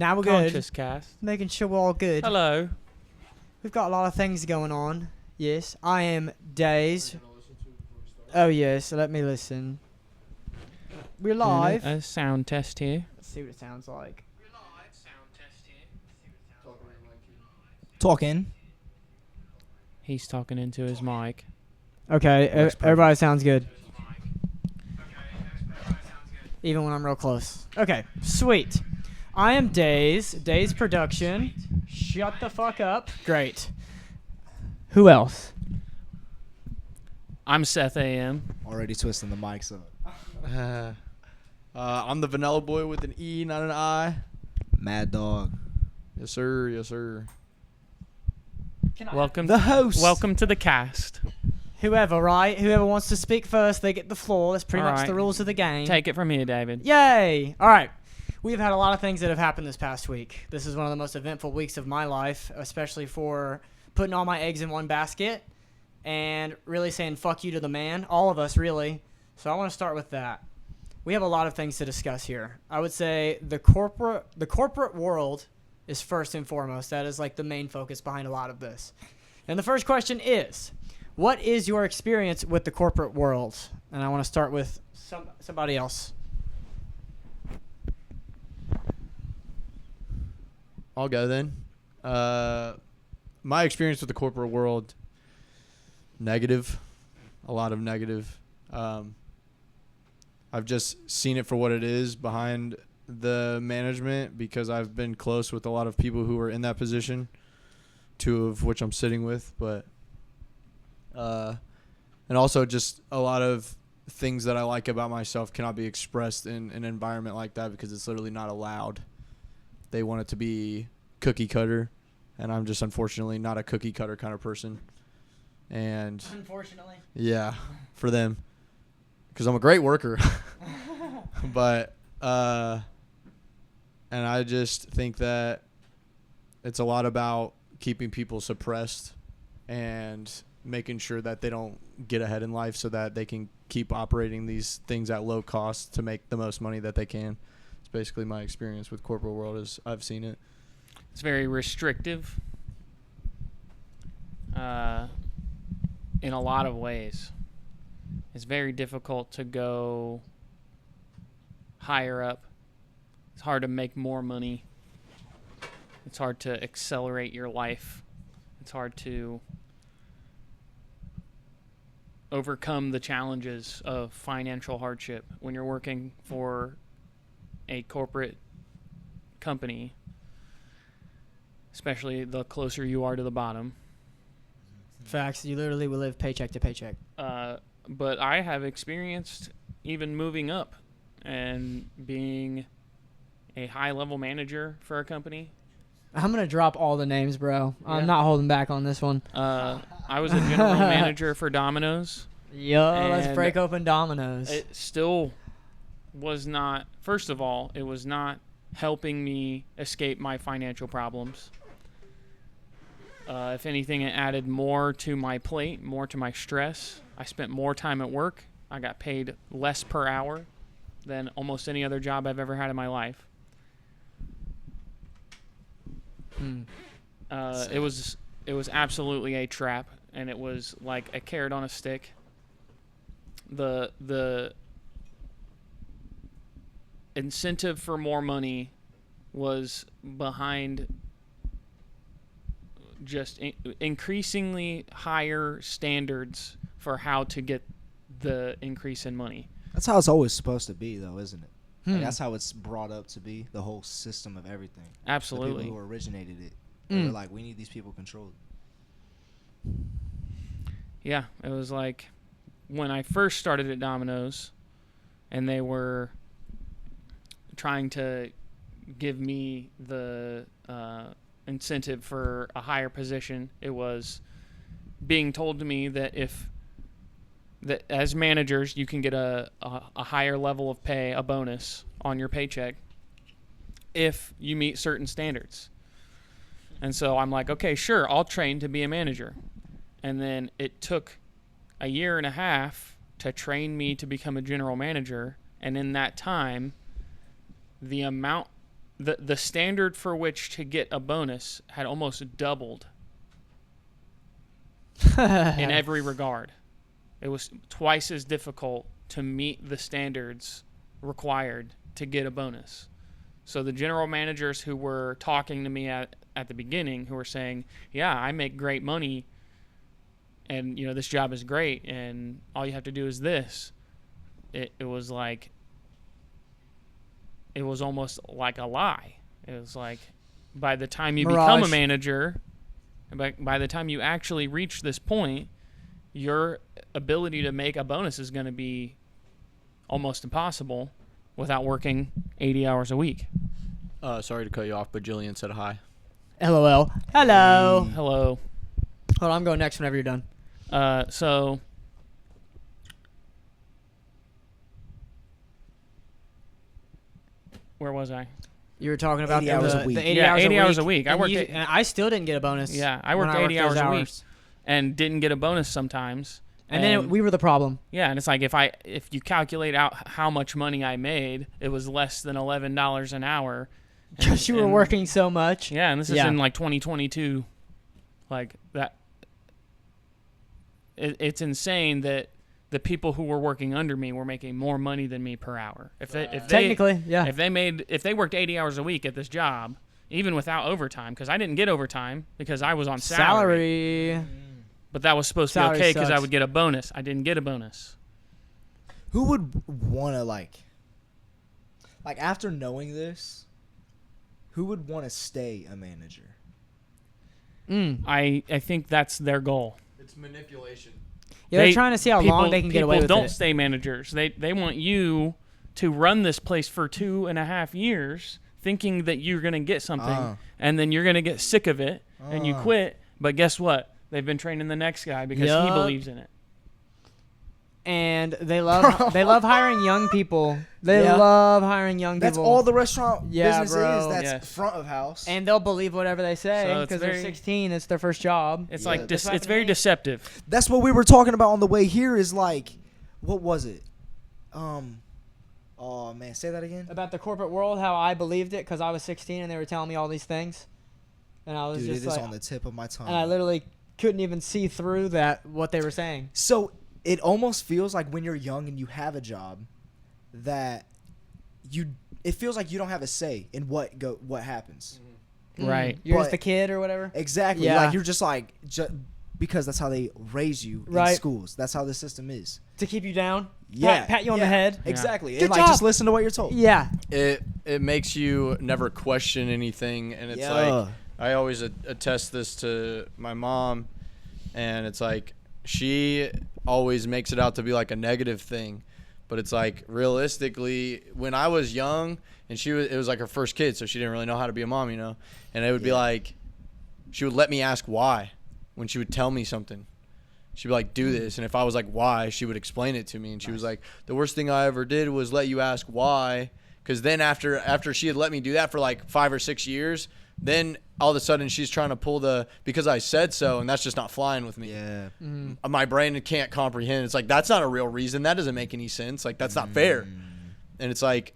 Now we're Conscious good. cast. Making sure we're all good. Hello. We've got a lot of things going on. Yes, I am Days. Oh yes, let me listen. We're live. Doing a sound test here. Let's see what it sounds like. Talking. He's talking into his mic. Okay, Works everybody sounds good. Even when I'm real close. Okay, sweet. I am Days. Days Production. Shut the fuck up. Great. Who else? I'm Seth AM. Already twisting the mics up. I'm the Vanilla boy with an E, not an I. Mad Dog. Yes, sir. Yes, sir. Welcome. The host. Welcome to the cast. Whoever, right? Whoever wants to speak first, they get the floor. That's pretty All much right. the rules of the game. Take it from here, David. Yay! All right. We've had a lot of things that have happened this past week. This is one of the most eventful weeks of my life, especially for putting all my eggs in one basket and really saying fuck you to the man. All of us, really. So I want to start with that. We have a lot of things to discuss here. I would say the corporate world is first and foremost. That is like the main focus behind a lot of this. And the first question is, what is your experience with the corporate world? And I want to start with somebody else. I'll go then. My experience with the corporate world, negative. A lot of negative. I've just seen it for what it is behind the management because I've been close with a lot of people who are in that position, two of which I'm sitting with, but and also just a lot of things that I like about myself cannot be expressed in an environment like that because it's literally not allowed. They want it to be cookie cutter, and I'm just unfortunately not a cookie cutter kind of person. And Unfortunately. yeah, for them, because I'm a great worker. But and I just think that it's a lot about keeping people suppressed and making sure that they don't get ahead in life so that they can keep operating these things at low cost to make the most money that they can. It's basically my experience with corporate world as I've seen it. It's very restrictive in a lot of ways. It's very difficult to go higher up. It's hard to make more money. It's hard to accelerate your life. It's hard to overcome the challenges of financial hardship when you're working for a corporate company, especially the closer you are to the bottom. Facts. You literally will live paycheck to paycheck. But I have experienced even moving up and being a high-level manager for a company. I'm going to drop all the names, bro. Yeah. I'm not holding back on this one. I was a general manager for Domino's. Yo, let's And break open Domino's. It still was not, first of all, it was not helping me escape my financial problems. If anything, it added more to my plate, more to my stress. I spent more time at work. I got paid less per hour than almost any other job I've ever had in my life. It was absolutely a trap, and it was like a carrot on a stick. The incentive for more money was behind just increasingly higher standards for how to get the increase in money. That's how it's always supposed to be, though, isn't it? Like, that's how it's brought up to be, the whole system of everything. Absolutely. The people who originated it. They were like, we need these people controlled. Yeah, it was like when I first started at Domino's and they were trying to give me the incentive for a higher position, it was being told to me that that as managers you can get a higher level of pay, a bonus on your paycheck if you meet certain standards. And so I'm like, okay, sure, I'll train to be a manager. And then it took a year and a half to train me to become a general manager. And in that time, the amount the standard for which to get a bonus had almost doubled in every regard. It was twice as difficult to meet the standards required to get a bonus. So the general managers who were talking to me at the beginning, who were saying, yeah, I make great money and, this job is great and all you have to do is this. It was like, it was almost like a lie. It was like, by the time you become a manager, by the time you actually reach this point, your ability to make a bonus is going to be almost impossible without working 80 hours a week. Sorry to cut you off, but Jillian said hi. LOL. Hello. Hello. Hold on, I'm going next whenever you're done. So where was I? You were talking about 80 hours a week. the 80 Yeah, hours 80 a hours week. a week. And I still didn't get a bonus. Yeah, I worked when 80 hours those a week and didn't get a bonus sometimes. And then we were the problem. Yeah, and it's like if you calculate out how much money I made, it was less than $11 an hour. Because you were working so much. Yeah, and this is in like 2022. Like that. It's insane that the people who were working under me were making more money than me per hour. If they Technically, yeah. If they worked 80 hours a week at this job, even without overtime, because I didn't get overtime because I was on salary. But that was supposed to be okay because I would get a bonus. I didn't get a bonus. Who would want to like after knowing this, who would want to stay a manager? I think that's their goal. It's manipulation. Yeah, they're trying to see how long they can get away with it. People don't stay managers. They want you to run this place for 2.5 years thinking that you're going to get something, and then you're going to get sick of it, and you quit. But guess what? They've been training the next guy because he believes in it. And they love hiring young people. They love hiring young people. That's all the restaurant business bro. is. That's front of house. And they'll believe whatever they say So because they're 16. It's their first job. It's like it's very deceptive. That's what we were talking about on the way here. Is like, what was it? Oh man, say that again. About the corporate world, how I believed it because I was 16 and they were telling me all these things, and I was Dude, just it is like, on the tip of my tongue. and I literally couldn't even see through that what they were saying. So it almost feels like when you're young and you have a job, that it feels like you don't have a say in what happens. Right. You're But- just a kid or whatever. Exactly. Yeah. Like you're just like because that's how they raise you in Right. schools. That's how the system is. To keep you down. Yeah. Pat you on the head. Exactly. Good And like job. just listen to what you're told. Yeah. It makes you never question anything, and it's like I always attest this to my mom, and it's like she always makes it out to be like a negative thing, but it's like realistically when I was young and it was like her first kid, so she didn't really know how to be a mom, and it would be like she would let me ask why when she would tell me something. She'd be like, do this, and if I was like why, she would explain it to me, and she was like, the worst thing I ever did was let you ask why, because then after she had let me do that for like 5 or 6 years, then all of a sudden she's trying to pull because I said so, and that's just not flying with me. Yeah. My brain can't comprehend. It's like, that's not a real reason. That doesn't make any sense. Like, that's not fair. And it's like,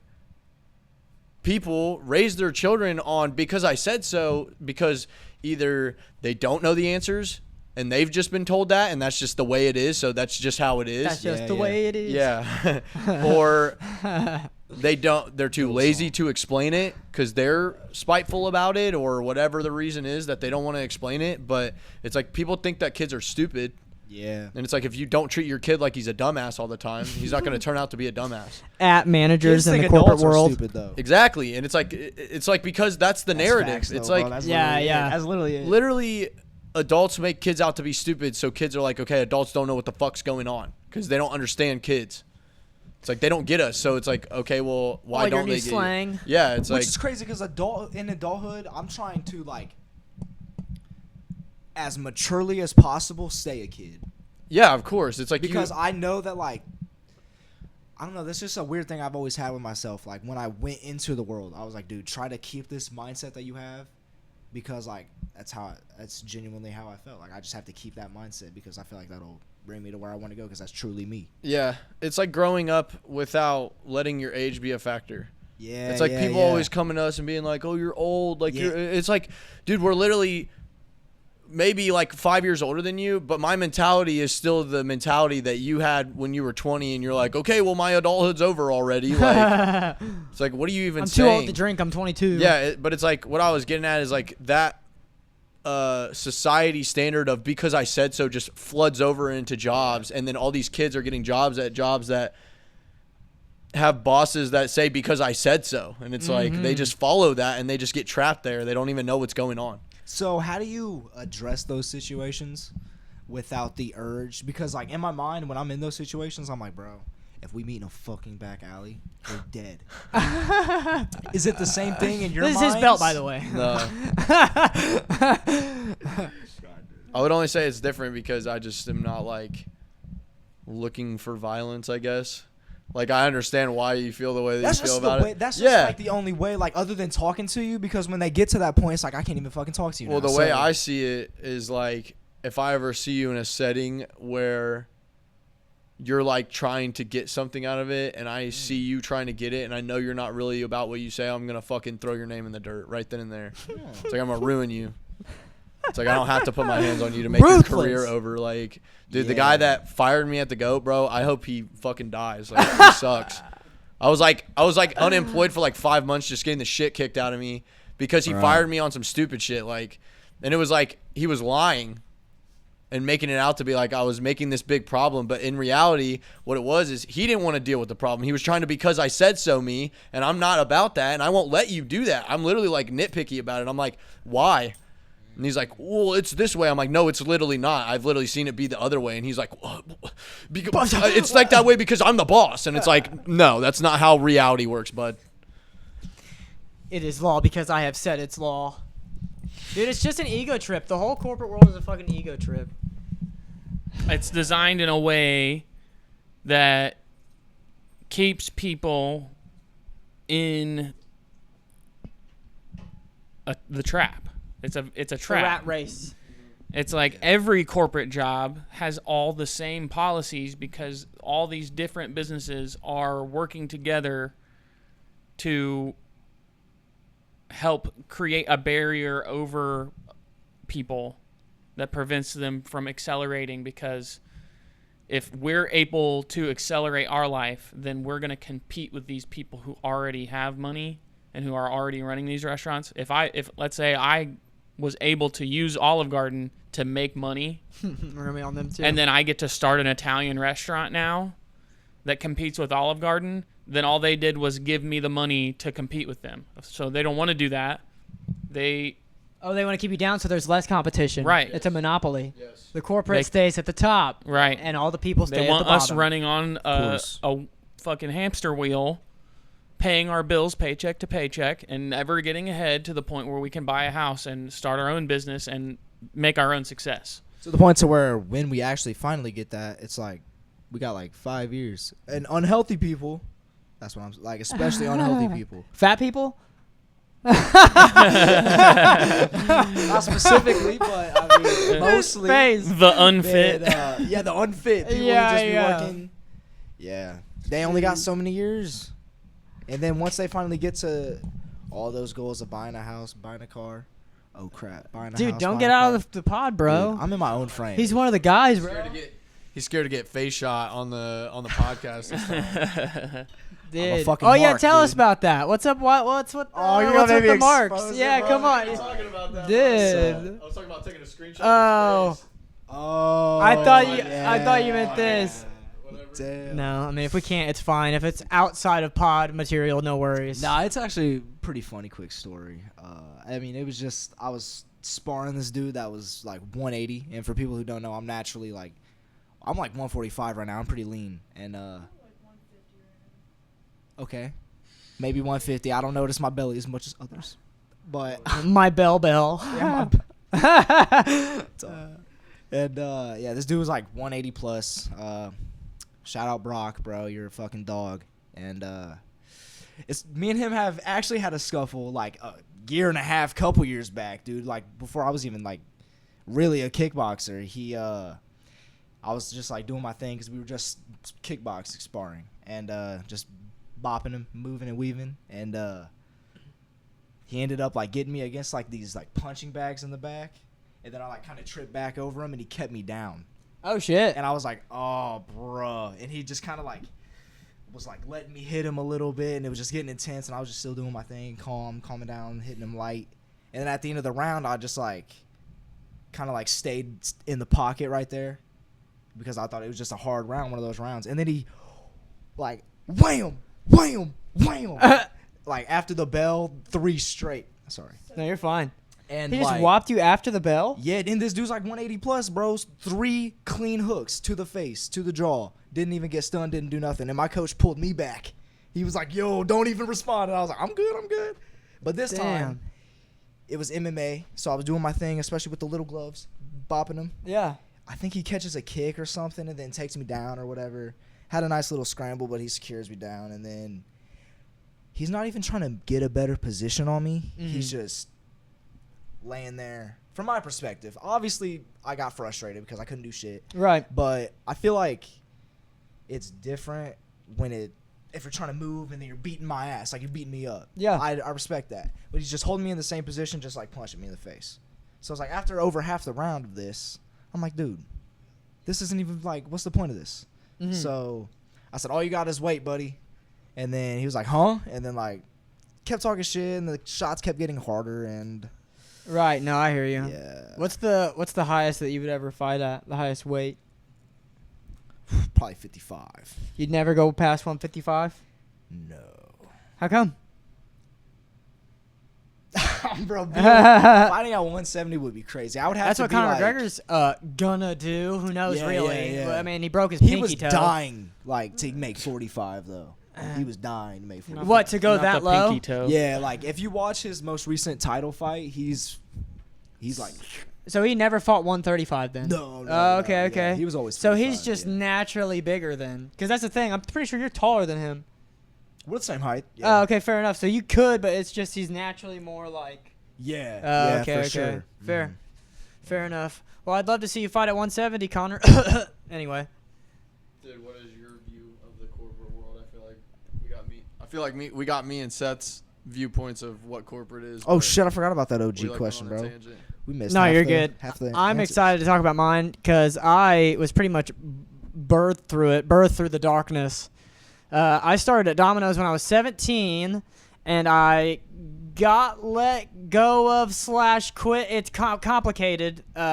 people raise their children on because I said so, because either they don't know the answers and they've just been told that, and that's just the way it is, so that's just how it is. That's just the way it is. Yeah. Or they're too lazy to explain it because they're spiteful about it, or whatever the reason is that they don't want to explain it. But it's like, people think that kids are stupid. Yeah. And it's like, if you don't treat your kid like he's a dumbass all the time, he's not going to turn out to be a dumbass. At managers Kids in think the corporate adults are world. stupid, though. Exactly. And it's like because that's the narrative. Facts, it's though, like bro. That's Yeah, literally yeah. it. That's literally it. literally adults make kids out to be stupid, so kids are like, okay, adults don't know what the fuck's going on because they don't understand kids. It's like they don't get us, so it's like, okay, well, why All your don't new they get slang. you? Yeah, it's Which like is crazy because in adulthood, I'm trying to like as maturely as possible stay a kid. yeah, of course. It's like Because I know that like I don't know, that's just a weird thing I've always had with myself. Like when I went into the world, I was like, dude, try to keep this mindset that you have, because like that's genuinely how I felt. Like I just have to keep that mindset because I feel like that'll bring me to where I want to go, because that's truly me. yeah, it's like growing up without letting your age be a factor. Yeah, it's like yeah, people yeah. always coming to us and being like, "Oh, you're old." Like Yeah. it's like, dude, we're literally maybe like 5 years older than you, but my mentality is still the mentality that you had when you were 20, and you're like, okay, well, my adulthood's over already. Like, it's like, what are you even I'm saying? too old to drink. I'm 22. Yeah, but it's like what I was getting at is like that society standard of because I said so just floods over into jobs, and then all these kids are getting jobs at jobs that have bosses that say because I said so, and it's like they just follow that and they just get trapped there. They don't even know what's going on. So how do you address those situations without the urge? Because like in my mind, when I'm in those situations, I'm like, bro, if we meet in a fucking back alley, we're dead. Is it the same thing in your mind? This is his belt, by the way. No. I would only say it's different because I just am not like looking for violence, I guess. Like, I understand why you feel the way that you feel about it. That's just like the only way, like, other than talking to you, because when they get to that point, it's like, I can't even fucking talk to you Well, now. the way I see it is like, if I ever see you in a setting where you're like trying to get something out of it, and I see you trying to get it, and I know you're not really about what you say, I'm going to fucking throw your name in the dirt right then and there. It's like, I'm going to ruin you. It's like, I don't have to put my hands on you to make your career over. Like, dude, the guy that fired me at the GOAT, bro, I hope he fucking dies. Like, he sucks. I was like unemployed for like 5 months just getting the shit kicked out of me because he fired me on some stupid shit. Like, and it was like he was lying and making it out to be like I was making this big problem. But in reality, what it was is he didn't want to deal with the problem. He was trying to because I said so me, and I'm not about that, and I won't let you do that. I'm literally like nitpicky about it. I'm like, why? And he's like, well, it's this way. I'm like, no, it's literally not. I've literally seen it be the other way. And he's like, it's like that way because I'm the boss. And it's like, no, that's not how reality works, bud. It is law because I have said it's law. Dude, it's just an ego trip. The whole corporate world is a fucking ego trip. It's designed in a way that keeps people in the trap. It's a trap. The rat race. It's like every corporate job has all the same policies because all these different businesses are working together to help create a barrier over people that prevents them from accelerating, because if we're able to accelerate our life, then we're going to compete with these people who already have money and who are already running these restaurants. If let's say I was able to use Olive Garden to make money, We're gonna be on them too. and then I get to start an Italian restaurant now that competes with Olive Garden, then all they did was give me the money to compete with them. So they don't want to do that. They want to keep you down so there's less competition. Right. It's a monopoly. Yes. The corporate stays at the top. Right. And all the people stay they at want the bottom. us running on a fucking hamster wheel, paying our bills paycheck to paycheck, and never getting ahead to the point where we can buy a house and start our own business and make our own success. To the point to where when we actually finally get that, it's like we got like 5 years. And unhealthy people, that's what I'm like, especially unhealthy people. Fat people? Not specifically, but I mean mostly. Face. The unfit. The unfit people who just be working. Yeah. They only got so many years. And then once they finally get to all those goals of buying a house, buying a car, oh crap, buying a house. Dude, don't buying get a out car. of the pod, bro. Dude, I'm in my own frame. He's one of the guys, bro. He's scared to get face shot on the podcast. Dude. fucking Oh yeah, mark, tell us dude. about that. What's up? What's Oh, you're what's gonna with the maybe marks? expose it, Yeah, bro. come on. talking about that. Dude. I was talking about taking a screenshot. Oh. Oh. I thought you yeah. meant this. Damn. No, I mean if we can't, it's fine. If it's outside of pod material, no worries. Nah, it's actually a pretty funny, quick story. I mean, it was just I was sparring this dude that was like 180, and for people who don't know, I'm naturally like I'm like 145 right now. I'm pretty lean, and okay, maybe 150. I don't notice my belly as much as others, but My bell. yeah, this dude was like 180 plus. Shout out Brock, bro. You're a fucking dog. And it's me and him have actually had a scuffle like a year and a half, couple years back, dude. Like before I was even like really a kickboxer. I was just like doing my thing because we were just kickboxing, sparring, and just bopping him, moving and weaving, and he ended up like getting me against like these like punching bags in the back, and then I like kind of tripped back over him, and he kept me down. Oh shit. And I was like, oh, bruh. And he just kind of like was like letting me hit him a little bit, and it was just getting intense, and I was just still doing my thing, calming down, hitting him light. And then at the end of the round, I just like kind of like stayed in the pocket right there because I thought it was just a hard round, one of those rounds. And then he like wham, wham, wham. Like after the bell, 3 straight. Sorry. No, you're fine. And He just like, whopped you after the bell? yeah, and this dude's like 180 plus, bros. 3 clean hooks to the face, to the jaw. Didn't even get stunned, didn't do nothing. And my coach pulled me back. He was like, yo, don't even respond. And I was like, I'm good. But this time, it was MMA, so I was doing my thing, especially with the little gloves, bopping him. Yeah. I think he catches a kick or something and then takes me down or whatever. Had a nice little scramble, but he secures me down. And then he's not even trying to get a better position on me. Mhm. He's just laying there. From my perspective, obviously I got frustrated because I couldn't do shit. Right. But I feel like it's different if you're trying to move and then you're beating my ass, like you're beating me up. Yeah. I respect that. But he's just holding me in the same position, just like punching me in the face. So it's like after over half the round of this, I'm like, dude, this isn't even like, what's the point of this? Mhm. So I said, all you got is weight, buddy. And then he was like, huh? And then like kept talking shit, and the shots kept getting harder. And Right. No, I hear you. yeah, What's the highest that you would ever fight at? The highest weight? probably 55. You'd never go past 155? No. How come? Bro, fighting at 170 would be crazy. I would have That's to what be Conor like, McGregor's gonna do. Who knows, Yeah, really? yeah. But, I mean, he broke his He pinky was toe. dying like to make 45 though. He was dying to make 45. What, to go Not that the low? Pinky toe. Yeah, like if you watch his most recent title fight, he's like So he never fought 135 then? no. Oh, okay, no, okay. Yeah, he was always. So he's 45, just yeah. naturally bigger then. Because that's the thing. I'm pretty sure you're taller than him. We're the same height. Yeah. Oh, okay, fair enough. So you could, but it's just he's naturally more like... Yeah. Oh, yeah, okay, for okay. sure. Fair. Mhm. Fair enough. Well, I'd love to see you fight at 170, Connor. Anyway. Dude, what is your view of the corporate world? I feel like we got me and Seth's viewpoints of what corporate is. Oh but shit! I forgot about that we, OG like, question, went on a bro. tangent. We missed. No, half you're the- good. Half the I'm answers. excited to talk about mine because I was pretty much birthed through the darkness. I started at Domino's when I was 17, and I got let go of / quit. It's complicated when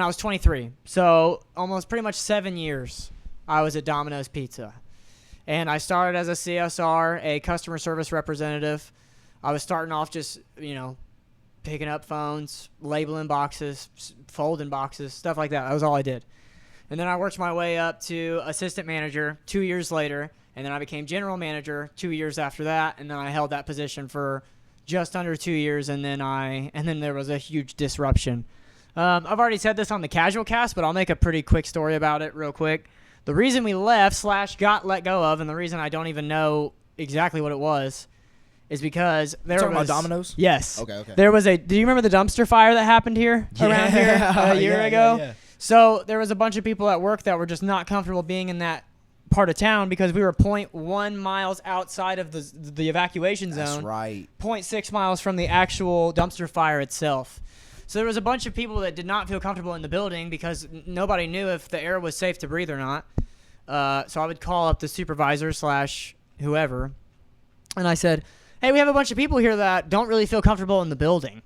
I was 23. So almost pretty much 7 years I was at Domino's Pizza. And I started as a CSR, a customer service representative. I was starting off just, picking up phones, labeling boxes, folding boxes, stuff like that. That was all I did. And then I worked my way up to assistant manager 2 years later, and then I became general manager 2 years after that, and then I held that position for just under 2 years, and then there was a huge disruption. I've already said this on the casual cast, but I'll make a pretty quick story about it real quick. The reason we left / got let go of, and the reason I don't even know exactly what it was, is because there Talking was about Domino's? Yes. Okay. There was do you remember the dumpster fire that happened here around here a year ago? Yeah. So there was a bunch of people at work that were just not comfortable being in that part of town because we were 0.1 miles outside of the evacuation zone. That's right. 0.6 miles from the actual dumpster fire itself. So there was a bunch of people that did not feel comfortable in the building because nobody knew if the air was safe to breathe or not. So I would call up the supervisor / whoever, and I said, hey, we have a bunch of people here that don't really feel comfortable in the building.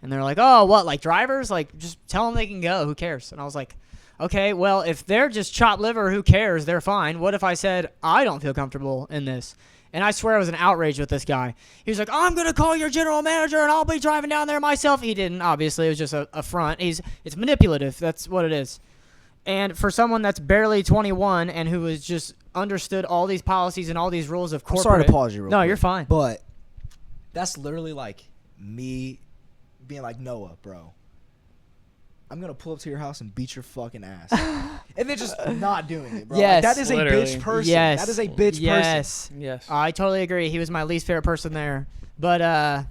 And they're like, oh, what, like drivers? Like, just tell them they can go. Who cares? And I was like, okay, well, if they're just chopped liver, who cares? They're fine. What if I said I don't feel comfortable in this? And I swear I was an outrage with this guy. He was like, I'm going to call your general manager and I'll be driving down there myself. He didn't, obviously. It was just a front. It's manipulative. That's what it is. And for someone that's barely 21 and who has just understood all these policies and all these rules of corporate. I'm sorry to pause you real No, quick, you're fine. But that's literally like me being like, Noah, bro, I'm going to pull up to your house and beat your fucking ass. And then just not doing it, bro. Yes. Like, that is Literally. a bitch person. Yes. That is a bitch person. Yes. Yes. I totally agree. He was my least favorite person there. But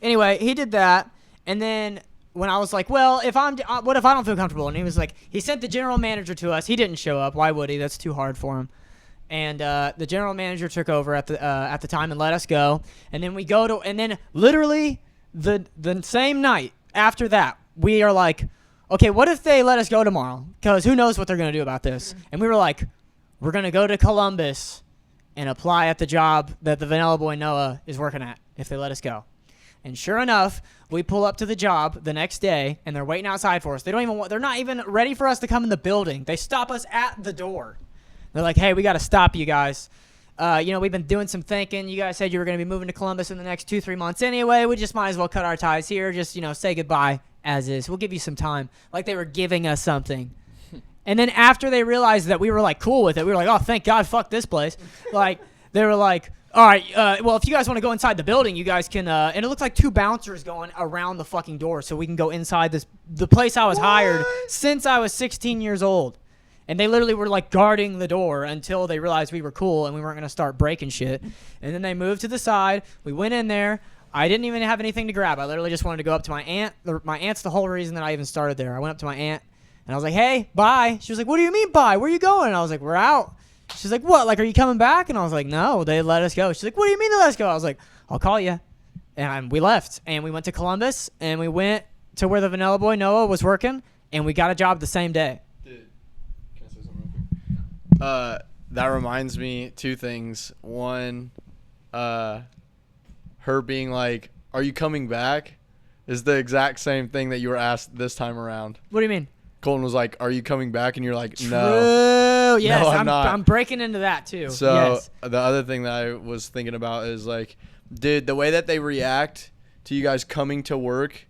anyway, he did that. And then when I was like, well, what if I don't feel comfortable? And he was like, he sent the general manager to us. He didn't show up. Why would he? That's too hard for him. And the general manager took over at the time and let us go. And then we go to, and then literally the same night after that, we are like, okay, what if they let us go tomorrow? Because who knows what they're going to do about this? And we were like, we're going to go to Columbus and apply at the job that the Vanilla boy Noah is working at if they let us go. And sure enough, we pull up to the job the next day, and they're waiting outside for us. They're not even ready for us to come in the building. They stop us at the door. They're like, hey, we got to stop you guys. We've been doing some thinking. You guys said you were going to be moving to Columbus in the next 2-3 months anyway. We just might as well cut our ties here. Just, say goodbye as is. We'll give you some time. Like they were giving us something. And then after they realized that we were, like, cool with it, we were like, oh, thank God, fuck this place. Like, they were like, all right, well, if you guys want to go inside the building, you guys can, and it looks like 2 bouncers going around the fucking door so we can go inside the place I was hired since I was 16 years old. And they literally were, like, guarding the door until they realized we were cool and we weren't going to start breaking shit. And then they moved to the side. We went in there. I didn't even have anything to grab. I literally just wanted to go up to my aunt. My aunt's the whole reason that I even started there. I went up to my aunt, and I was like, hey, bye. She was like, what do you mean bye? Where are you going? And I was like, we're out. She's like, what? Like, are you coming back? And I was like, no, they let us go. She's like, what do you mean they let us go? I was like, I'll call you. And we left. And we went to Columbus, and we went to where the Vanilla boy Noah was working, and we got a job the same day. Dude, can I say something real quick? That reminds me 2 things. One, her being like, are you coming back? Is the exact same thing that you were asked this time around. What do you mean? Colton was like, are you coming back? And you're like, True. no. Yes, No, I'm not. I'm breaking into that too. So yes. The other thing that I was thinking about is like, dude, the way that they react to you guys coming to work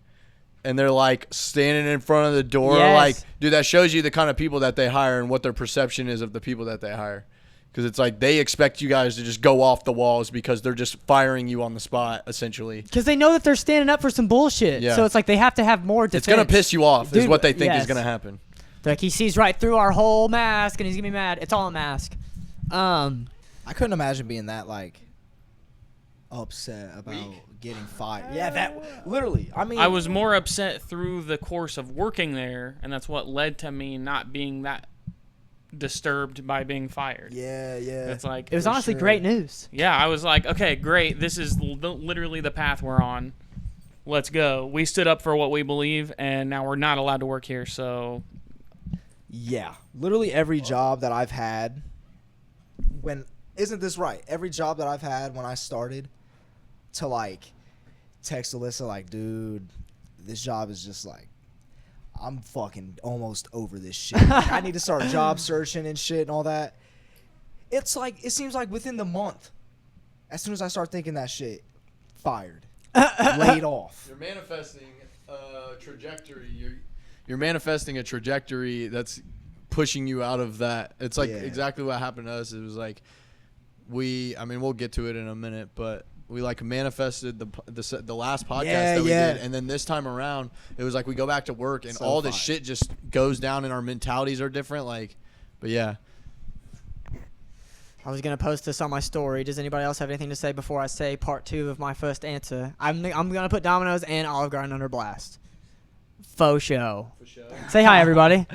and they're like standing in front of the door, Yes. like, dude, that shows you the kind of people that they hire and what their perception is of the people that they hire. Because it's like they expect you guys to just go off the walls because they're just firing you on the spot, essentially. Because they know that they're standing up for some bullshit. Yeah. So it's like they have to have more defense. It's going to piss you off is Dude, what they think yes. is going to happen. Like he sees right through our whole mask and he's going to be mad. It's all a mask. I couldn't imagine being that, like, upset about getting fired. Yeah, that literally. I mean, I was more upset through the course of working there, and that's what led to me not being that disturbed by being fired. Yeah. It's like it was For honestly sure. great news. yeah, I was like, okay, great. This is literally the path we're on. Let's go. We stood up for what we believe, and now we're not allowed to work here. So, Yeah, literally every job that I've had isn't this right? Every job that I've had when I started to, like, text Alyssa, like, dude, this job is just like, I'm fucking almost over this shit. Like, I need to start job searching and shit and all that. It's like, it seems like within the month, as soon as I start thinking that shit, fired, laid off. You're manifesting a trajectory. You're manifesting a trajectory that's pushing you out of that. It's like exactly what happened to us. It was like we'll get to it in a minute, but we like manifested the last podcast that we did, and then this time around it was like we go back to work and all this shit just goes down and our mentalities are different. Like, but yeah. I was going to post this on my story. Does anybody else have anything to say before I say part 2 of my first answer? I'm going to put Domino's and Olive Garden under blast. Faux show. Say hi, everybody.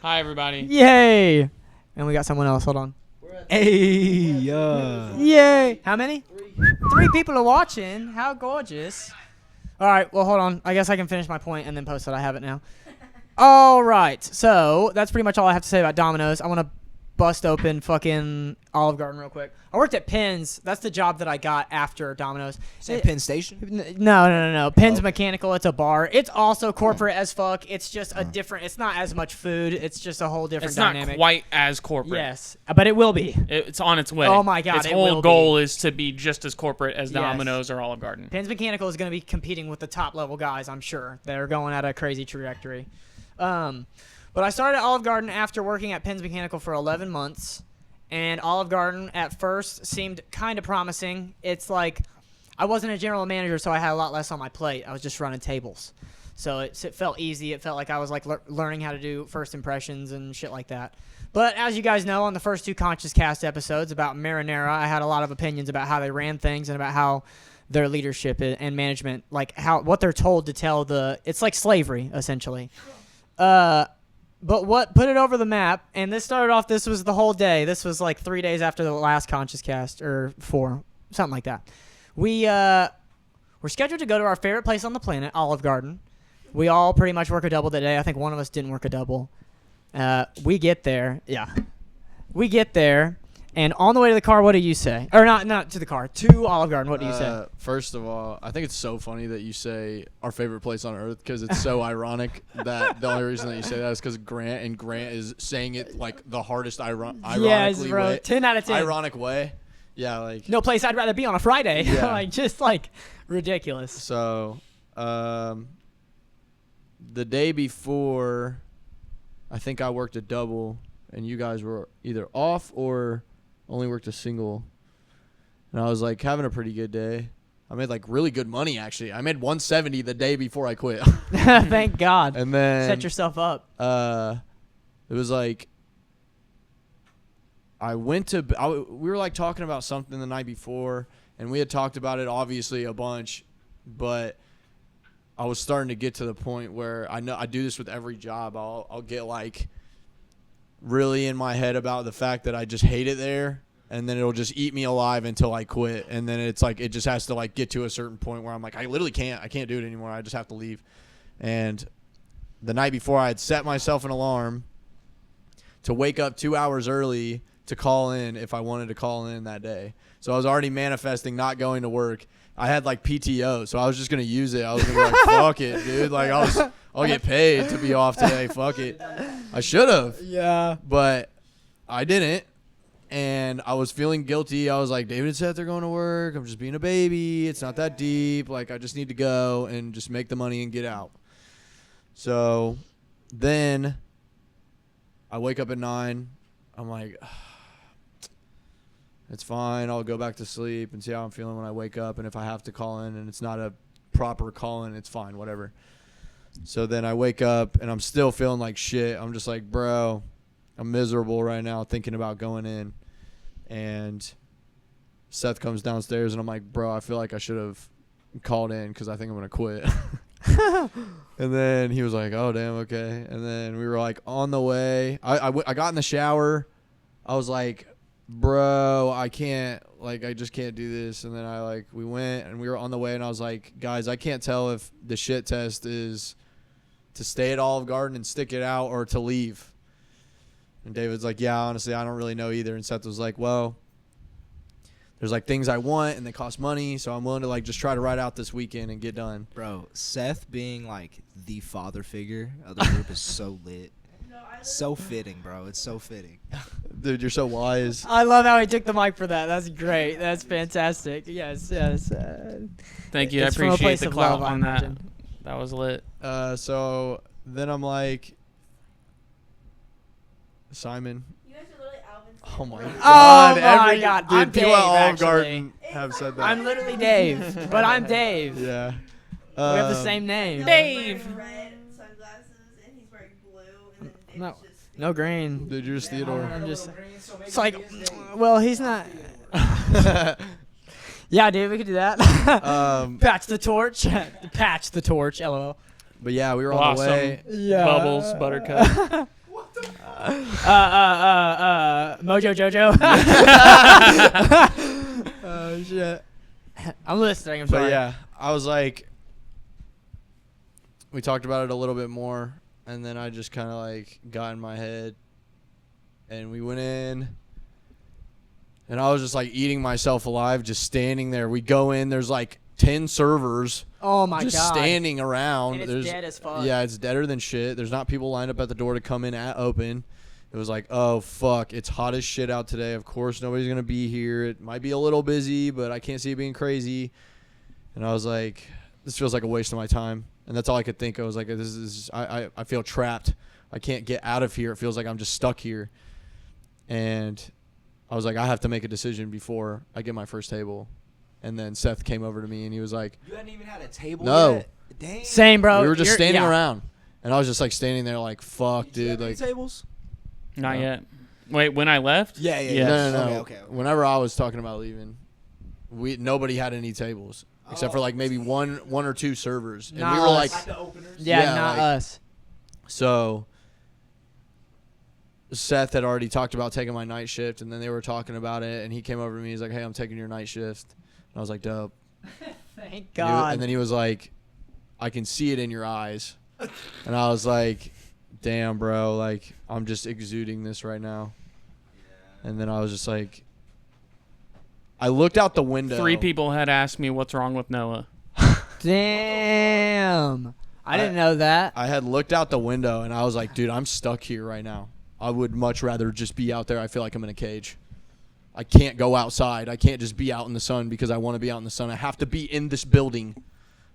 hi, everybody. Yay. And we got someone else. Hold on. Hey, yeah. Yay. How many? 3 people are watching. How gorgeous. All right. Well, hold on. I guess I can finish my point and then post it. I have it now. All right. So that's pretty much all I have to say about Domino's. I want to bust open fucking Olive Garden real quick. I worked at Penn's. That's the job that I got after Domino's. Penn Station? No. Penn's Mechanical. It's a bar. It's also corporate as fuck. It's just a different. It's not as much food. It's just a whole different It's dynamic. not quite as corporate. Yes, but it will be. It's on its way. Oh my God, Its it whole will goal is to be just as corporate as Yes. Domino's or Olive Garden. Penn's Mechanical is going to be competing with the top level guys. I'm sure they're going at a crazy trajectory. But I started at Olive Garden after working at Penn's Mechanical for 11 months. And Olive Garden at first seemed kind of promising. It's like I wasn't a general manager, so I had a lot less on my plate. I was just running tables. So it felt easy. It felt like I was like learning how to do first impressions and shit like that. But as you guys know, on the first 2 Conscious Cast episodes about Marinara, I had a lot of opinions about how they ran things and about how their leadership and management, like what they're told to tell it's like slavery, essentially. But what put it over the map, and this started off, this was the whole day. This was like 3 days after the last Conscious Cast, or 4, something like that. We're scheduled to go to our favorite place on the planet, Olive Garden. We all pretty much work a double that day. I think one of us didn't work a double. We get there. Yeah. We get there, and on the way to the car, what do you say? Or not to the car, to Olive Garden, what do you say? First of all, I think it's so funny that you say our favorite place on earth because it's so ironic that the only reason that you say that is because Grant is saying it like the hardest ironically bro. way. 10 out of 10. Ironic way. Yeah, like. No place I'd rather be on a Friday. Yeah. Like, just like ridiculous. So, the day before, I think I worked a double, and you guys were either off or only worked a single. And I was like having a pretty good day. I made like really good money actually. I made 170 the day before I quit. Thank God. And then set yourself up. It was like we were like talking about something the night before, and we had talked about it obviously a bunch, but I was starting to get to the point where I know I do this with every job. I'll get like really in my head about the fact that I just hate it there, and then it'll just eat me alive until I quit. And then it's like it just has to like get to a certain point where I'm like I literally can't do it anymore. I just have to leave. And the night before, I had set myself an alarm to wake up 2 hours early to call in if I wanted to call in that day. So I was already manifesting not going to work. I had like PTO, so I was just gonna use it. I was gonna be like, "Fuck it, dude! Like I'll get paid to be off today. Fuck it." I should have. Yeah. But I didn't, and I was feeling guilty. I was like, "David and Seth are going to work. I'm just being a baby. It's not that deep. Like I just need to go and just make the money and get out." So then I wake up at 9. I'm like, it's fine. I'll go back to sleep and see how I'm feeling when I wake up. And if I have to call in and it's not a proper call in, it's fine, whatever. So then I wake up and I'm still feeling like shit. I'm just like, bro, I'm miserable right now thinking about going in. And Seth comes downstairs and I'm like, bro, I feel like I should have called in because I think I'm going to quit. And then he was like, oh, damn, okay. And then we were like on the way. I got in the shower. I was like, bro, I can't, like, I just can't do this. And then we went and we were on the way and I was like, guys, I can't tell if the shit test is to stay at Olive Garden and stick it out or to leave. And David's like, yeah, honestly, I don't really know either. And Seth was like, well, there's like things I want and they cost money. So I'm willing to like just try to ride out this weekend and get done. Bro, Seth being like the father figure of the group is so lit. So fitting, bro. It's so fitting. Dude, you're so wise. I love how he took the mic for that. That's great. That's fantastic. Yes. Thank you. I It's from a appreciate place the of clout love, I on that. imagine. That was lit. So then I'm like, Simon. You guys are literally Alvin's. Oh my Oh god. my God, Dude, I'm people Dave, at Olive actually. Garden have said that. I'm literally Dave, but I'm Dave. Yeah. We have the same name. Dave. Wearing red sunglasses and he's wearing blue and then Dave's No. just No green. Dude, you're just Theodore. I'm just. It's like, well, he's not. Yeah, dude, we could do that. Patch the torch. Patch the torch. LOL. But yeah, we were on the Blossom. way. Yeah. Bubbles, Buttercup. Mojo Jojo. Oh shit. I'm listening. I'm sorry. But yeah, I was like, we talked about it a little bit more, and then I just kind of like got in my head, and we went in, and I was just like eating myself alive, just standing there. We go in, there's like 10 servers. Oh my just god. standing around. And it's There's dead as fuck. Yeah, it's deader than shit. There's not people lined up at the door to come in at open. It was like, oh fuck, it's hot as shit out today. Of course nobody's gonna be here. It might be a little busy, but I can't see it being crazy. And I was like, this feels like a waste of my time. And that's all I could think. I was like, this is I feel trapped. I can't get out of here. It feels like I'm just stuck here. And I was like, I have to make a decision before I get my first table. And then Seth came over to me and he was like, You hadn't even had a table No. yet? Dang. Same, bro. we were just You're- standing yeah. around. And I was just like standing there like, fuck, Did you dude. have any Like, tables? Not No. yet. Wait, when I left? Yeah. Yes. no. Okay. Whenever I was talking about leaving, nobody had any tables except for like maybe one or two servers. And Not we were us. like, the openers? Yeah, Yeah, not like- us. so Seth had already talked about taking my night shift, and then they were talking about it, and he came over to me. He's like, "Hey, I'm taking your night shift." And I was like, "Dope." Thank And God. then he was like, "I can see it in your eyes." And I was like, "Damn, bro, like I'm just exuding this right now." And then I was just like, I looked out the window. 3 people had asked me what's wrong with Noah. Damn. I didn't know that. I had looked out the window, and I was like, dude, I'm stuck here right now. I would much rather just be out there. I feel like I'm in a cage. I can't go outside. I can't just be out in the sun because I want to be out in the sun. I have to be in this building.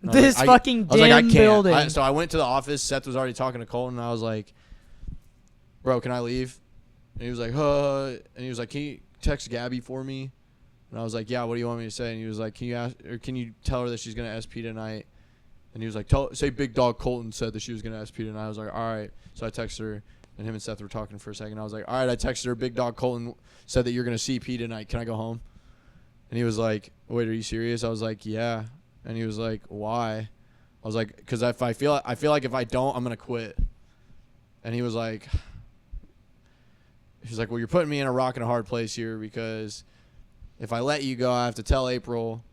And I was This like, fucking I was like, I damn can't. building. So I went to the office. Seth was already talking to Colton, and I was like, bro, can I leave? And he was like, huh. And he was like, can you text Gabby for me? And I was like, yeah, what do you want me to say? And he was like, can you tell her that she's going to SP tonight? And he was like, say Big Dog Colton said that she was going to SP tonight. I was like, all right. So I texted her, and him and Seth were talking for a second. I was like, all right, I texted her. Big Dog Colton said that you're going to CP tonight. Can I go home? And he was like, wait, are you serious? I was like, yeah. And he was like, why? I was like, because if I feel like if I don't, I'm going to quit. And he was like, well, you're putting me in a rock and a hard place here because if I let you go, I have to tell April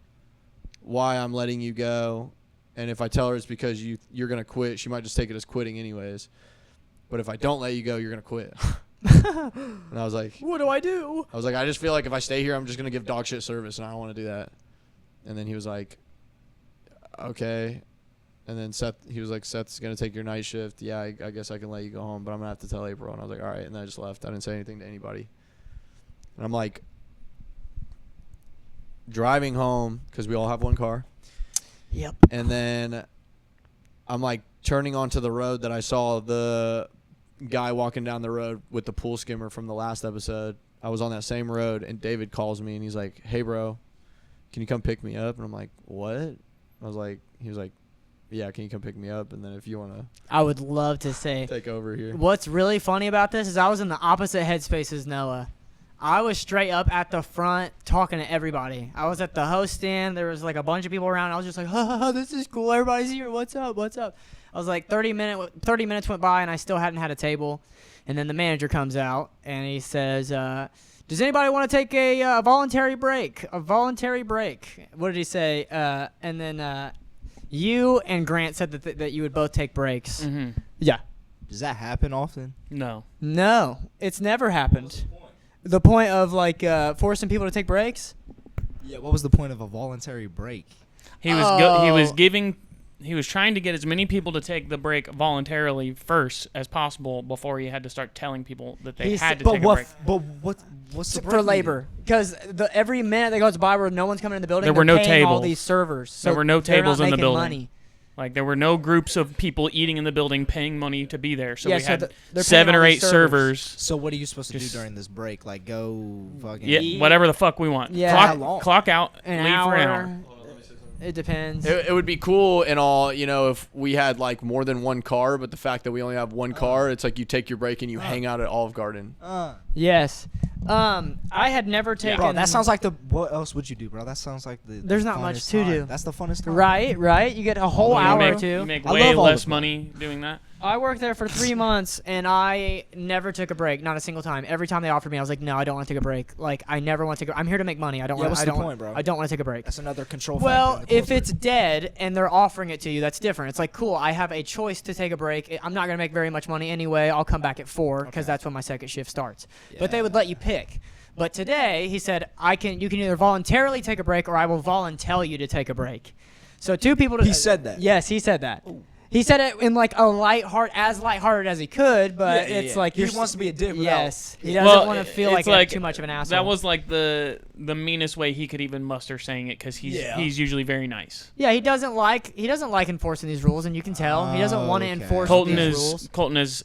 why I'm letting you go. And if I tell her it's because you're going to quit, she might just take it as quitting anyways. But if I don't let you go, you're going to quit. And I was like, What do I do? I was like, I just feel like if I stay here, I'm just going to give dog shit service, and I don't want to do that. And then he was like, okay. And then he was like, Seth's going to take your night shift. Yeah, I guess I can let you go home, but I'm going to have to tell April. And I was like, all right. And then I just left. I didn't say anything to anybody. And I'm like, driving home, because we all have one car. Yep. And then I'm like turning onto the road that I saw the guy walking down the road with the pool skimmer from the last episode. I was on that same road, and David calls me, and he's like, hey, bro, can you come pick me up? And I'm like, what? He was like, yeah, can you come pick me up? And then if you want to I would love to say. take over here. What's really funny about this is I was in the opposite headspace as Noah. I was straight up at the front talking to everybody. I was at the host stand. There was like a bunch of people around. I was just like, this is cool. Everybody's here. What's up? I was like 30 minutes went by, and I still hadn't had a table. And then the manager comes out, and he says, does anybody want to take a voluntary break? A voluntary break. What did he say? And then you and Grant said that you would both take breaks. Mm-hmm. Yeah. Does that happen often? No. No, it's never happened. The point of like forcing people to take breaks? Yeah. What was the point of a voluntary break? He was trying to get as many people to take the break voluntarily first as possible before he had to start telling people that they had to take a break. But what's the break For labor, because every minute that goes by where no one's coming in the building, There were they're no paying all tables. these servers. So There were no they're not tables in the making building. money. Like, there were no groups of people eating in the building paying money to be there. So Yeah, we so had they're paying 7 all or these 8 servers. servers. So what are you supposed to do Just- during this break? Like go fucking Yeah, whatever the fuck we want. Yeah. How Clock, long? clock out, An leave hour. for an hour. It depends. It would be cool and all, if we had like more than one car, but the fact that we only have one car, it's like you take your break and you hang out at Olive Garden. Yes. I had never taken. Bro, that sounds like what else would you do, bro? That sounds like the There's not funnest much to time. do. That's the funnest time. Right. You get a whole You hour make, or two. You make I way love all less this money doing that. I worked there for 3 months, and I never took a break, not a single time. Every time they offered me, I was like, no, I don't want to take a break. Like, I never want to take I'm here to make money. I don't Yeah, want what's I the don't point, bro? I don't want to take a break. That's another control Well, factor. in the if corporate. it's dead and they're offering it to you, that's different. It's like, cool, I have a choice to take a break. I'm not going to make very much money anyway. I'll come back at 4 because that's when my second shift starts. But they would let you pick. But today, he said, you can either voluntarily take a break or I will volunteer you to take a break. So 2 people. He said that? Yes, he said that. He said it in like a lighthearted as he could, but Yeah, it's yeah. like He wants to be a dick without- Yes, he doesn't want to feel it's like too much of an asshole. That was like the meanest way he could even muster saying it because he's usually very nice. Yeah, he doesn't like enforcing these rules, and you can tell he doesn't want to Okay. enforce Colton these is rules. Colton is.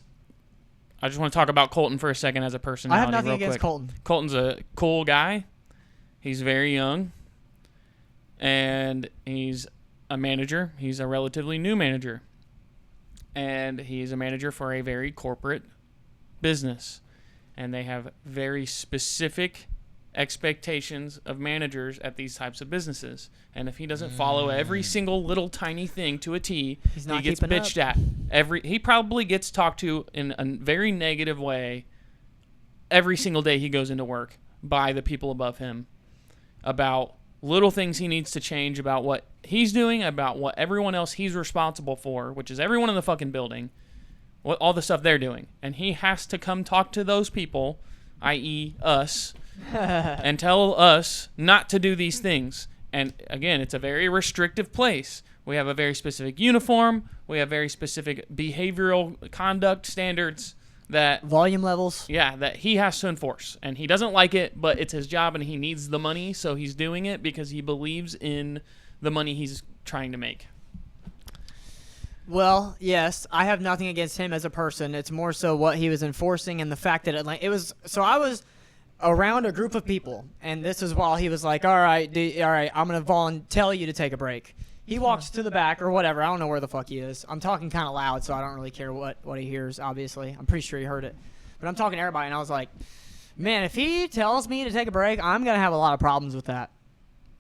I just want to talk about Colton for a second as a I personality. have nothing real against quick. Colton. Colton's a cool guy. He's very young, and he's a manager. He's a relatively new manager, and he's a manager for a very corporate business, and they have very specific expectations of managers at these types of businesses. And if he doesn't follow every single little tiny thing to a T, He's not he gets keeping bitched at. He probably gets talked to in a very negative way every single day he goes into work by the people above him about little things he needs to change about what he's doing, about what everyone else he's responsible for, which is everyone in the fucking building, what all the stuff they're doing. And he has to come talk to those people, i.e. us, and tell us not to do these things. And again, it's a very restrictive place. We have a very specific uniform. We have very specific behavioral conduct standards that Volume levels. that he has to enforce. And he doesn't like it, but it's his job and he needs the money, so he's doing it because he believes in the money he's trying to make. Well, yes, I have nothing against him as a person. It's more so what he was enforcing and the fact that it was. So I was around a group of people, and this is while he was like, all right, I'm going to tell you to take a break. He walks to the back or whatever. I don't know where the fuck he is. I'm talking kind of loud, so I don't really care what he hears, obviously. I'm pretty sure he heard it. But I'm talking to everybody, and I was like, man, if he tells me to take a break, I'm going to have a lot of problems with that.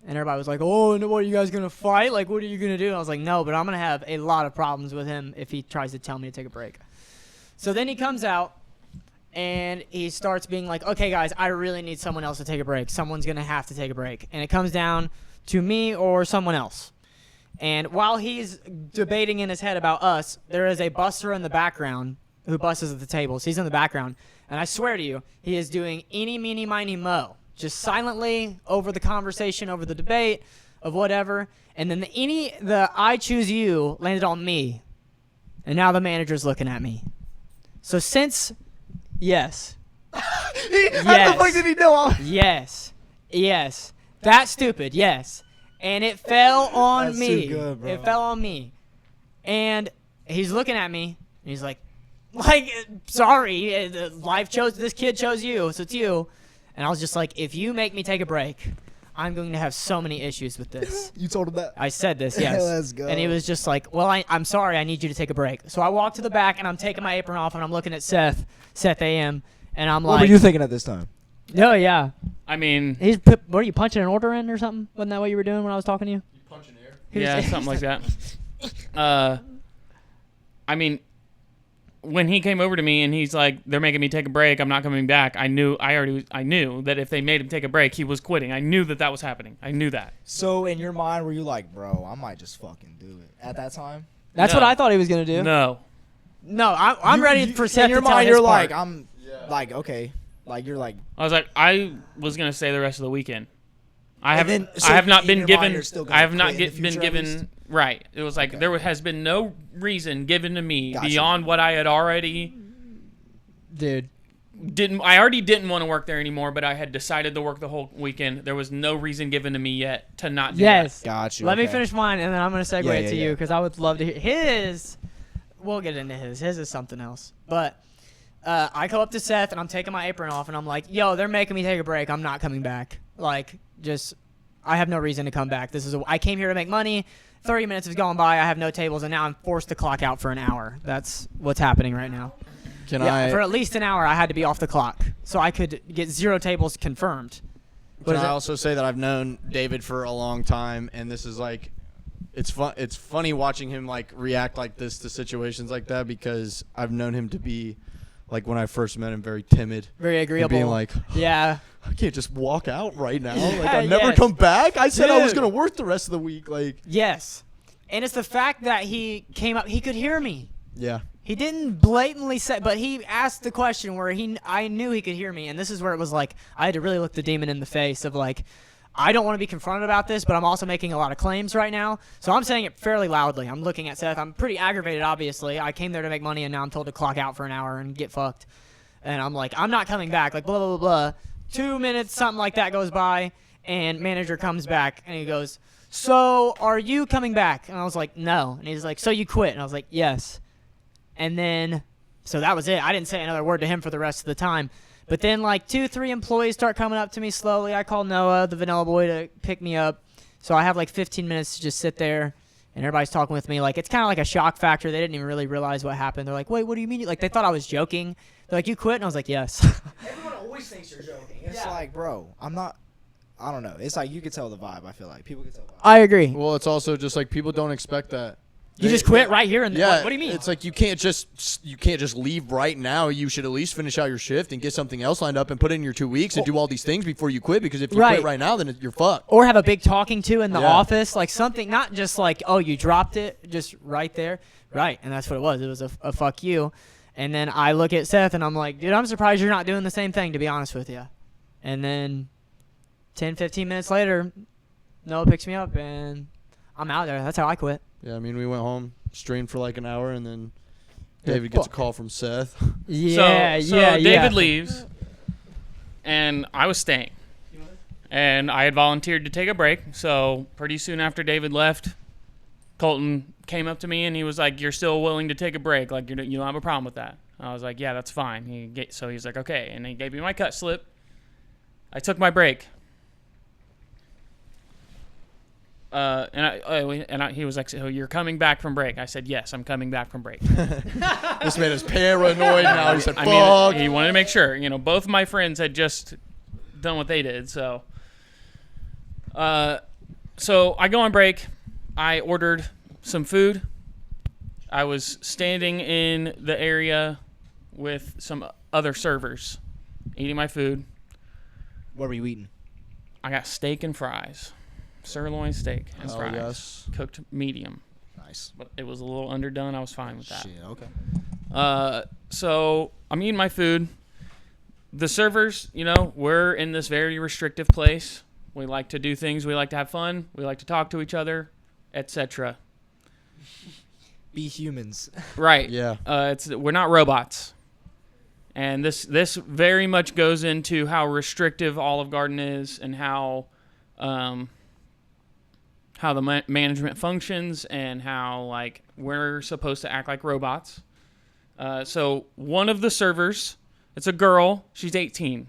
And everybody was like, oh, no, what, are you guys going to fight? Like, what are you going to do? And I was like, no, but I'm going to have a lot of problems with him if he tries to tell me to take a break. So then he comes out, and he starts being like, okay, guys, I really need someone else to take a break. Someone's going to have to take a break. And it comes down to me or someone else. And while he's debating in his head about us, there is a busser in the background who busses at the tables. He's in the background. And I swear to you, he is doing eeny, meeny, miny, mo. Just silently over the conversation, over the debate of whatever. And then the I choose you landed on me. And now the manager's looking at me. So yes. How the fuck did he know? Yes. That's stupid, yes. And it fell on That's me. too good, bro. It fell on me. And he's looking at me, and he's like, sorry, this kid chose you, so it's you. And I was just like, if you make me take a break, I'm going to have so many issues with this. You told him that? I said this, yes. Let's go. And he was just like, well, I'm sorry, I need you to take a break. So I walked to the back, and I'm taking my apron off, and I'm looking at Seth AM, and I'm What like, were you thinking at this time? no, yeah. I mean, What are you, punching an order in or something? Wasn't that what you were doing when I was talking to you? You punching air? yeah, something like that. I mean, when he came over to me and he's like, they're making me take a break, I'm not coming back, I knew that if they made him take a break, he was quitting. I knew that was happening. I knew that. So in your mind, were you like, bro, I might just fucking do it at that time? That's No. what I thought he was going to do. No. No, I'm ready for Seth in your to tell mind, his you're part. like, like, okay. Like, you're like. I was like, I was going to stay the rest of the weekend. I have then- so I have not in been your mind, given you're still gonna I have not quit in the been future at least? given right. It was like Okay. there has been no reason given to me Gotcha. beyond what I had already Dude. I already didn't want to work there anymore, but I had decided to work the whole weekend. There was no reason given to me yet to not do Yes. Got you. Let me okay. finish mine, and then I'm going to segue Yeah, it to yeah, you yeah. because I would love to hear his. We'll get into his. His is something else. But I go up to Seth, and I'm taking my apron off, and I'm like, yo, they're making me take a break. I'm not coming back. Like, I have no reason to come back. I came here to make money. 30 minutes has gone by. I have no tables, and now I'm forced to clock out for an hour. That's what's happening right now. Can For at least an hour, I had to be off the clock so I could get 0 tables confirmed. Can is I it? also say that I've known David for a long time, and this is like, it's fun. It's funny watching him like react like this to situations like that because I've known him to be, like when I first met him, very timid, Very and agreeable. being like, yeah. I can't just walk out right now. Yeah, Like I'll never yes. come back. I said I was Dude. gonna work the rest of the week. Like Yes. And it's the fact that he came up, he could hear me. yeah, He didn't blatantly say, but he asked the question where I knew he could hear me. And this is where it was like, I had to really look the demon in the face of like, I don't want to be confronted about this, but I'm also making a lot of claims right now. So I'm saying it fairly loudly. I'm looking at Seth. I'm pretty aggravated, obviously. I came there to make money, and now I'm told to clock out for an hour and get fucked. And I'm like, I'm not coming back. Like, blah, blah, blah, blah. 2 minutes, something like that goes by, and manager comes back, and he goes, so are you coming back? And I was like, no. And he's like, so you quit? And I was like, yes. And then, so that was it. I didn't say another word to him for the rest of the time. But then, like, 2-3 employees start coming up to me slowly. I call Noah, the Vanilla boy, to pick me up. So I have, like, 15 minutes to just sit there, and everybody's talking with me. Like, it's kind of like a shock factor. They didn't even really realize what happened. They're like, wait, what do you mean? Like, they thought I was joking. They're like, you quit? And I was like, yes. Everyone always thinks you're joking. It's like, bro, I'm not. I don't know. It's like you could tell the vibe. I feel like people can tell the vibe. I agree. well, it's also just like people don't expect that. You just quit right here and Yeah, what do you mean? It's like you can't just leave right now. You should at least finish out your shift and get something else lined up and put in your 2 weeks and do all these things before you quit. Because if you Right. quit right now, then you're fucked. Or have a big talking to in the Yeah. office, like something, not just like, oh, you dropped it, just right there. Right, and that's what it was. It was a fuck you. And then I look at Seth, and I'm like, dude, I'm surprised you're not doing the same thing, to be honest with you. And then 10, 15 minutes later, Noah picks me up, and I'm out there. That's how I quit. Yeah, I mean, we went home, streamed for like an hour, and then David gets a fuck. call from Seth. Yeah, so yeah, David yeah. leaves, and I was staying. And I had volunteered to take a break, so pretty soon after David left, Colton came up to me and he was like, "You're still willing to take a break? Like you don't have a problem with that?" I was like, "Yeah, that's fine." So he's like, "Okay," and he gave me my cut slip. I took my break. He was like, "So you're coming back from break?" I said, "Yes, I'm coming back from break." This man is paranoid now. He said, I fuck. mean, he wanted to make sure. Both of my friends had just done what they did, so. So I go on break. I ordered some food. I was standing in the area with some other servers, eating my food. What were you eating? I got steak and fries, sirloin steak and Oh, fries, yes. cooked medium. Nice. But it was a little underdone. I was fine with that. Shit, okay. So I'm eating my food. The servers, we're in this very restrictive place. We like to do things. We like to have fun. We like to talk to each other, etc. Be humans. Right. Yeah. We're not robots. And this very much goes into how restrictive Olive Garden is and how the management functions and how we're supposed to act like robots. So one of the servers, it's a girl. She's 18.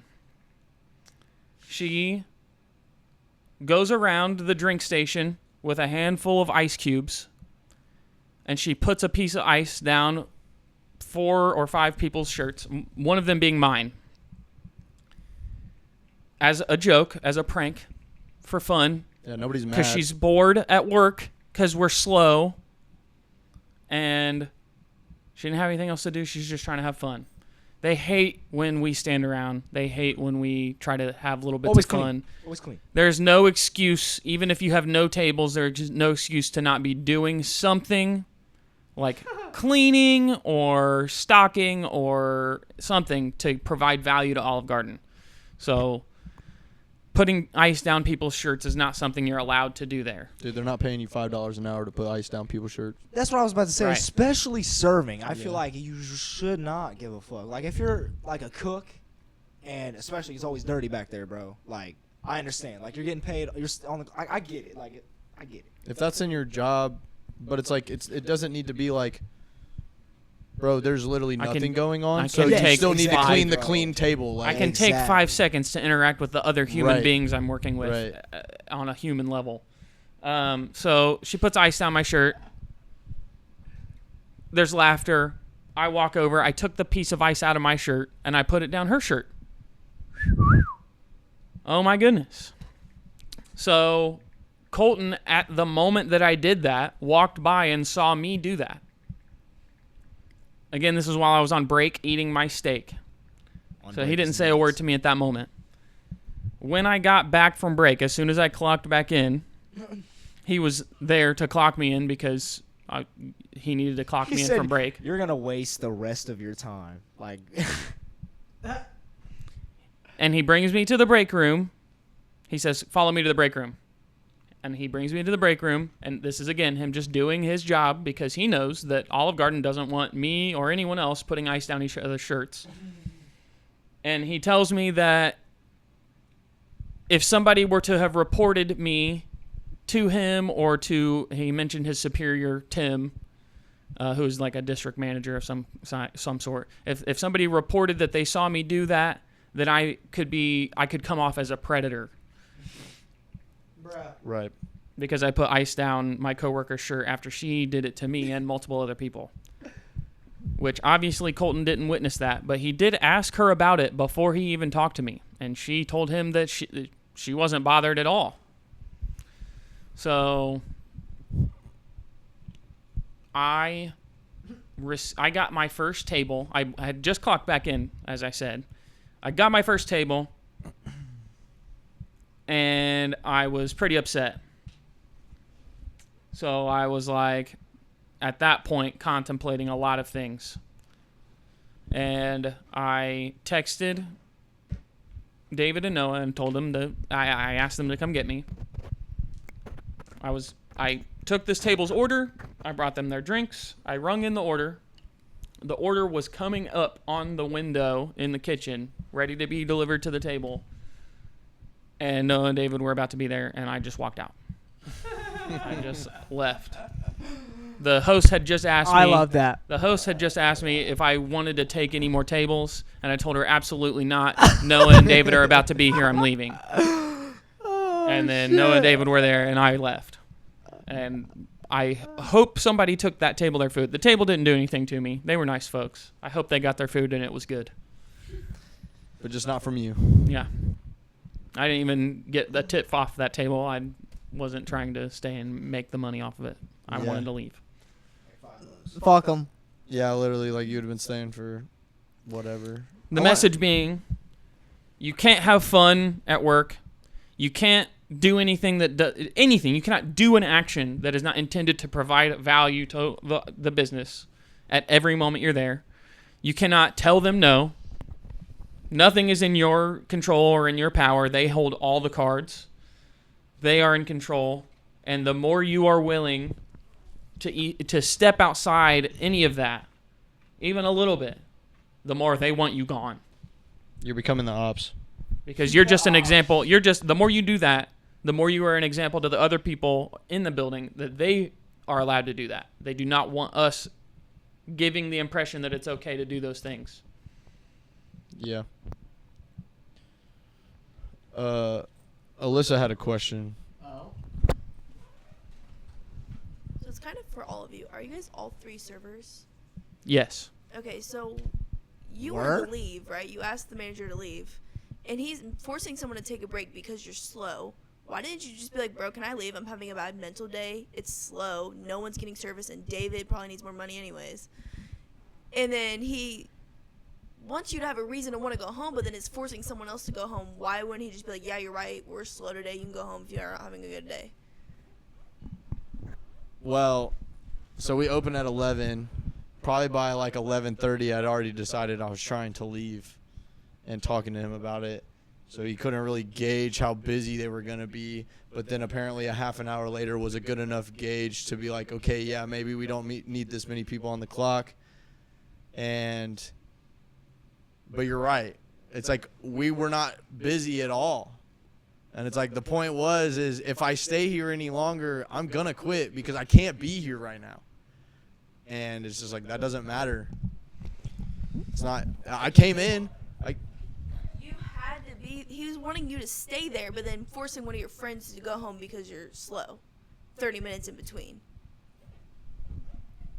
She goes around the drink station with a handful of ice cubes, and she puts a piece of ice down 4 or 5 people's shirts, one of them being mine, as a joke, as a prank, for fun, Yeah, nobody's mad. because she's bored at work because we're slow, and she didn't have anything else to do. She's just trying to have fun. They hate when we stand around. They hate when we try to have little bits Always of fun. Always clean. There's no excuse, even if you have no tables, there's just no excuse to not be doing something like cleaning or stocking or something to provide value to Olive Garden. So putting ice down people's shirts is not something you're allowed to do there. Dude, they're not paying you $5 an hour to put ice down people's shirts. That's what I was about to say. Right. Especially serving, I feel like you should not give a fuck. Like if you're like a cook, and especially it's always dirty back there, bro. Like I understand. Like you're getting paid. You're on the. I get it. I get it. If that's in your job, but it's like it doesn't need to be like, bro, there's literally I can- nothing going I on, can so you take still need to five, clean the bro. clean table. I Like, can take Exactly. 5 seconds to interact with the other human Right. beings I'm working with Right. on a human level. So she puts ice down my shirt. There's laughter. I walk over. I took the piece of ice out of my shirt and I put it down her shirt. Oh my goodness. So Colton, at the moment that I did that, walked by and saw me do that. Again, this is while I was on break eating my steak. So he didn't say a word to me at that moment. When I got back from break, as soon as I clocked back in, he was there to clock me in because he needed to clock me in from break. You're gonna waste the rest of your time. Like And he brings me to the break room. He says, "Follow me to the break room." And he brings me to the break room. And this is, again, him just doing his job because he knows that Olive Garden doesn't want me or anyone else putting ice down each other's shirts. And he tells me that if somebody were to have reported me to him or to, he mentioned his superior, Tim, who's like a district manager of some sort. If somebody reported that they saw me do that, then I could come off as a predator. right. Because I put ice down my coworker's shirt after she did it to me and multiple other people. Which obviously Colton didn't witness that, but he did ask her about it before he even talked to me. And she told him that she wasn't bothered at all. So I got my first table. I had just clocked back in, as I said. I got my first table, and I was pretty upset. So I was like, at that point, contemplating a lot of things. And I texted David and Noah and told them that I asked them to come get me. I took this table's order. I brought them their drinks. I rung in the order. The order was coming up on the window in the kitchen, ready to be delivered to the table. And Noah and David were about to be there, and I just walked out. I just left. The host had just asked me. I love that. The host had just asked me if I wanted to take any more tables, and I told her absolutely not. Noah and David are about to be here. I'm leaving. And then Noah and David were there, and I left. And I hope somebody took that table their food. The table didn't do anything to me. They were nice folks. I hope they got their food and it was good. But just not from you. Yeah. I didn't even get the tip off that table. I wasn't trying to stay and make the money off of it. I Yeah. wanted to leave. Fuck them. Yeah, literally, like you would have been staying for whatever. The message being, you can't have fun at work. You can't do anything that does anything. You cannot do an action that is not intended to provide value to the business at every moment you're there. You cannot tell them no. Nothing is in your control or in your power. They hold all the cards. They are in control. And the more you are willing to step outside any of that, even a little bit, the more they want you gone. You're becoming the ops. Because you're just an example. The more you do that, the more you are an example to the other people in the building that they are allowed to do that. They do not want us giving the impression that it's okay to do those things. Yeah. Alyssa had a question. Oh. So it's kind of for all of you. Are you guys all 3 servers? Yes. Okay, so you Word? want to leave, right? You asked the manager to leave, and he's forcing someone to take a break because you're slow. Why didn't you just be like, bro, can I leave? I'm having a bad mental day. It's slow. No one's getting service, and David probably needs more money anyways. And then he wants you to have a reason to want to go home, but then is forcing someone else to go home. Why wouldn't he just be like, yeah, you're right. We're slow today. You can go home if you're not having a good day. Well, so we opened at 11. Probably by like 11:30, I'd already decided I was trying to leave and talking to him about it. So he couldn't really gauge how busy they were going to be. But then apparently a half an hour later was a good enough gauge to be like, okay, yeah, maybe we don't need this many people on the clock. But you're right. It's like we were not busy at all. And it's like the point is if I stay here any longer, I'm going to quit because I can't be here right now. And it's just like, that doesn't matter. It's not. I came in. You had to be. He was wanting you to stay there, but then forcing one of your friends to go home because you're slow. 30 minutes in between.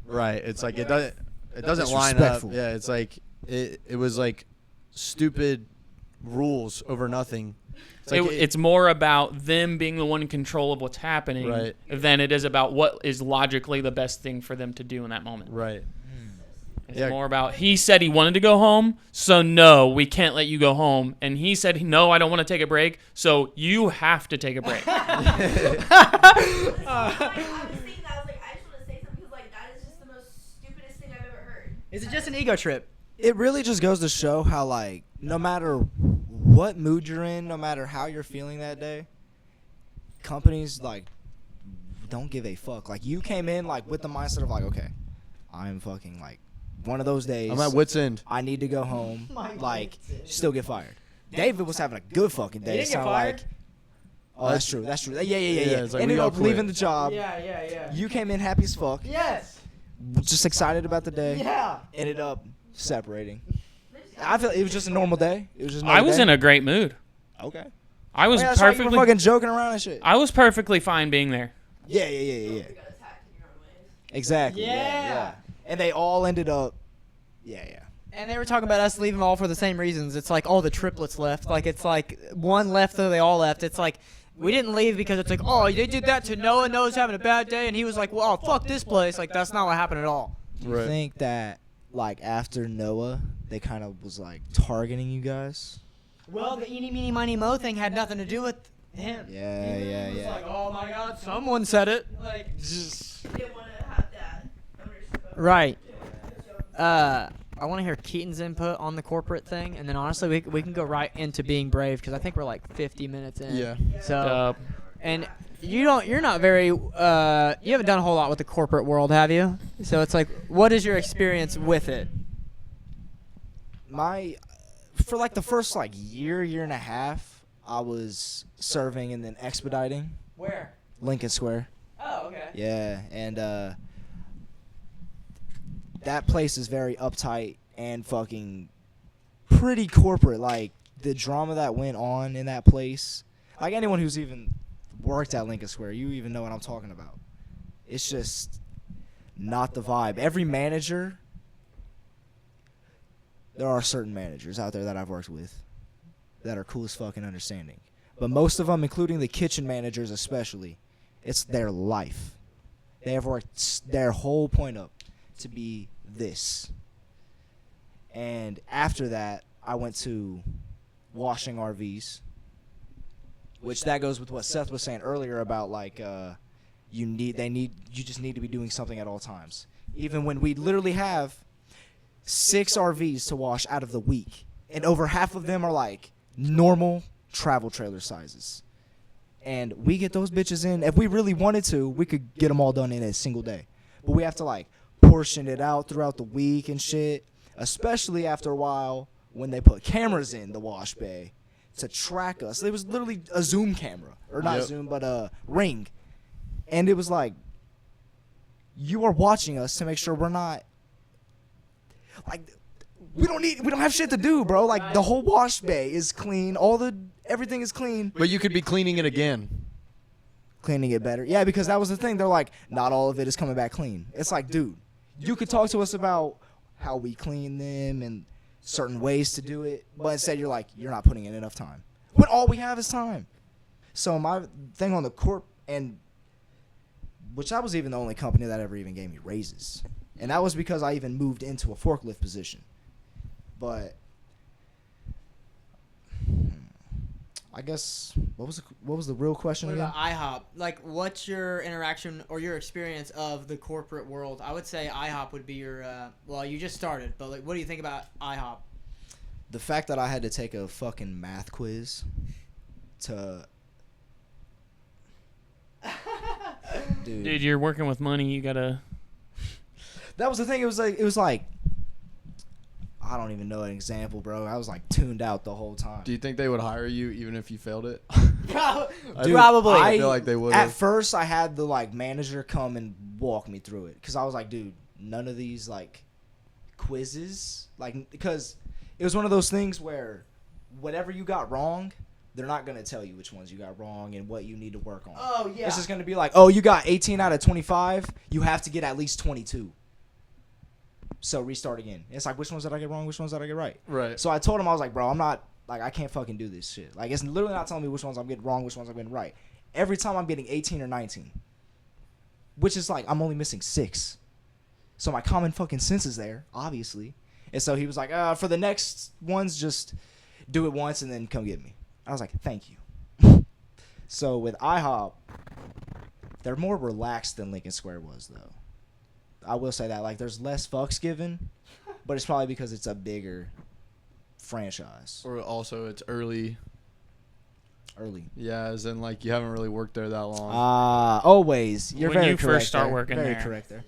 Right. It's like it doesn't line up. Disrespectful. Yeah. It's like it was like stupid rules over nothing. It's like It's more about them being the one in control of what's happening Right. than it is about what is logically the best thing for them to do in that moment. right. It's Yeah. more about he said he wanted to go home, so no, we can't let you go home. And he said, no, I don't want to take a break, so you have to take a break. I was thinking that. I was like, I just want to say something because, like, that is just the most stupidest thing I've ever heard. Is it just an ego trip? It really just goes to show how, like, no matter what mood you're in, no matter how you're feeling that day, companies, like, don't give a fuck. Like, you came in, like, with the mindset of, like, okay, I'm fucking, like, one of those days. I'm at wit's end. I need to go home. Like, still get fired. David was having a good fucking day. He It didn't get sounded fired. like, oh, that's true. That's true. Yeah. it's like, Ended we all up quit. leaving the job. Yeah. You came in happy as fuck. Yes. Just excited about the day. Yeah. Ended up separating. I feel it was just a normal day. It was just. I was in a great mood. Okay. I was That's right, you were perfectly fucking joking around and shit. I was perfectly fine being there. Yeah. You got attacked in your own ways. Exactly. Yeah. And they all ended up. Yeah. And they were talking about us leaving all for the same reasons. It's like, oh, the triplets left. Like, it's like one left, so they all left. It's like, we didn't leave because it's like, oh, they did that to Noah. Noah's having a bad day, and he was like, well, oh, fuck this place. Like, that's not what happened at all. Do you think that, like, after Noah, they kind of was, like, targeting you guys? Well, the eeny, meeny, miny, mo thing had nothing to do with him. Yeah, It was yeah. like, oh, my God, someone said it. Like, just... They didn't want to have that ownership of Right. I want to hear Keaton's input on the corporate thing, and then honestly, we can go right into being brave because I think we're like 50 minutes in. Yeah. So, and you're not very, you haven't done a whole lot with the corporate world, have you? So it's like, what is your experience with it? For like the first like year and a half, I was serving and then expediting. Where? Lincoln Square. Oh, okay. Yeah, and that place is very uptight and fucking pretty corporate. Like, the drama that went on in that place, like, anyone who's even worked at Lincoln Square, you even know what I'm talking about. It's just not the vibe. Every manager, there are certain managers out there that I've worked with that are cool as fucking understanding. But most of them, including the kitchen managers especially, it's their life. They have worked their whole point up to be this. And after that, I went to washing RVs, which that goes with what Seth was saying earlier about, like, you just need to be doing something at all times. Even when we literally have 6 RVs to wash out of the week, and over half of them are like normal travel trailer sizes. And we get those bitches in. If we really wanted to, we could get them all done in a single day. But we have to, like, portion it out throughout the week and shit, especially after a while when they put cameras in the wash bay to track us. It was literally a Zoom camera, or not Zoom, but a Ring. And it was like, you are watching us to make sure we're not, like, we don't have shit to do, bro. Like, the whole wash bay is clean, everything is clean. But you could be cleaning it again. Cleaning it better. Yeah, because that was the thing. They're like, not all of it is coming back clean. It's like, dude, you could talk to us about how we clean them and certain ways to do it, but instead you're like, you're not putting in enough time. But all we have is time. So my thing on the corp, and which I was even the only company that ever even gave me raises. And that was because I even moved into a forklift position. But I guess what was the real question What again? about IHOP? Like, what's your interaction or your experience of the corporate world? I would say IHOP would be your, well, you just started, but, like, what do you think about IHOP? The fact that I had to take a fucking math quiz to... Dude, you're working with money. You gotta. That was the thing. It was like I don't even know an example, bro. I was like tuned out the whole time. Do you think they would hire you even if you failed it? Dude, Probably. I feel like they would. At first, I had the like manager come and walk me through it because I was like, dude, none of these like quizzes, like, because it was one of those things where whatever you got wrong, they're not gonna tell you which ones you got wrong and what you need to work on. Oh, yeah. It's just gonna be like, oh, you got 18 out of 25. You have to get at least 22. So restart again. It's like, which ones did I get wrong? Which ones did I get right? Right. So I told him, I was like, bro, I'm not, like, I can't fucking do this shit. Like, it's literally not telling me which ones I'm getting wrong, which ones I'm getting right. Every time I'm getting 18 or 19, which is like, I'm only missing 6. So my common fucking sense is there, obviously. And so he was like, for the next ones, just do it once and then come get me. I was like, thank you. So with IHOP, they're more relaxed than Lincoln Square was, though. I will say that. Like, there's less fucks given, but it's probably because it's a bigger franchise. Or also it's early. Yeah, as in, like, you haven't really worked there that long. Always. You're When very you correct first start there. working very there. correct there.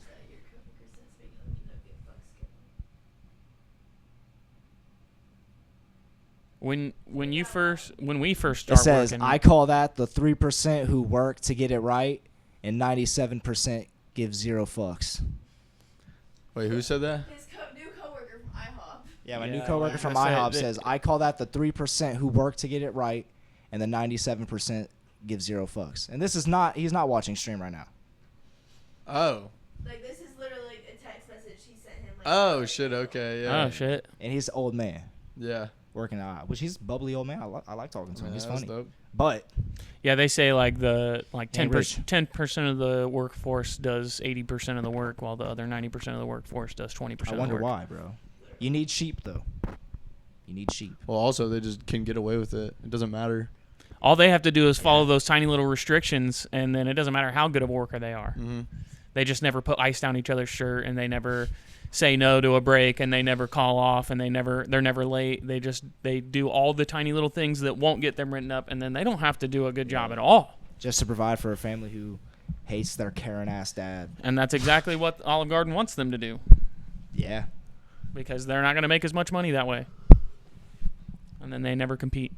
When we first It start says, working, I call that the 3% who work to get it right, and 97% give 0 fucks. Wait, who said that? His new coworker from IHOP. Yeah, my Yeah, new coworker like from I said, IHOP that- says, I call that the 3% who work to get it right, and the 97% give 0 fucks. And he's not watching stream right now. Oh. Like, this is literally a text message he sent him. Like, Oh, shit, okay, yeah. oh shit, And he's an old man Yeah. working at IHOP, which he's a bubbly old man. I like talking to him. Man, He's that's funny. dope. But Yeah, they say like the Ain't rich. 10% of the workforce does 80% of the work, while the other 90% of the workforce does 20% I of the wonder work. why, bro. You need sheep, though. You need sheep. Well, also they just can get away with it. It doesn't matter. All they have to do is follow those tiny little restrictions, and then it doesn't matter how good of a worker they are. Mm-hmm. They just never put ice down each other's shirt, and they never say no to a break, and they never call off, and they're never late. They do all the tiny little things that won't get them written up, and then they don't have to do a good job at all. Just to provide for a family who hates their Karen-ass dad. And that's exactly what Olive Garden wants them to do, Yeah. because they're not going to make as much money that way. And then they never compete.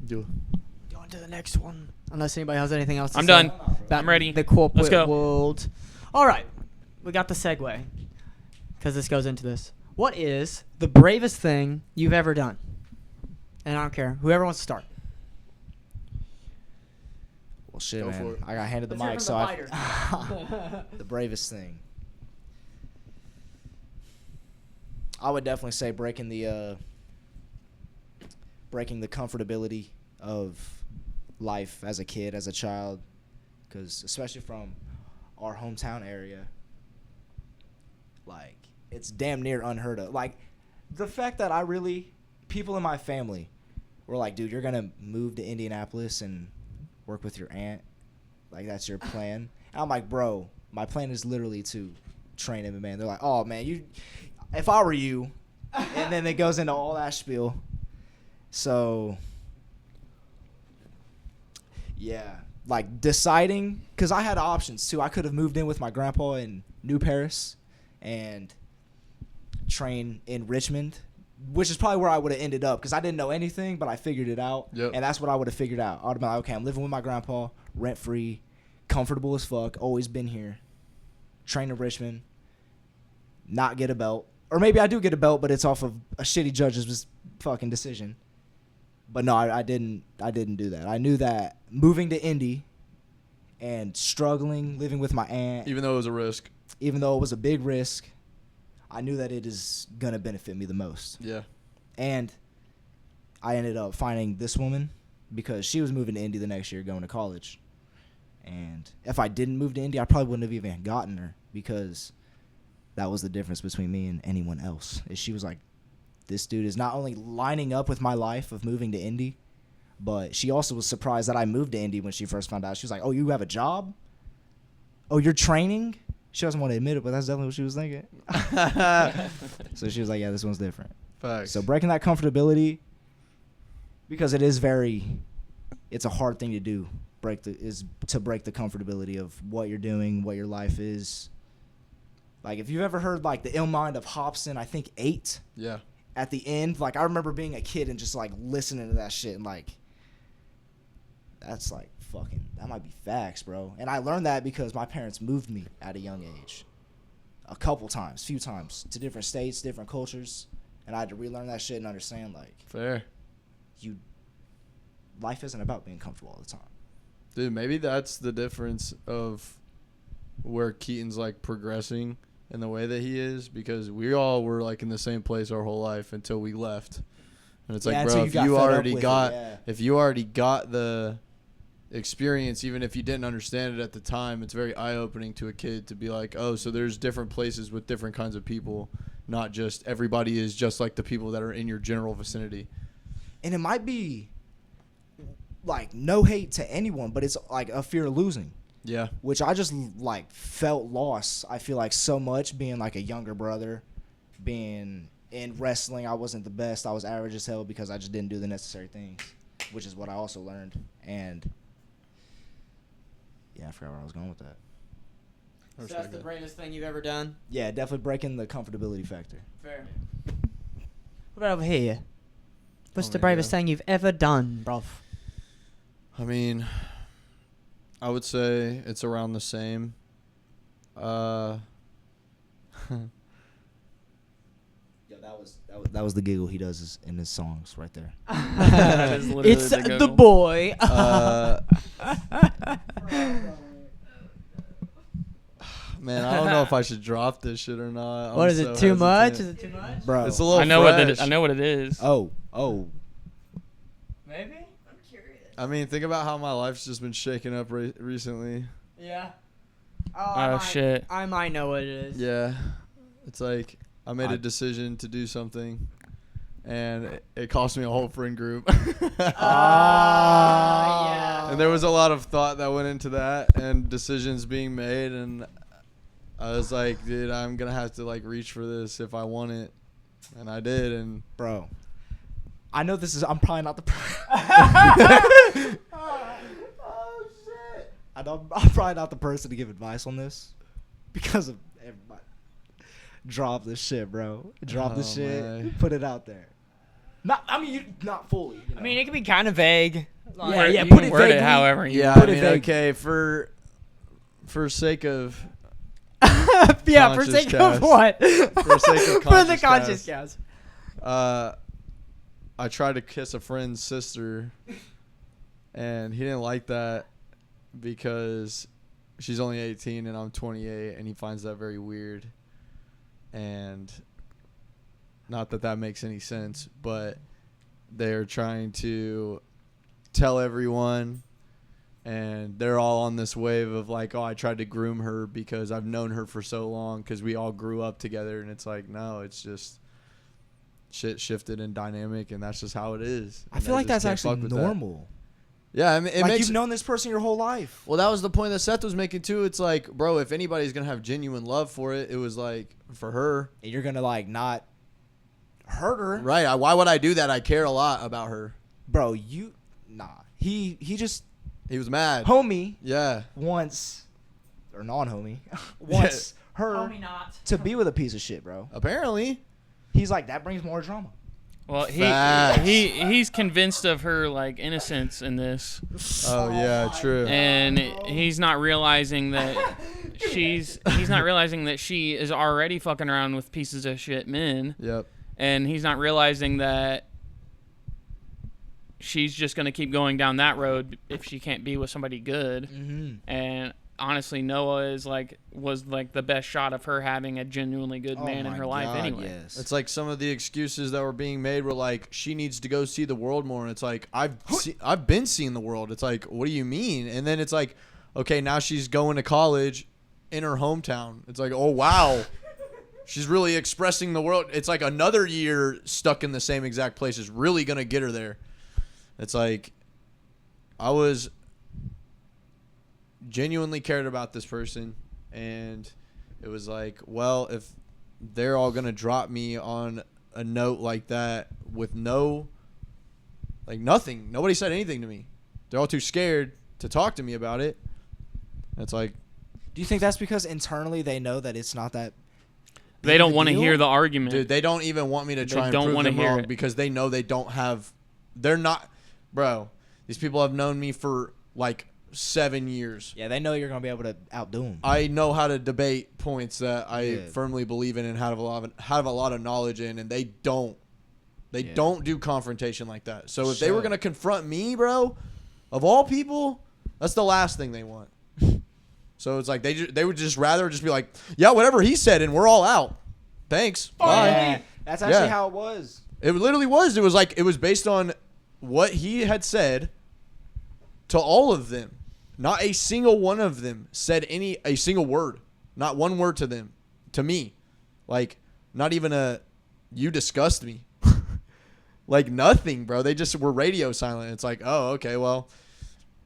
Do it. Go on to the next one. Unless anybody has anything else to I'm say done. about I'm ready. the corporate Let's go. world. All right. We got the segue. Because this goes into this. What is the bravest thing you've ever done? And I don't care. Whoever wants to start. Well, shit, Go man. for it. I got handed the mic, so the bravest thing. I would definitely say breaking the comfortability of life as a kid, as a child, because especially from our hometown area, like, it's damn near unheard of. Like, the fact that people in my family were like, dude, you're gonna move to Indianapolis and work with your aunt, like, that's your plan. And I'm like, bro, my plan is literally to train MMA. And they're like, oh man, if I were you. And then it goes into all that spiel. So yeah, like, deciding, because I had options too. I could have moved in with my grandpa in New Paris and train in Richmond, which is probably where I would have ended up, because I didn't know anything, but I figured it out. Yep. And that's what I would have figured out. I would have been like, okay, I'm living with my grandpa, rent free, comfortable as fuck, always been here, train in Richmond, not get a belt. Or maybe I do get a belt, but it's off of a shitty judge's fucking decision. But no, I didn't do that. I knew that moving to Indy and struggling, living with my aunt, Even though it was a risk. even though it was a big risk, I knew that it is going to benefit me the most. Yeah. And I ended up finding this woman because she was moving to Indy the next year, going to college. And if I didn't move to Indy, I probably wouldn't have even gotten her, because that was the difference between me and anyone else. Is she was like, this dude is not only lining up with my life of moving to Indy, but she also was surprised that I moved to Indy when she first found out. She was like, oh, you have a job? Oh, you're training? She doesn't want to admit it, but that's definitely what she was thinking. So she was like, yeah, this one's different. Facts. So breaking that comfortability, because it's a hard thing to do, to break the comfortability of what you're doing, what your life is. Like, if you've ever heard, like, the ill mind of Hobson, I think 8. Yeah. At the end, like, I remember being a kid and just, like, listening to that shit and, like, that's, like, fucking, that might be facts, bro. And I learned that because my parents moved me at a young age. A few times, to different states, different cultures. And I had to relearn that shit and understand, like, Fair. life isn't about being comfortable all the time. Dude, maybe that's the difference of where Keaton's, like, progressing in the way that he is, because we all were, like, in the same place our whole life until we left. And it's Yeah, like, until bro, you got if you already got the experience, even if you didn't understand it at the time, it's very eye-opening to a kid to be like, oh, so there's different places with different kinds of people, not just everybody is just like the people that are in your general vicinity. And it might be, like, no hate to anyone, but it's, like, a fear of losing. Yeah. Which I just, like, felt lost, I feel like, so much, being, like, a younger brother, being in wrestling. I wasn't the best. I was average as hell because I just didn't do the necessary things, which is what I also learned. And, yeah, I forgot where I was going with that. So that's the bravest thing you've ever done? Yeah, definitely breaking the comfortability factor. Fair. What about over here? What's the Over bravest here. thing you've ever done, bruv? I mean, I would say it's around the same. Yo, that was the giggle he does in his songs right there. That is literally It's the the Google. boy. Man, I don't know if I should drop this shit or not. What I'm is so it? Too much? hesitant. Is it too much? Bro. It's a little I know fresh. what it is. Oh. Maybe. I'm curious. I mean, think about how my life's just been shaken up recently. Yeah. Oh, shit. I might know what it is. Yeah. It's like I made a decision to do something, and it cost me a whole friend group. Yeah. And there was a lot of thought that went into that and decisions being made, and I was like, dude, I'm going to have to like reach for this if I want it. And I did, and Bro, I know this is. I'm probably not the. Oh shit! I know I'm probably not the person to give advice on this because of everybody. Drop this shit, bro. Drop this shit. man. Put it out there. Not not fully. You know? I mean, it can be kind of vague. Word- yeah, you put can it word it vaguely. however you yeah, want. Put I it mean, vague. okay, for sake of Yeah, for Conscious sake cast. of what? For sake of For the conscious conscious cast. cast. I tried to kiss a friend's sister, and he didn't like that because she's only 18 and I'm 28, and he finds that very weird. And not that that makes any sense, but they're trying to tell everyone, and they're all on this wave of like, oh, I tried to groom her because I've known her for so long because we all grew up together. And it's like, no, it's just shit shifted and dynamic, and that's just how it is. I feel like that's actually normal. Yeah, I mean, it Like makes you've known this person your whole life. well, that was the point that Seth was making too. It's like, bro, if anybody's gonna have genuine love for it, it was like for her. And you're gonna like not hurt her, Right. Why would I do that? I care a lot about her. bro? He just He was mad. homie Yeah. wants or non-homie wants her Homie not. to be with a piece of shit, bro. Apparently. He's like, that brings more drama. Well, Facts. he's convinced of her like innocence in this, Oh yeah, true. and he's not realizing that she's not realizing that she is already fucking around with pieces of shit men, Yep. and he's not realizing that she's just gonna keep going down that road if she can't be with somebody good. Mm-hmm. And honestly, Noah was the best shot of her having a genuinely good man in her life anyway. Yes. It's like some of the excuses that were being made were like, she needs to go see the world more. And it's like, I've been seeing the world. It's like, what do you mean? And then it's like, okay, now she's going to college in her hometown. It's like, oh, wow. She's really expressing the world. It's like another year stuck in the same exact place is really going to get her there. It's like, I was genuinely cared about this person, and it was like, well, if they're all gonna drop me on a note like that with nothing, nobody said anything to me, they're all too scared to talk to me about it. It's like, Do you think that's because internally they know that it's not that? They don't want want to hear the argument. dude, they don't even want me to try and don't prove wanna them hear wrong it. because they know they're not, bro, these people have known me for like 7 years. Yeah, they know you're gonna be able to outdo them. I know how to debate points that I Yeah. firmly believe in and have a lot of knowledge in, and they don't do confrontation like that. So if they were Sure. gonna confront me, bro, of all people, that's the last thing they want. So it's like they would just rather just be like, yeah, whatever he said, and we're all out. Thanks. Bye. Yeah, that's actually Yeah. how it was. It literally was. It was like it was based on what he had said to all of them. Not a single one of them said a single word. Not one word to them. To me. Like, not even you disgust me. Like, nothing, bro. They just were radio silent. It's like, oh, okay, well,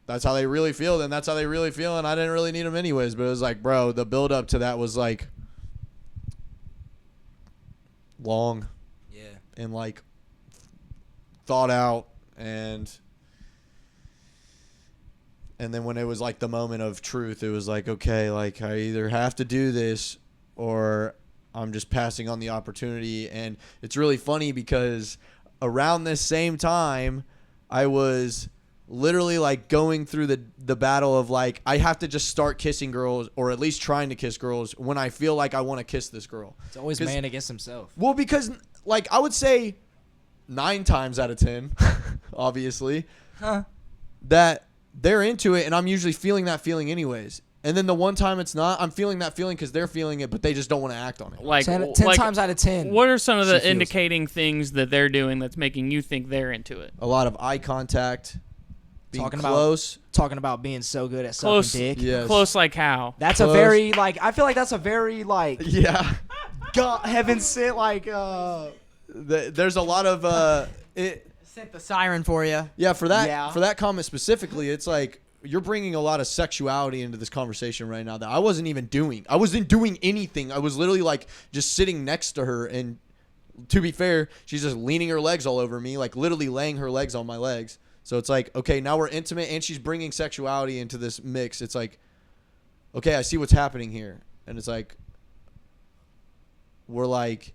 that's how they really feel. Then that's how they really feel, and I didn't really need them anyways. But it was like, bro, the build up to that was like long. Yeah. And like thought out, and then when it was like the moment of truth, it was like, okay, like I either have to do this or I'm just passing on the opportunity. And it's really funny because around this same time I was literally like going through the battle of like, I have to just start kissing girls, or at least trying to kiss girls when I feel like I want to kiss this girl. It's always man against himself. Well, because like I would say 9 times out of 10, obviously, that they're into it, and I'm usually feeling that feeling anyways. And then the one time it's not, I'm feeling that feeling because they're feeling it, but they just don't want to act on it. Like 10 like, times out of 10. What are some of she the feels indicating things that they're doing that's making you think they're into it? A lot of eye contact, being Talking close. Talking about being so good at Close. sucking dick. Yes. Close like how? That's Close. a very I feel like that's a very Yeah. God, heaven sent There's a lot of Sent the siren for you. Yeah, for Yeah. that comment specifically, it's like you're bringing a lot of sexuality into this conversation right now that I wasn't even doing. I wasn't doing anything. I was literally like just sitting next to her, and to be fair, she's just leaning her legs all over me, like literally laying her legs on my legs. So it's like, okay, now we're intimate, and she's bringing sexuality into this mix. It's like, okay, I see what's happening here. And it's like, we're like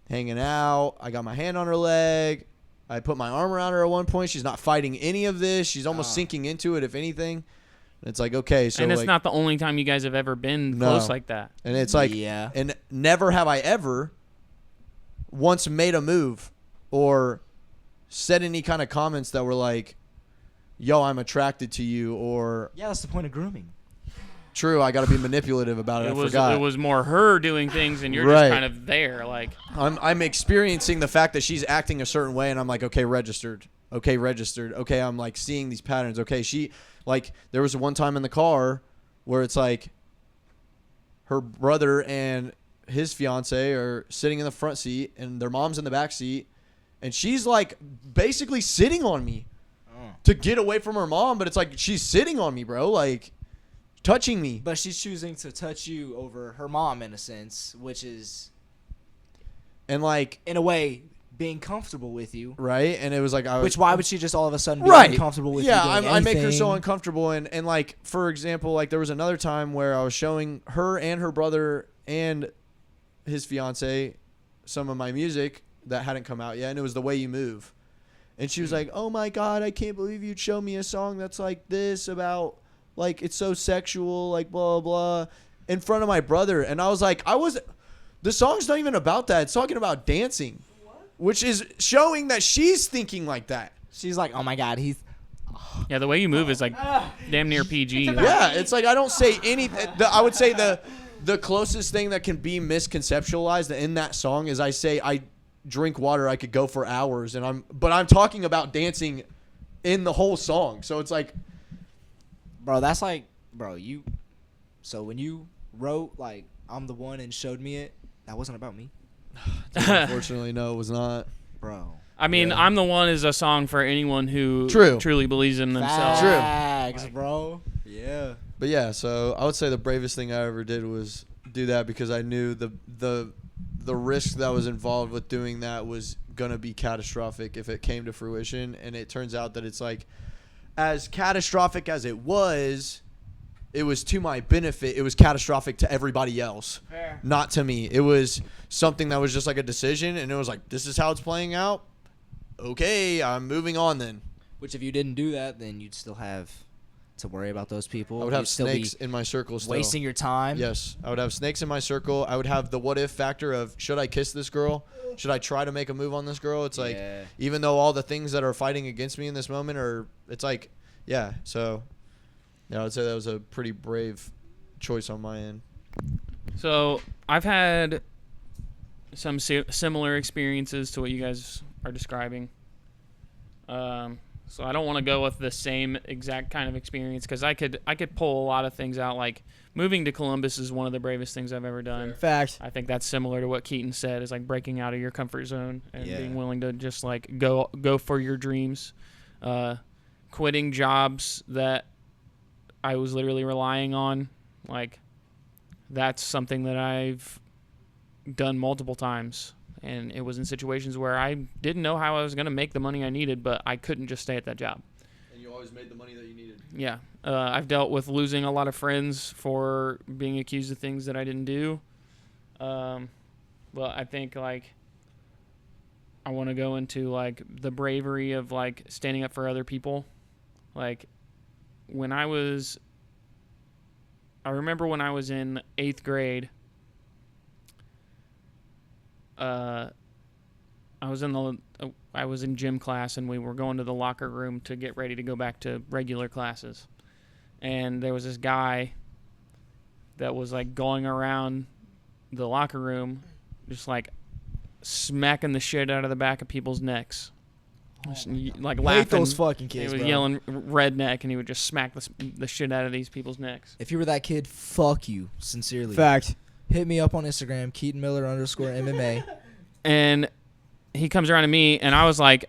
hanging out. I got my hand on her leg. I put my arm around her at one point. She's not fighting any of this. She's almost sinking into it, if anything. And it's like, okay, so And it's like, not the only time you guys have ever been No. close like that. and it's like, Yeah. and never have I ever once made a move or said any kind of comments that were like, yo, I'm attracted to you, or Yeah, that's the point of grooming. true, I got to be manipulative about it. I forgot. It was more her doing things, and you're Right. just kind of there, like. I'm experiencing the fact that she's acting a certain way, and I'm like, okay, registered. Okay, I'm like seeing these patterns. Okay, she like there was one time in the car where it's like her brother and his fiance are sitting in the front seat, and their mom's in the back seat, and she's like basically sitting on me to get away from her mom, but it's like she's sitting on me, bro, like touching me. But she's choosing to touch you over her mom in a sense, which is And like, in a way being comfortable with you. right? And it was like, Which why would she just all of a sudden be right uncomfortable with yeah, you doing I make her so anything? uncomfortable. And like, for example, like there was another time where I was showing her and her brother and his fiance some of my music that hadn't come out yet, and it was The Way You Move. And she was like, oh my God, I can't believe you'd show me a song that's like this, about like it's so sexual, like blah blah, in front of my brother. And I was like, the song's not even about that. It's talking about dancing. Which is showing that she's thinking like that. She's like, oh my God, he's Yeah, The Way You Move is like damn near PG. like. Yeah, it's like I don't say anything. I would say the closest thing that can be misconceptualized in that song is I say I drink water, I could go for hours, but I'm talking about dancing in the whole song. So it's like, bro, that's like, bro, so when you wrote like I'm the one and showed me it, that wasn't about me, unfortunately, no, it was not. bro. I mean, Yeah. I'm the One is a song for anyone who True. truly believes in themselves. True. Facts, bro. Yeah. But yeah, so I would say the bravest thing I ever did was do that, because I knew the risk that was involved with doing that was gonna be catastrophic if it came to fruition. And it turns out that it's like, as catastrophic as it was to my benefit. It was catastrophic to everybody else, not to me. It was something that was just like a decision, and it was like, this is how it's playing out. Okay, I'm moving on then. Which if you didn't do that, then you'd still have to worry about those people. I would have You'd still be snakes in my circle still. wasting your time. Yes, I would have snakes in my circle. I would have the what if factor of, should I kiss this girl? Should I try to make a move on this girl? It's like, Yeah. even though all the things that are fighting against me in this moment are, it's like, yeah. So, yeah, I would say that was a pretty brave choice on my end. So I've had some similar experiences to what you guys are describing. So I don't want to go with the same exact kind of experience, because I could pull a lot of things out. Like moving to Columbus is one of the bravest things I've ever done. Fact. I think that's similar to what Keaton said, is like breaking out of your comfort zone and Yeah. being willing to just like go for your dreams. Quitting jobs that I was literally relying on, like that's something that I've done multiple times. And it was in situations where I didn't know how I was going to make the money I needed, but I couldn't just stay at that job. And you always made the money that you needed. Yeah. I've dealt with losing a lot of friends for being accused of things that I didn't do. But I think, like, I want to go into, like, the bravery of, like, standing up for other people. Like, I remember when I was in 8th grade, I was in gym class, and we were going to the locker room to get ready to go back to regular classes. And there was this guy that was like going around the locker room, just like smacking the shit out of the back of people's necks. Just, like I hate laughing. those fucking He kids, was bro. yelling redneck, and he would just smack the shit out of these people's necks. If you were that kid, fuck you, sincerely. Fact. Hit me up on Instagram, KeatonMiller_MMA. And he comes around to me, and I was like,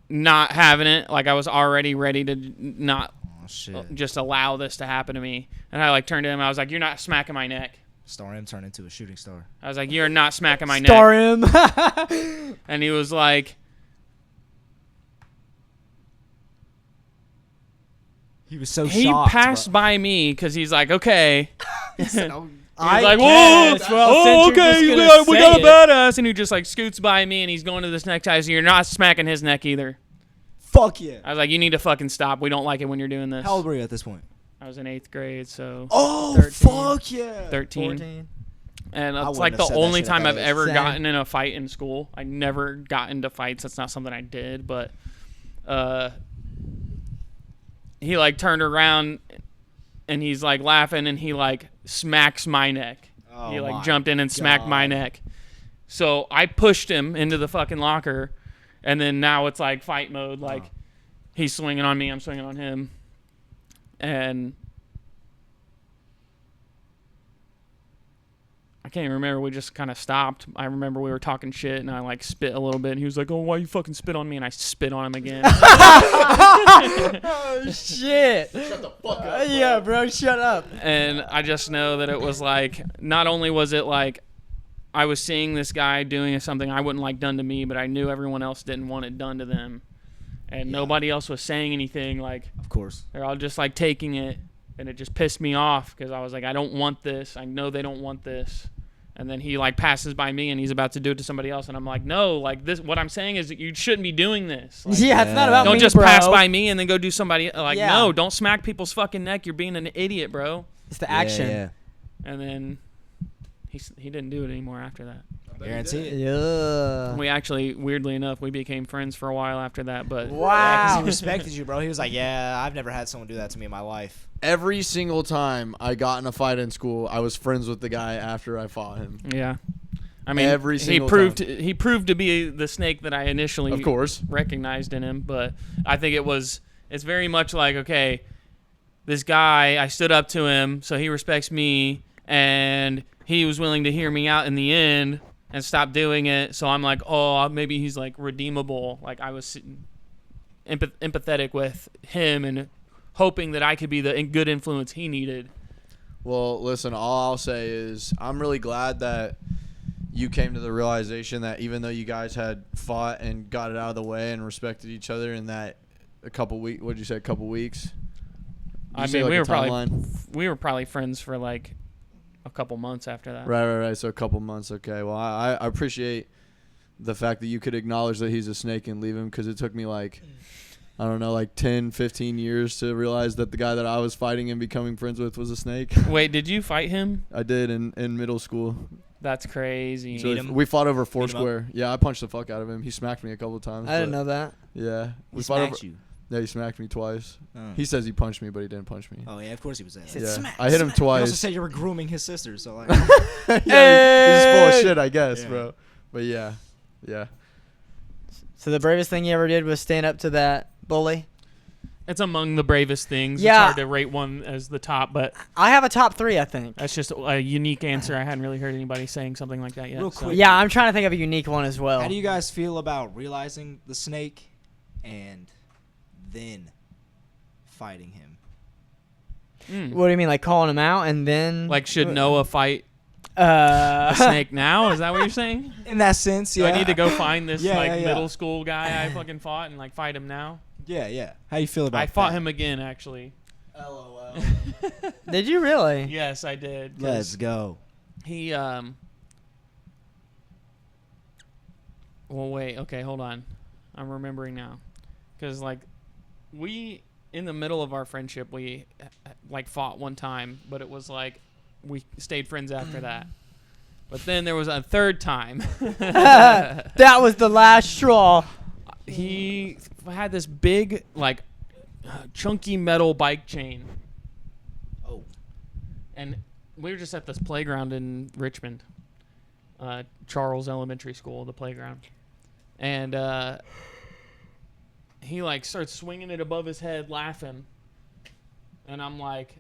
not having it. Like I was already ready to not Oh shit. just allow this to happen to me. And I like turned to him. I was like, "You're not smacking my neck." Star M turned into a shooting star. I was like, "You're not smacking my Star neck." him. And he was like, He was so he shocked. passed by me because he's like, "Okay." He's I like, guess. "Whoa, Well, oh, since you're okay, just we gonna got say a it. badass." And he just like scoots by me, and he's going to this next guy. So you're not smacking his neck either. Fuck yeah. I was like, "You need to fucking stop. We don't like it when you're doing this." How old were you at this point? I was in 8th grade, so Oh, 13. fuck yeah. 13. 14. And I it's wouldn't like have the said that only shit at time that I've age. ever Same. gotten in a fight in school. I never got into fights. That's not something I did. But he like turned around and he's like laughing and he like smacks my neck. Oh He like my jumped in and smacked my God. neck. So I pushed him into the fucking locker, and then now it's like fight mode. Like he's swinging on me, I'm swinging on him, and I can't even remember. We just kind of stopped. I remember we were talking shit, and I like spit a little bit, and he was like, "Oh, why you fucking spit on me?" And I spit on him again. Oh shit! Shut the fuck up. Yeah, bro, shut up. And I just know that it was like, not only was it like I was seeing this guy doing something I wouldn't like done to me, but I knew everyone else didn't want it done to them. And nobody else was saying anything. Like, Of course. they're all just like taking it. And it just pissed me off because I was like, I don't want this. I know they don't want this. And then he like passes by me and he's about to do it to somebody else. And I'm like, no, like this, what I'm saying is that you shouldn't be doing this. Like, Yeah, it's not about don't me, just bro. pass by me and then go do somebody. Like, Yeah. no, don't smack people's fucking neck. You're being an idiot, bro. It's the action. Yeah, And then he didn't do it anymore after that. yeah. Guarantee it. Yeah. We actually, weirdly enough, we became friends for a while after that. But Yeah, 'cause Wow. he respected you, bro. He was like, yeah, I've never had someone do that to me in my life. Every single time I got in a fight in school, I was friends with the guy after I fought him. yeah, I mean, Every single he proved to be the snake that I initially Of course. recognized in him. But I think it's very much like, okay, this guy, I stood up to him, so he respects me, and he was willing to hear me out in the end and stop doing it. So I'm like, oh, maybe he's like redeemable. Like I was empathetic with him and hoping that I could be the good influence he needed. Well, listen, all I'll say is I'm really glad that you came to the realization that even though you guys had fought and got it out of the way and respected each other in that a couple weeks, what did you say, a couple weeks? Did I you say, mean, like, we a were timeline? we were probably friends for like a couple months after that. Right. So a couple months. Okay. Well, I appreciate the fact that you could acknowledge that he's a snake and leave him, because it took me like, I don't know, like 10, 15 years to realize that the guy that I was fighting and becoming friends with was a snake. Wait, did you fight him? I did in middle school. That's crazy. So Beat him? we fought over Beat him up? Foursquare. Yeah, I punched the fuck out of him. He smacked me a couple of times. I didn't but know that. Yeah. He fought over. smacked you. Yeah, he smacked me twice. Oh. He says he punched me, but he didn't punch me. Oh, yeah, of course he was saying said that. Yeah, smack, I hit him He also twice. said you were grooming his sister, so like, Yeah, he's full of Hey! shit, I guess, Yeah. bro. But yeah. So the bravest thing you ever did was stand up to that bully? It's among the bravest things. Yeah. It's hard to rate one as the top, but I have a top 3, I think. that's just a unique answer. I hadn't really heard anybody saying something like that yet. Real so. quick. Yeah, I'm trying to think of a unique one as well. how do you guys feel about realizing the snake and then fighting him? Mm. What do you mean, like calling him out and then? Like, should Noah fight a snake now? Is that what you're saying? In that sense, Do yeah. I need to go find this Yeah, yeah. middle school guy I fucking fought and like fight him now? Yeah. How you feel about I fought that? him again, actually. LOL. Did you really? Yes, I did. 'cause Let's go. He well, wait. Okay, hold on. I'm remembering now, because like we in the middle of our friendship we like fought one time, but it was like we stayed friends after that. But then there was a third time. That was the last straw. He had this big like chunky metal bike chain. Oh. And we were just at this playground in Richmond, Charles Elementary School, the playground. And he like starts swinging it above his head, laughing, and I'm like,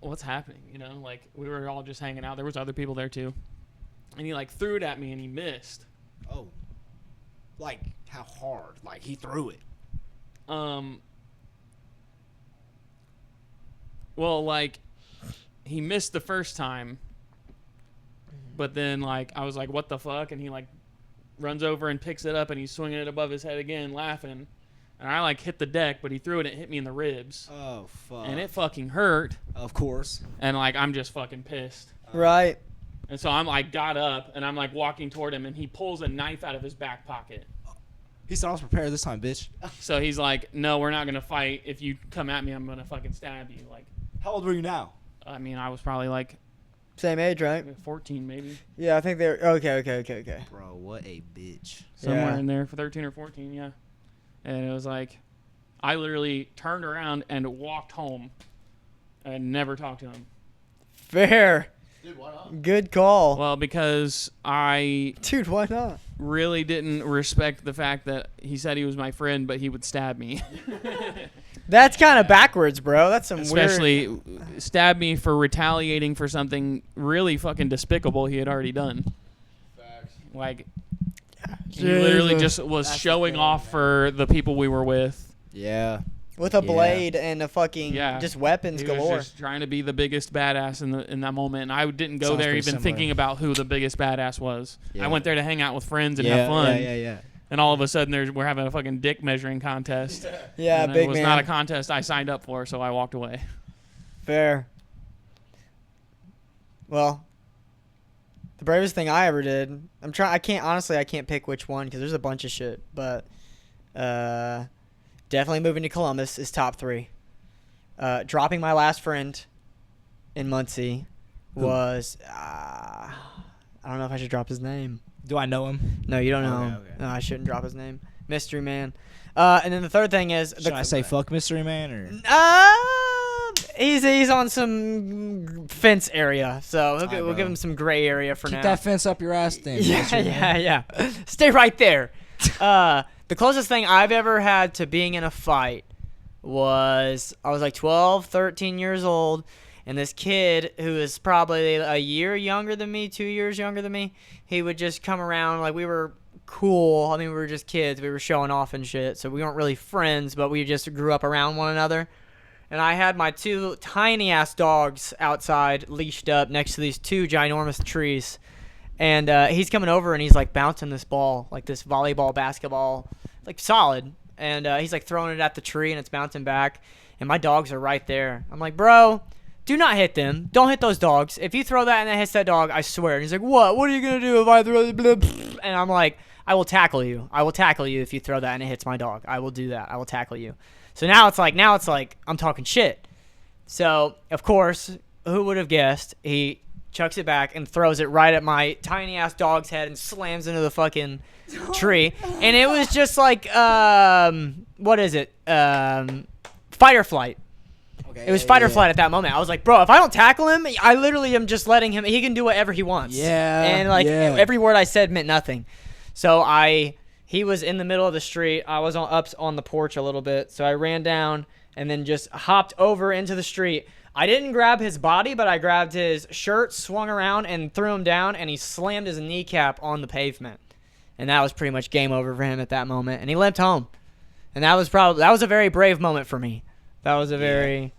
what's happening? You know, like we were all just hanging out. There was other people there too, and he like threw it at me and he missed. Oh. Like, how hard? Like, he threw it. Well, like, he missed the first time, but then, like, I was like, what the fuck? And he, like, runs over and picks it up, and he's swinging it above his head again, laughing. And I, like, hit the deck, but he threw it and it hit me in the ribs. Oh, fuck. And it fucking hurt. Of course. And, like, I'm just fucking pissed. Right. And so I'm, like, got up, and I'm, like, walking toward him, and he pulls a knife out of his back pocket. He said, I was prepared this time, bitch. So he's like, no, we're not going to fight. If you come at me, I'm going to fucking stab you. Like, How old were you now? I mean, I was probably, like, Same age, right? 14 maybe. Yeah, I think they're okay. Bro, what a bitch. Somewhere Yeah. in there for 13 or 14, yeah. And it was like, I literally turned around and walked home and never talked to him. Fair. Dude, why not? Good call. Well, because I Dude, why not? really didn't respect the fact that he said he was my friend, but he would stab me. That's kind of backwards, bro. That's some weird. Especially stab me for retaliating for something really fucking despicable he had already done. Facts. Like, he literally Jesus. just was That's the showing thing, off man. for the people we were with. Yeah. With a Yeah. blade and a fucking Yeah. just weapons He galore. was just trying to be the biggest badass in that moment, and I didn't go Sounds there pretty even similar. thinking about who the biggest badass was. Yeah. I went there to hang out with friends and yeah, have fun, Yeah. and all of a sudden we're having a fucking dick measuring contest. Yeah, And big it was man. not a contest I signed up for, so I walked away. Fair. Well, the bravest thing I ever did. I can't pick which one because there's a bunch of shit, but definitely moving to Columbus is top 3. Dropping my last friend in Muncie Who? was I don't know if I should drop his name. Do I know him? No, you don't know Okay, him. okay. No, I shouldn't drop his name. Mystery man. And then the third thing is Should I say fuck Mystery Man or? He's on some fence area, so Alright, we'll bro. give him some gray area for Keep now. that fence up your ass, then. Mystery Man. Yeah. Stay right there. The closest thing I've ever had to being in a fight was I was like 12, 13 years old, and this kid who is probably a year younger than me, 2 years younger than me, he would just come around like we were cool. I mean, we were just kids. We were showing off and shit, so we weren't really friends, but we just grew up around one another. And I had my 2 tiny-ass dogs outside leashed up next to these 2 ginormous trees. And he's coming over, and he's, like, bouncing this ball, like this volleyball, basketball, like, solid. And he's, like, throwing it at the tree, and it's bouncing back. And my dogs are right there. I'm like, bro, do not hit them. Don't hit those dogs. If you throw that and it hits that dog, I swear. And he's like, what? What are you going to do if I throw it? And I'm like, I will tackle you. I will tackle you if you throw that and it hits my dog. I will do that. I will tackle you. So now it's like I'm talking shit. So, of course, who would have guessed? He chucks it back and throws it right at my tiny-ass dog's head and slams into the fucking tree. And it was just like, what is it? Fight or flight. Okay, It was fight or flight at that moment. I was like, bro, if I don't tackle him, I literally am just letting him. He can do whatever he wants. Yeah, And, like, yeah. every word I said meant nothing. So he was in the middle of the street. I was up on the porch a little bit. So I ran down and then just hopped over into the street. I didn't grab his body, but I grabbed his shirt, swung around, and threw him down, and he slammed his kneecap on the pavement. And that was pretty much game over for him at that moment. And he limped home. And that was a very brave moment for me. That was a very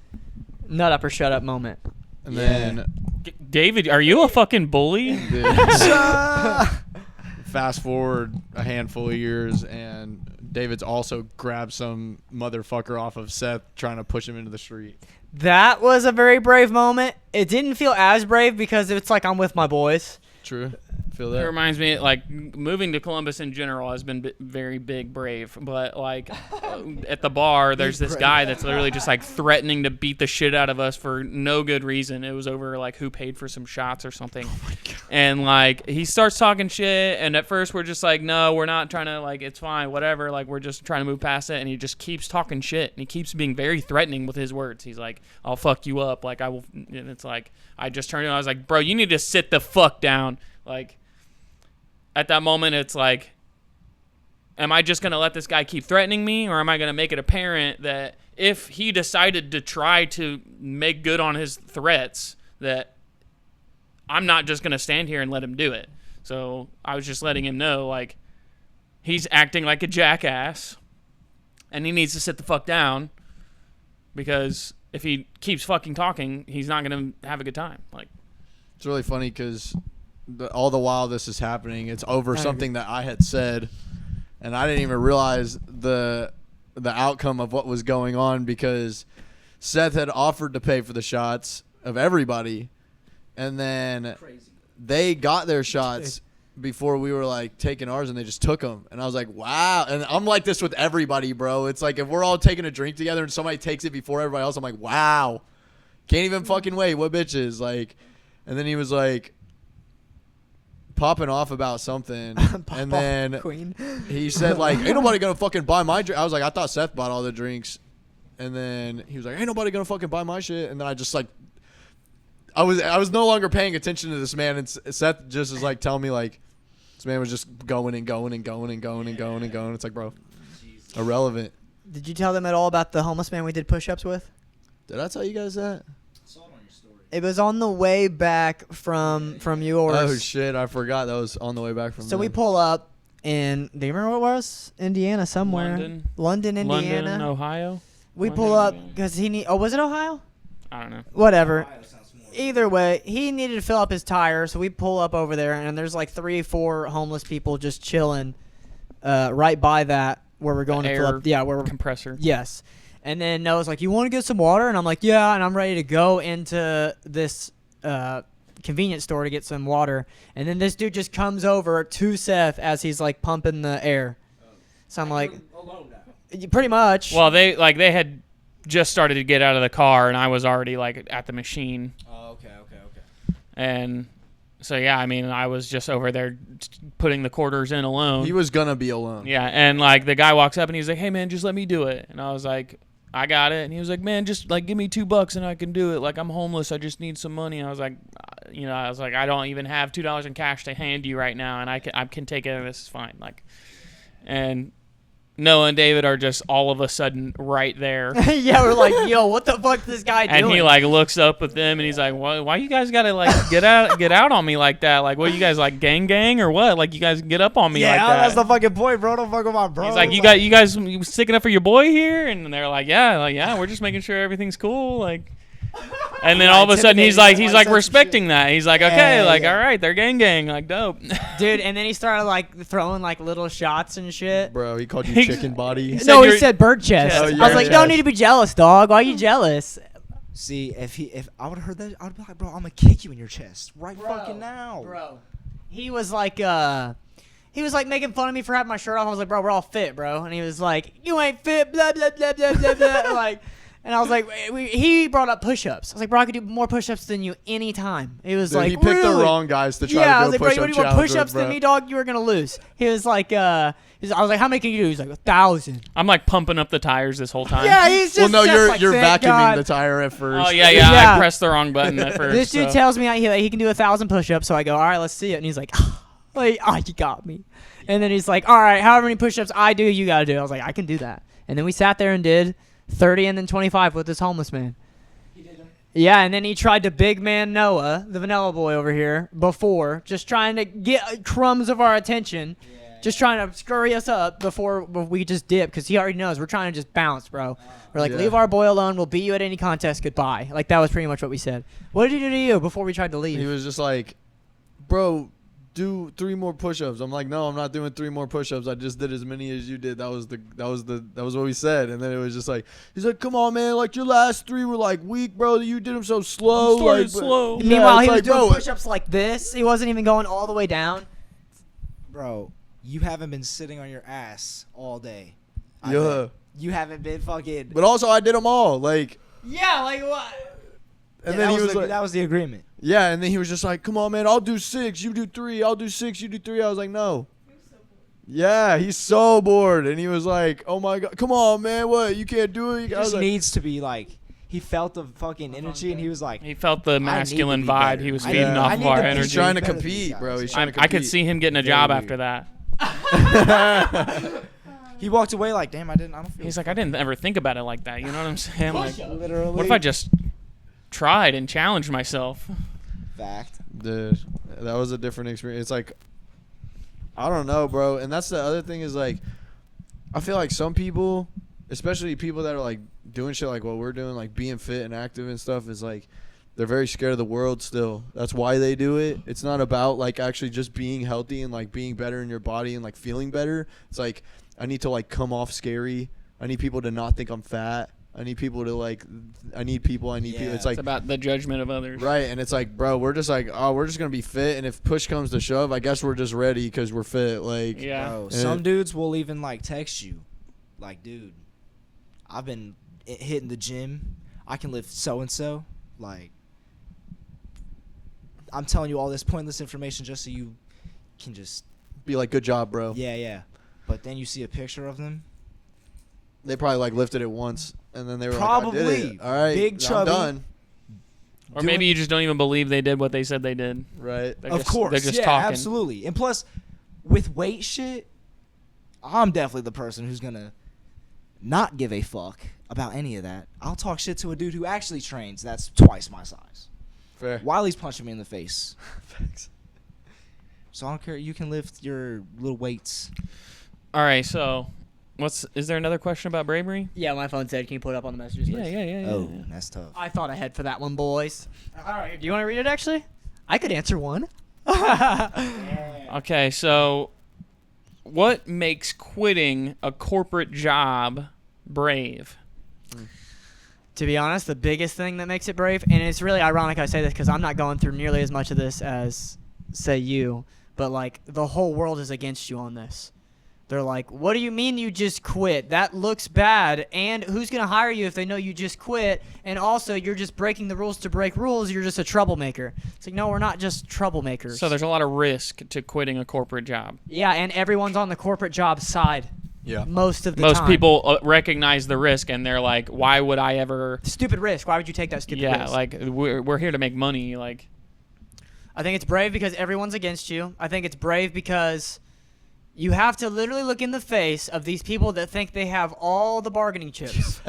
nut up or shut up moment. And Yeah. then David, are you a fucking bully? fast forward a handful of years, and David's also grabbed some motherfucker off of Seth trying to push him into the street. That was a very brave moment. It didn't feel as brave because it's like I'm with my boys. True. Feel It that? reminds me, like, moving to Columbus in general has been very big, brave. But, like, at the bar, there's this guy that's literally just, like, threatening to beat the shit out of us for no good reason. It was over, like, who paid for some shots or something. Oh my God. And, like, he starts talking shit, and at first we're just like, no, we're not trying to, like, it's fine, whatever. Like, we're just trying to move past it. And he just keeps talking shit, and he keeps being very threatening with his words. He's like, I'll fuck you up. Like, I will. And it's like, I just turned to him. I was like, bro, you need to sit the fuck down. Like, at that moment, it's like, am I just going to let this guy keep threatening me, or am I going to make it apparent that if he decided to try to make good on his threats, that I'm not just going to stand here and let him do it. So I was just letting him know, like, he's acting like a jackass, and he needs to sit the fuck down, because if he keeps fucking talking, he's not going to have a good time. Like, It's really funny because all the while this is happening, it's over something that I had said, and I didn't even realize the outcome of what was going on, because Seth had offered to pay for the shots of everybody, and then they got their shots before we were like taking ours, and they just took them. And I was like, wow. And I'm like this with everybody, bro. It's like if we're all taking a drink together and somebody takes it before everybody else, I'm like, wow, can't even fucking wait. What bitches? Like, and then he was like popping off about something, and then Queen. he said like, ain't nobody gonna fucking buy my drink. I was like, I thought Seth bought all the drinks. And then he was like, ain't nobody gonna fucking buy my shit. And then I just like, I was no longer paying attention to this man, and Seth just is like telling me like, this man was just going and going and going and going and going and going. It's like, bro, irrelevant. Did you tell them at all about the homeless man we did push-ups with? Did I tell you guys that? It was on the way back from yours. Oh shit, I forgot that was on the way back from. So we pull up in, do you remember what it was? Indiana somewhere. London, Indiana. London, Ohio. We London, pull up Indiana. because he was it Ohio? I don't know. Whatever. Either way, he needed to fill up his tire, so we pull up over there, and there's like 3 or 4 homeless people just chilling right by that where we're going to fill up. Yeah, where we're compressor. Yes. And then Noah's like, you want to get some water? And I'm like, yeah. And I'm ready to go into this convenience store to get some water. And then this dude just comes over to Seth as he's like pumping the air. So I'm like, pretty much. Well, they had just started to get out of the car, and I was already like at the machine. Oh, okay. And so yeah, I mean, I was just over there putting the quarters in alone. He was gonna be alone. Yeah, and like the guy walks up and he's like, "Hey man, just let me do it." And I was like, "I got it." And he was like, "Man, just like give me $2 and I can do it. Like I'm homeless, I just need some money." And I was like, I don't even have $2 in cash to hand you right now, and I can take it, and this is fine. Like, and Noah and David are just all of a sudden right there. Yeah, we're like, yo, what the fuck is this guy doing? And he like looks up at them and he's like, why you guys gotta like get out on me like that? Like, what, you guys like gang or what? Like, you guys get up on me like that? That's the fucking point, bro. Don't fuck with my bro. He's like, you guys sticking up for your boy here? And they're like, yeah, we're just making sure everything's cool. Like, and then all of a sudden he's like respecting that. He's like, okay, all right, they're gang, like dope. Dude, and then he started like throwing like little shots and shit. Bro, he called you chicken body. No, he said bird chest. Oh, I was like, don't need to be jealous, dog. Why are you jealous? See, if I would have heard that, I would be like, bro, I'm gonna kick you in your chest fucking now, bro. He was like making fun of me for having my shirt off. I was like, bro, we're all fit, bro. And he was like, you ain't fit, blah blah blah blah blah blah. Like, and I was like, he brought up push-ups. I was like, bro, I could do more push-ups than you anytime. He was like, he picked really? the wrong guys to try I to was do like, a bro, push-up you want to do more challenge push-ups with, than me, dog? You were gonna lose. He was like, I was like, how many can you do? He's like, 1,000. I'm like pumping up the tires this whole time. Yeah, he's just. Well, no, just you're like, thank vacuuming God. the tire at first. Oh yeah, Yeah. I pressed the wrong button at first. This dude tells me he can do 1,000 push-ups, so I go, all right, let's see it. And he's like, you got me. And then he's like, all right, however many push-ups I do, you gotta do. I was like, I can do that. And then we sat there and did 30 and then 25 with this homeless man. Yeah, and then he tried to big man Noah, the Vanella boy over here, before, just trying to get crumbs of our attention, just trying to scurry us up before we just dip, because he already knows we're trying to just bounce, bro. We're like, leave our boy alone. We'll beat you at any contest. Goodbye. Like, that was pretty much what we said. What did he do to you before we tried to leave? He was just like, bro, do 3 more push-ups. I'm like, no, I'm not doing 3 more push-ups. I just did as many as you did. That was what we said. And then it was just like, he's like, come on, man, like your last 3 were like weak, bro. You did them so slow. You started like, slow. Yeah, Meanwhile, it's he was like, doing bro, push-ups like this. He wasn't even going all the way down. bro. You haven't been sitting on your ass all day. Yeah. You haven't been fucking. But also, I did them all. Like, Yeah, like what? and Yeah, then that he was like, that was the agreement. yeah, and then he was just like, come on, man, I'll do 6, you do 3. I'll do 6, you do 3. I was like, no. Yeah, he's so bored, and he was like, "Oh my god, come on, man, what? You can't do it." He I was just like, needs to be like. He felt the fucking energy, and he was like, He felt the masculine be vibe. better. He was I feeding need- off I of need our to be energy. he's trying to better than these compete, guys. bro. He's trying to compete. I could see him getting a Very job weird. after that. He walked away like, damn, I don't feel. He's like, I didn't ever think about it like that. You know what I'm saying? Like, Literally. what if I just tried and challenged myself? Fact. Dude, that was a different experience. It's like, I don't know, bro. And that's the other thing is like, I feel like some people, especially people that are like doing shit like what we're doing, like being fit and active and stuff, is like, they're very scared of the world still. That's why they do it. It's not about like actually just being healthy and like being better in your body and like feeling better. It's like, I need to like come off scary. I need people to not think I'm fat. I need people to like, I need people. It's like, It's about the judgment of others. right. And it's like, bro, we're just like, oh, we're just going to be fit. And if push comes to shove, I guess we're just ready because we're fit. Like, Yeah. Bro, some dudes will even like text you, like, dude, I've been hitting the gym. I can lift so and so. Like, I'm telling you all this pointless information just so you can just be like, good job, bro. yeah. But then you see a picture of them. They probably like lifted it once and then they were like, I Probably. did it. All right, Big, I'm chubby. done. Or maybe you just don't even believe they did what they said they did. Right. They're Of just, course, they're just yeah, talking. absolutely. And plus, with weight shit, I'm definitely the person who's gonna not give a fuck about any of that. I'll talk shit to a dude who actually trains that's twice my size. Fair. While he's punching me in the face. Thanks. So I don't care. You can lift your little weights. All right, so is there another question about bravery? Yeah, my phone said, can you put it up on the messages, please? Yeah. Oh, that's tough. I thought ahead for that one, boys. All right, do you want to read it, actually? I could answer one. Okay, so what makes quitting a corporate job brave? To be honest, the biggest thing that makes it brave, and it's really ironic I say this because I'm not going through nearly as much of this as, say, you, but, like, the whole world is against you on this. They're like, what do you mean you just quit? That looks bad. And who's going to hire you if they know you just quit? And also, you're just breaking the rules to break rules. You're just a troublemaker. It's like, no, we're not just troublemakers. So there's a lot of risk to quitting a corporate job. Yeah, and everyone's on the corporate job side. Yeah. Most of the Most time. people recognize the risk, and they're like, why would I ever... Stupid risk. Why would you take that stupid risk? Yeah, like, we're here to make money, like... I think it's brave because everyone's against you. I think it's brave because you have to literally look in the face of these people that think they have all the bargaining chips.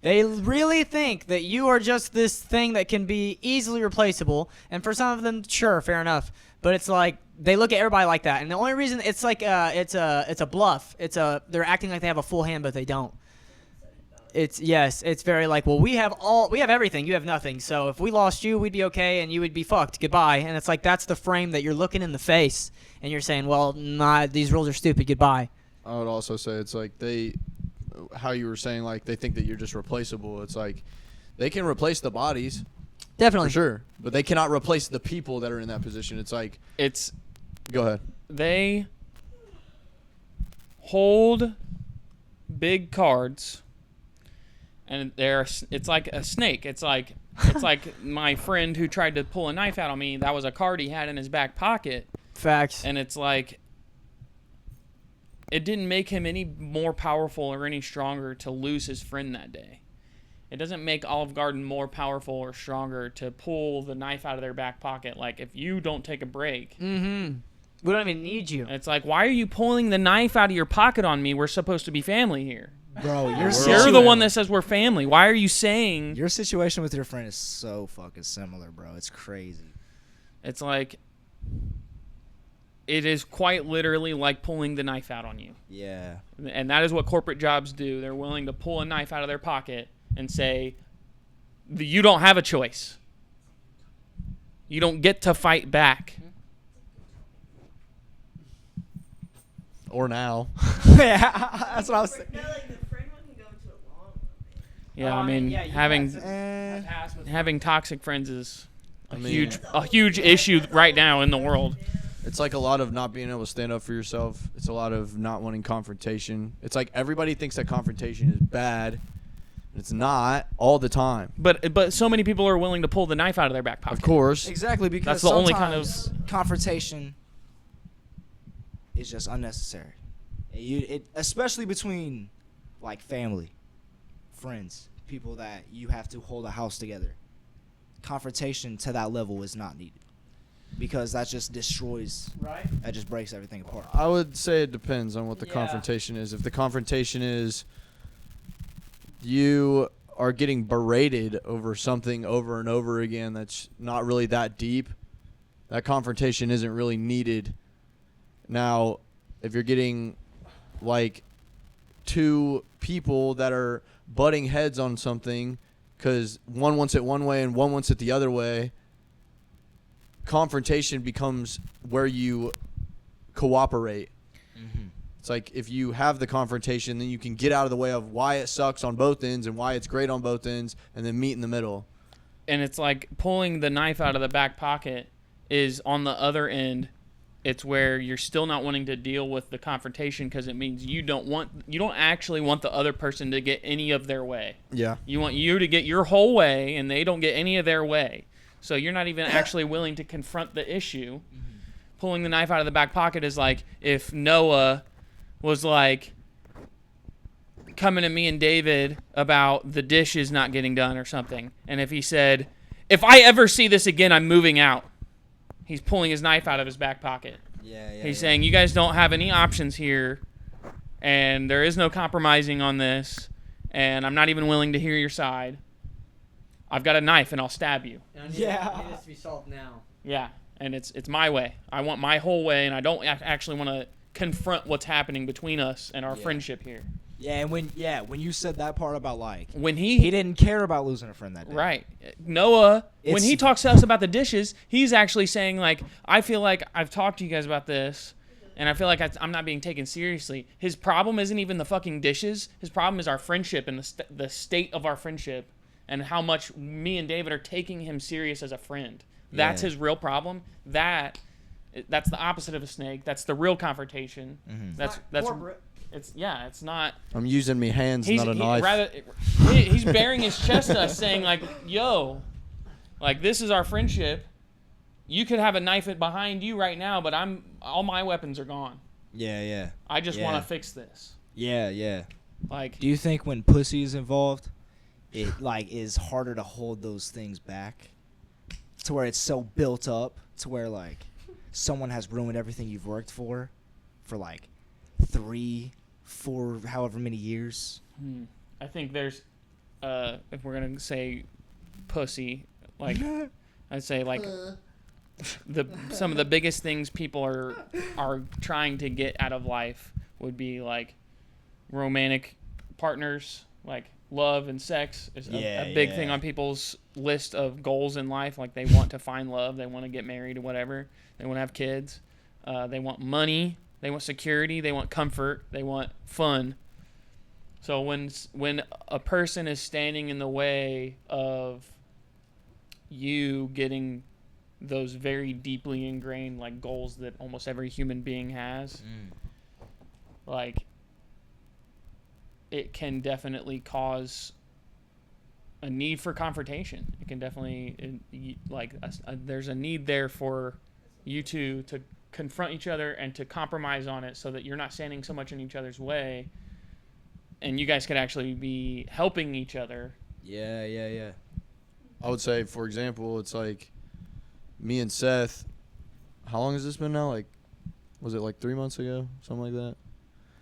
They really think that you are just this thing that can be easily replaceable. And for some of them, sure, fair enough. But it's like they look at everybody like that. And the only reason it's like it's a bluff. They're acting like they have a full hand, but they don't. It's very like, well, we have everything, you have nothing. So if we lost you, we'd be okay, and you would be fucked. Goodbye. And it's like that's the frame that you're looking in the face, and you're saying, well, nah, these rules are stupid. Goodbye. I would also say it's like how you were saying, like they think that you're just replaceable. It's like they can replace the bodies, Definitely. for sure, but they cannot replace the people that are in that position. It's like, go ahead. They hold big cards, and it's like a snake. It's like my friend who tried to pull a knife out on me. That was a card he had in his back pocket. Facts. And it's like, it didn't make him any more powerful or any stronger to lose his friend that day. It doesn't make Olive Garden more powerful or stronger to pull the knife out of their back pocket. Like, if you don't take a break. Mm-hmm. We don't even need you. It's like, why are you pulling the knife out of your pocket on me? We're supposed to be family here. Bro, You're the one that says we're family. Why are you saying... Your situation with your friend is so fucking similar, bro. It's crazy. It's like... It is quite literally like pulling the knife out on you. Yeah. And that is what corporate jobs do. They're willing to pull a knife out of their pocket and say, you don't have a choice. You don't get to fight back. Or now. Yeah, that's what I was saying. No, like the friend one can go into a long one. Yeah, I mean, having toxic friends is a huge issue right now in the world. It's like a lot of not being able to stand up for yourself. It's a lot of not wanting confrontation. It's like everybody thinks that confrontation is bad. It's not all the time. But so many people are willing to pull the knife out of their back pocket. Of course. Exactly, because That's the only kind of confrontation is just unnecessary. Especially between like family, friends, people that you have to hold a house together. Confrontation to that level is not needed. because that just destroys. Right. That just breaks everything apart. I would say it depends on what the Yeah. confrontation is. If the confrontation is you are getting berated over something over and over again that's not really that deep, that confrontation isn't really needed. Now, if you're getting like two people that are butting heads on something because one wants it one way and one wants it the other way, confrontation becomes where you cooperate. Mm-hmm. It's like if you have the confrontation, then you can get out of the way of why it sucks on both ends and why it's great on both ends, and then meet in the middle. And it's like pulling the knife out of the back pocket is on the other end. It's where you're still not wanting to deal with the confrontation because it means you don't actually want the other person to get any of their way. Yeah. You want you to get your whole way, and they don't get any of their way. So you're not even actually willing to confront the issue. Pulling the knife out of the back pocket is like if Noah was like coming to me and David about the dishes not getting done or something. And if he said, if I ever see this again, I'm moving out. He's pulling his knife out of his back pocket. Yeah. He's saying, you guys don't have any options here, and there is no compromising on this, and I'm not even willing to hear your side. I've got a knife, and I'll stab you. And Yeah. It needs to be solved now. Yeah, and it's my way. I want my whole way, and I don't actually want to confront what's happening between us and our friendship here. Yeah, and when you said that part about like When he didn't care about losing a friend that day. Right. Noah, when It's- he talks to us about the dishes, he's actually saying, like, I feel like I've talked to you guys about this, and I feel like I'm not being taken seriously. His problem isn't even the fucking dishes. His problem is our friendship and the state of our friendship and how much me and David are taking him serious as a friend. That's Yeah. his real problem. That's the opposite of a snake. That's the real confrontation. Mm-hmm. That's it's not. I'm using me hands, not a knife. He's bearing his chest to us, saying like, "Yo, like this is our friendship. You could have a knife behind you right now, but all my weapons are gone. Yeah. I just Yeah. want to fix this." Yeah. Like, Do you think when pussy is involved, it like is harder to hold those things back, to where it's so built up, to where like someone has ruined everything you've worked for like 3, 4, however many years? I think there's, if we're gonna say pussy, like I'd say like some of the biggest things people are trying to get out of life would be like romantic partners, like love and sex is a big thing on people's list of goals in life. Like they want to find love, they want to get married or whatever, they want to have kids, they want money, they want security, they want comfort, they want fun. So when a person is standing in the way of you getting those very deeply ingrained like goals that almost every human being has, like it can definitely cause a need for confrontation. It can definitely there's a need there for you two to confront each other and to compromise on it so that you're not standing so much in each other's way and you guys could actually be helping each other. Yeah. I would say, for example, it's like me and Seth. How long has this been now? Like, was it like 3 months ago? Something like that?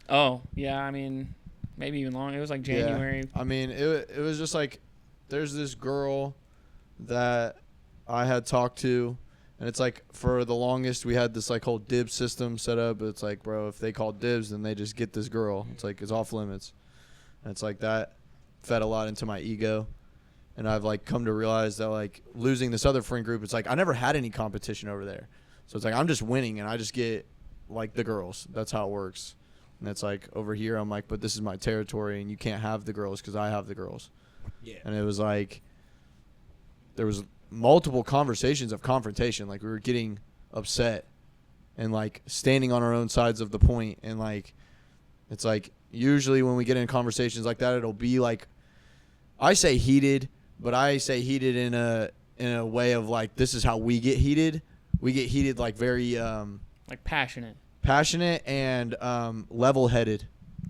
Oh, yeah. I mean, maybe even longer. It was like January. Yeah. I mean, it was just like there's this girl that I had talked to, and it's like for the longest we had this like whole dibs system set up. It's like, bro, if they call dibs, then they just get this girl. It's like it's off limits. And it's like that fed a lot into my ego. And I've like come to realize that like losing this other friend group, it's like I never had any competition over there. So it's like I'm just winning and I just get like the girls. That's how it works. And it's like over here I'm like, but this is my territory and you can't have the girls because I have the girls. Yeah. And it was like there was multiple conversations of confrontation. Like we were getting upset and like standing on our own sides of the point. And like it's like usually when we get in conversations like that, it'll be like I say heated, but I say heated in a way of like this is how we get heated. We get heated like very Like passionate and level-headed.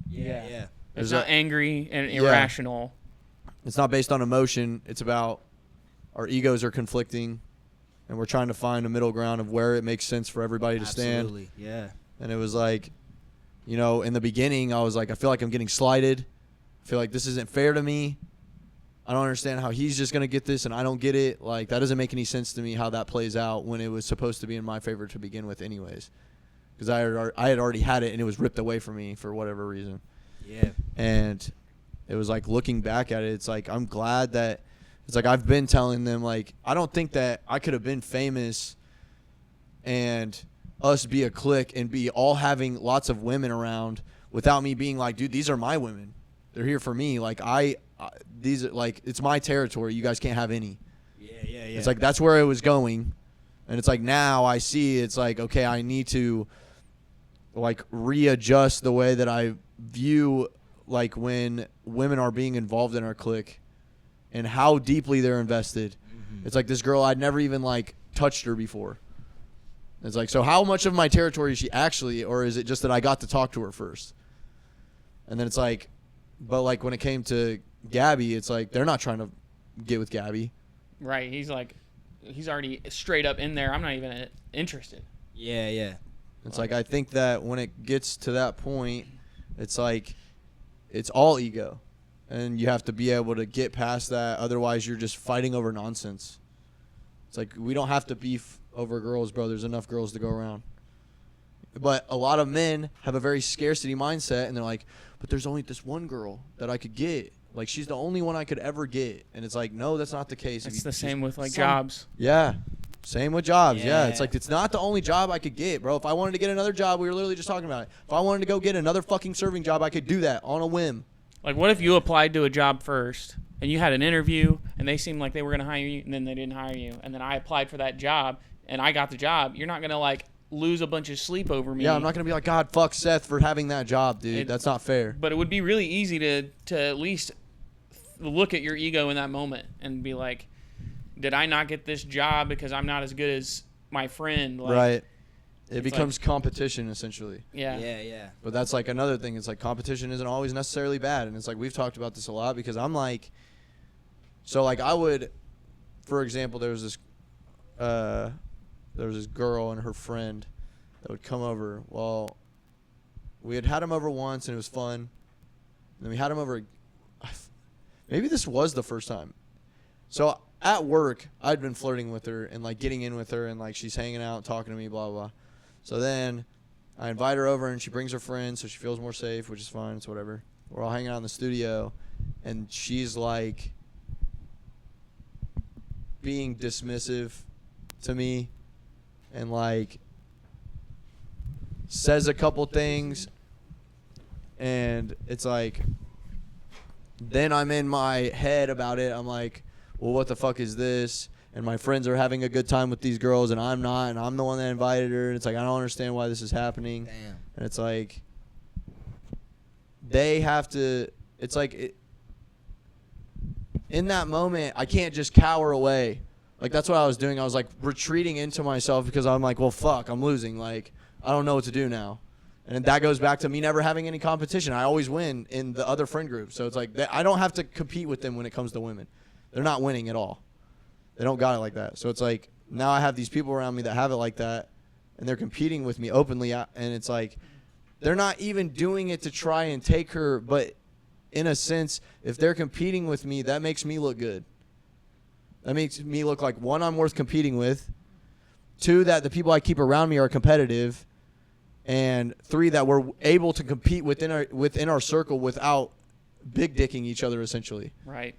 Yeah. It's not angry and irrational. It's not based on emotion. It's about our egos are conflicting, and we're trying to find a middle ground of where it makes sense for everybody to stand. Absolutely, yeah. And it was like, you know, in the beginning, I was like, I feel like I'm getting slighted. I feel like this isn't fair to me. I don't understand how he's just going to get this and I don't get it. Like, that doesn't make any sense to me how that plays out when it was supposed to be in my favor to begin with anyways. Because I had already had it and it was ripped away from me for whatever reason. Yeah. And it was like, looking back at it, it's like, I'm glad that it's like I've been telling them, like, I don't think that I could have been famous and us be a clique and be all having lots of women around without me being like, dude, these are my women. They're here for me. Like, these are like, it's my territory. You guys can't have any. Yeah. It's like, that's where it was going. And it's like, now I see it's like, okay, I need to like readjust the way that I view like when women are being involved in our clique and how deeply they're invested. Mm-hmm. It's like this girl, I'd never even like touched her before. It's like, so how much of my territory is she actually, or is it just that I got to talk to her first? And then it's like, but like when it came to Gabby, it's like they're not trying to get with Gabby. Right. He's like, he's already straight up in there. I'm not even interested. Yeah. It's like, I think that when it gets to that point, it's like, it's all ego. And you have to be able to get past that. Otherwise, you're just fighting over nonsense. It's like, we don't have to beef over girls, bro. There's enough girls to go around. But a lot of men have a very scarcity mindset, and they're like, but there's only this one girl that I could get. Like, she's the only one I could ever get. And it's like, no, that's not the case. It's the same with like jobs. Yeah. Same with jobs. Yeah. It's Yeah. like, it's not the only job I could get, bro. If I wanted to get another job, we were literally just talking about it. If I wanted to go get another fucking serving job, I could do that on a whim. Like, what if you applied to a job first and you had an interview and they seemed like they were going to hire you and then they didn't hire you, and then I applied for that job and I got the job? You're not going to like lose a bunch of sleep over me. Yeah, I'm not going to be like, God, fuck Seth for having that job, dude. That's not fair. But it would be really easy to at least look at your ego in that moment and be like, did I not get this job because I'm not as good as my friend? Like, Right. It it's becomes competition, essentially. Yeah. But that's like another thing. It's like competition isn't always necessarily bad. And it's like we've talked about this a lot because I'm like, so like I would, for example, there was this girl and her friend that would come over. Well, we had him over once and it was fun. And then we had him over, maybe this was the first time. So at work, I'd been flirting with her and like getting in with her, and like she's hanging out, talking to me, blah, blah, blah. So then I invite her over and she brings her friends so she feels more safe, which is fine. It's whatever. We're all hanging out in the studio and she's like being dismissive to me and like says a couple things, and it's like, then I'm in my head about it. I'm like, well, what the fuck is this? And my friends are having a good time with these girls, and I'm not, and I'm the one that invited her. And it's like, I don't understand why this is happening. Damn. And it's like, they have to, it's like, in that moment, I can't just cower away. Like, that's what I was doing. I was like retreating into myself because I'm like, well, fuck, I'm losing. Like, I don't know what to do now. And that goes back to me never having any competition. I always win in the other friend group. So it's like, I don't have to compete with them when it comes to women. They're not winning at all. They don't got it like that. So it's like, now I have these people around me that have it like that, and they're competing with me openly. And it's like, they're not even doing it to try and take her. But in a sense, if they're competing with me, that makes me look good. That makes me look like, one, I'm worth competing with. Two, that the people I keep around me are competitive. And three, that we're able to compete within our circle without big dicking each other, essentially. Right.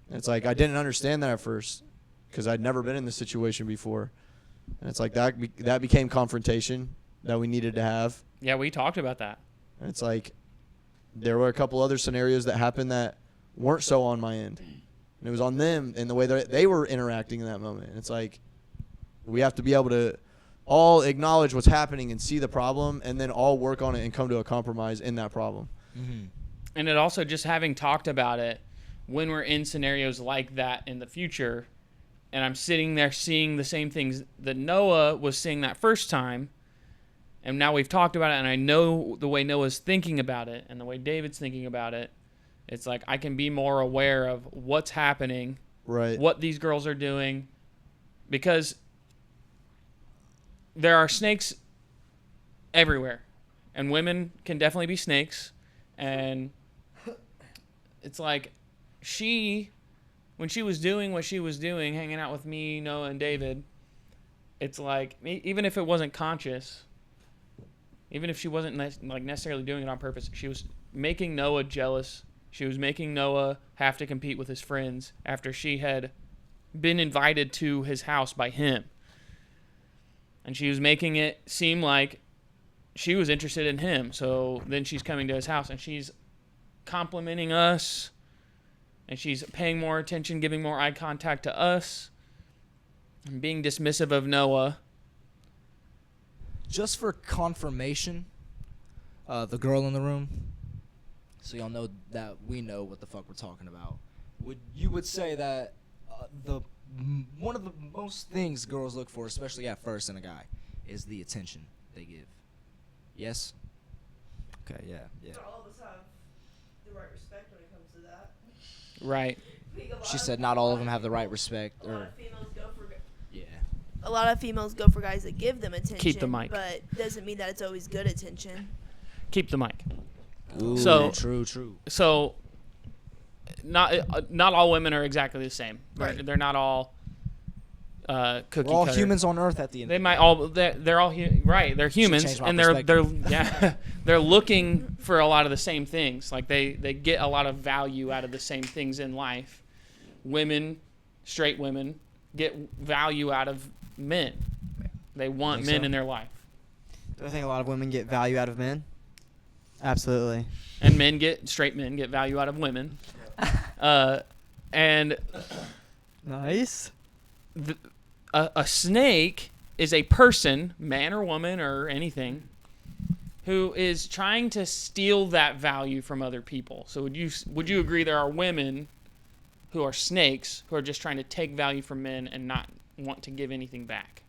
And it's like, I didn't understand that at first because I'd never been in this situation before. And it's like that became confrontation that we needed to have. Yeah, we talked about that. And it's like, there were a couple other scenarios that happened that weren't so on my end. And it was on them and the way that they were interacting in that moment. And it's like, we have to be able to all acknowledge what's happening and see the problem, and then all work on it and come to a compromise in that problem. Mm-hmm. And it also, just having talked about it, when we're in scenarios like that in the future, and I'm sitting there seeing the same things that Noah was seeing that first time, and now we've talked about it, and I know the way Noah's thinking about it and the way David's thinking about it, it's like I can be more aware of what's happening, Right. what these girls are doing, because there are snakes everywhere, and women can definitely be snakes. And it's like when she was doing what she was doing, hanging out with me, Noah, and David, it's like, even if it wasn't conscious, even if she wasn't necessarily doing it on purpose, she was making Noah jealous. She was making Noah have to compete with his friends after she had been invited to his house by him. And she was making it seem like she was interested in him. So then she's coming to his house and she's complimenting us, and she's paying more attention, giving more eye contact to us, and being dismissive of Noah. Just for confirmation, the girl in the room, so y'all know that we know what the fuck we're talking about. You would say that one of the most things girls look for, especially at first in a guy, is the attention they give. Yes? Okay, yeah. Not all of us have the right respect when it comes to that. Right. She said not all of them have the right respect. A lot of females go for Yeah. a lot of females go for guys that give them attention. Keep the mic. But doesn't mean that it's always good attention. Keep the mic. Ooh, So- true. So, not all women are exactly the same. Right. They're not all cookie We're all cutter. humans on Earth at the end. They of the might day. all they're all right. They're humans, change my and they're perspective. yeah they're looking for a lot of the same things. Like they get a lot of value out of the same things in life. Women, straight women, get value out of men. They want Think men so? in their life, Do I think a lot of women get value out of men? Absolutely. and straight men get value out of women. And Nice. a snake is a person, man or woman or anything, who is trying to steal that value from other people. So would you agree there are women who are snakes who are just trying to take value from men and not want to give anything back?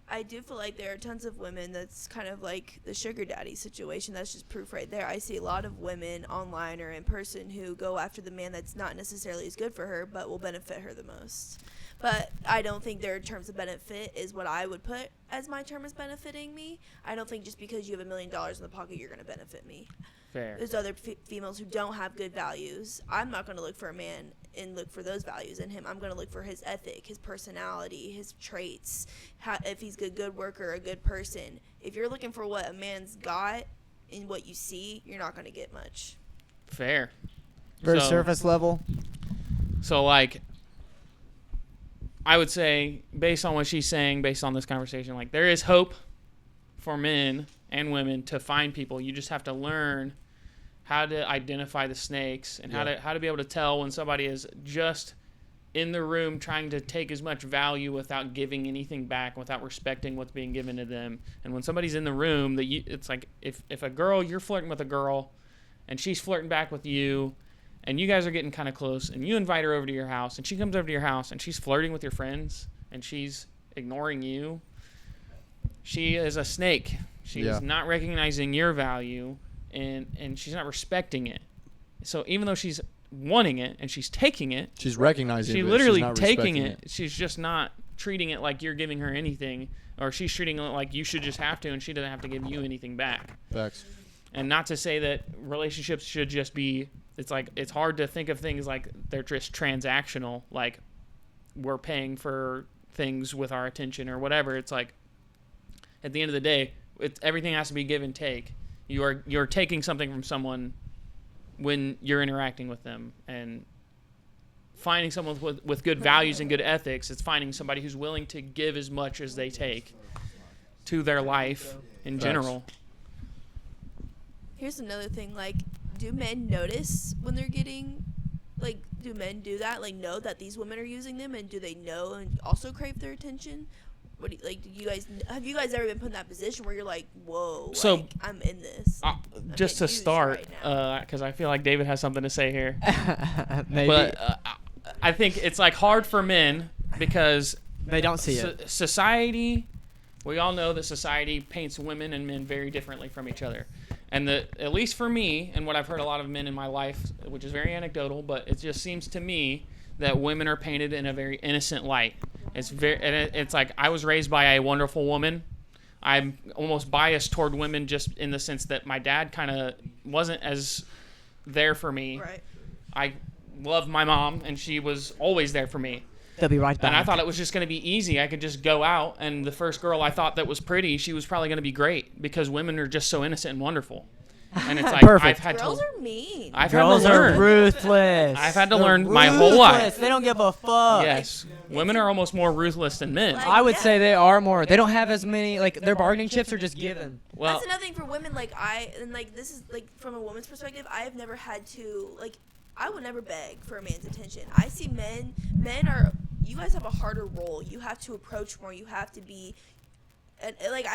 I do feel like there are tons of women that's kind of like the sugar daddy situation. That's just proof right there. I see a lot of women online or in person who go after the man that's not necessarily as good for her but will benefit her the most. But I don't think their terms of benefit is what I would put as my term as benefiting me. I don't think just because you have $1 million in the pocket you're going to benefit me. Fair. There's other females who don't have good values. I'm not going to look for a man and look for those values in him. I'm going to look for his ethic, his personality, his traits, if he's a good worker, a good person. If you're looking for what a man's got and what you see, you're not going to get much. Fair. Very So- surface level. So, like, I would say, based on what she's saying, based on this conversation, like, there is hope for men and women to find people. You just have to learn how to identify the snakes and how to be able to tell when somebody is just in the room trying to take as much value without giving anything back, without respecting what's being given to them. And when somebody's in the room, it's like if a girl, you're flirting with a girl and she's flirting back with you, and you guys are getting kind of close, and you invite her over to your house, and she comes over to your house, and she's flirting with your friends, and she's ignoring you, she is a snake. She's not recognizing your value, and she's not respecting it. So even though she's wanting it, and she's taking it, She's recognizing it. she's but literally not taking respecting it. She's just not treating it like you're giving her anything, or she's treating it like you should just have to, and she doesn't have to give you anything back. Facts. And not to say that relationships should just be, it's like, it's hard to think of things like they're just transactional, like we're paying for things with our attention or whatever. It's like, at the end of the day, everything has to be give and take. You're taking something from someone when you're interacting with them, and finding someone with good values and good ethics, it's finding somebody who's willing to give as much as they take to their life in general. Here's another thing, like, do men notice when they're getting, like, do men do that? Like, know that these women are using them, and do they know and also crave their attention? What do you guys, have you guys ever been put in that position where you're like, whoa, So, like, I'm in this? Just to getting used start, right now. because I feel like David has something to say here. Maybe. But I think it's like hard for men because They don't see it. Society, we all know that society paints women and men very differently from each other. And at least for me, and what I've heard a lot of men in my life, which is very anecdotal, but it just seems to me that women are painted in a very innocent light. It's like I was raised by a wonderful woman. I'm almost biased toward women just in the sense that my dad kind of wasn't as there for me. Right. I love my mom, and she was always there for me. They'll be right back. And I thought it was just going to be easy. I could just go out, and the first girl I thought that was pretty, she was probably going to be great because women are just so innocent and wonderful. And it's like Perfect. Girls are mean. Girls are ruthless. I've had to learn my whole life. They don't give a fuck. Yes, women are almost more ruthless than men. Like, I would say they are more. They don't have as many, like, their bargaining chips are just given. Well, that's another thing for women. Like this is like from a woman's perspective. I have never had to I would never beg for a man's attention. I see men are. You guys have a harder role. You have to approach more. You have to be.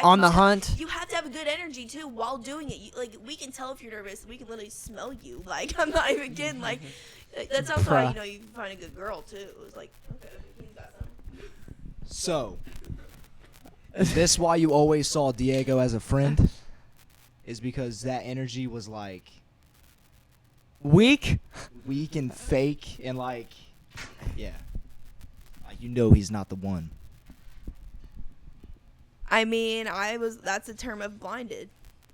On the hunt. You have to have a good energy too while doing it. We can tell if you're nervous. We can literally smell you. Like, I'm not even kidding. Like, that's also how you can find a good girl too. It's like, okay, he's got some. So, is this why you always saw Diego as a friend? Is because that energy was like Weak and fake and yeah, he's not the one. I mean, that's a term of blinded.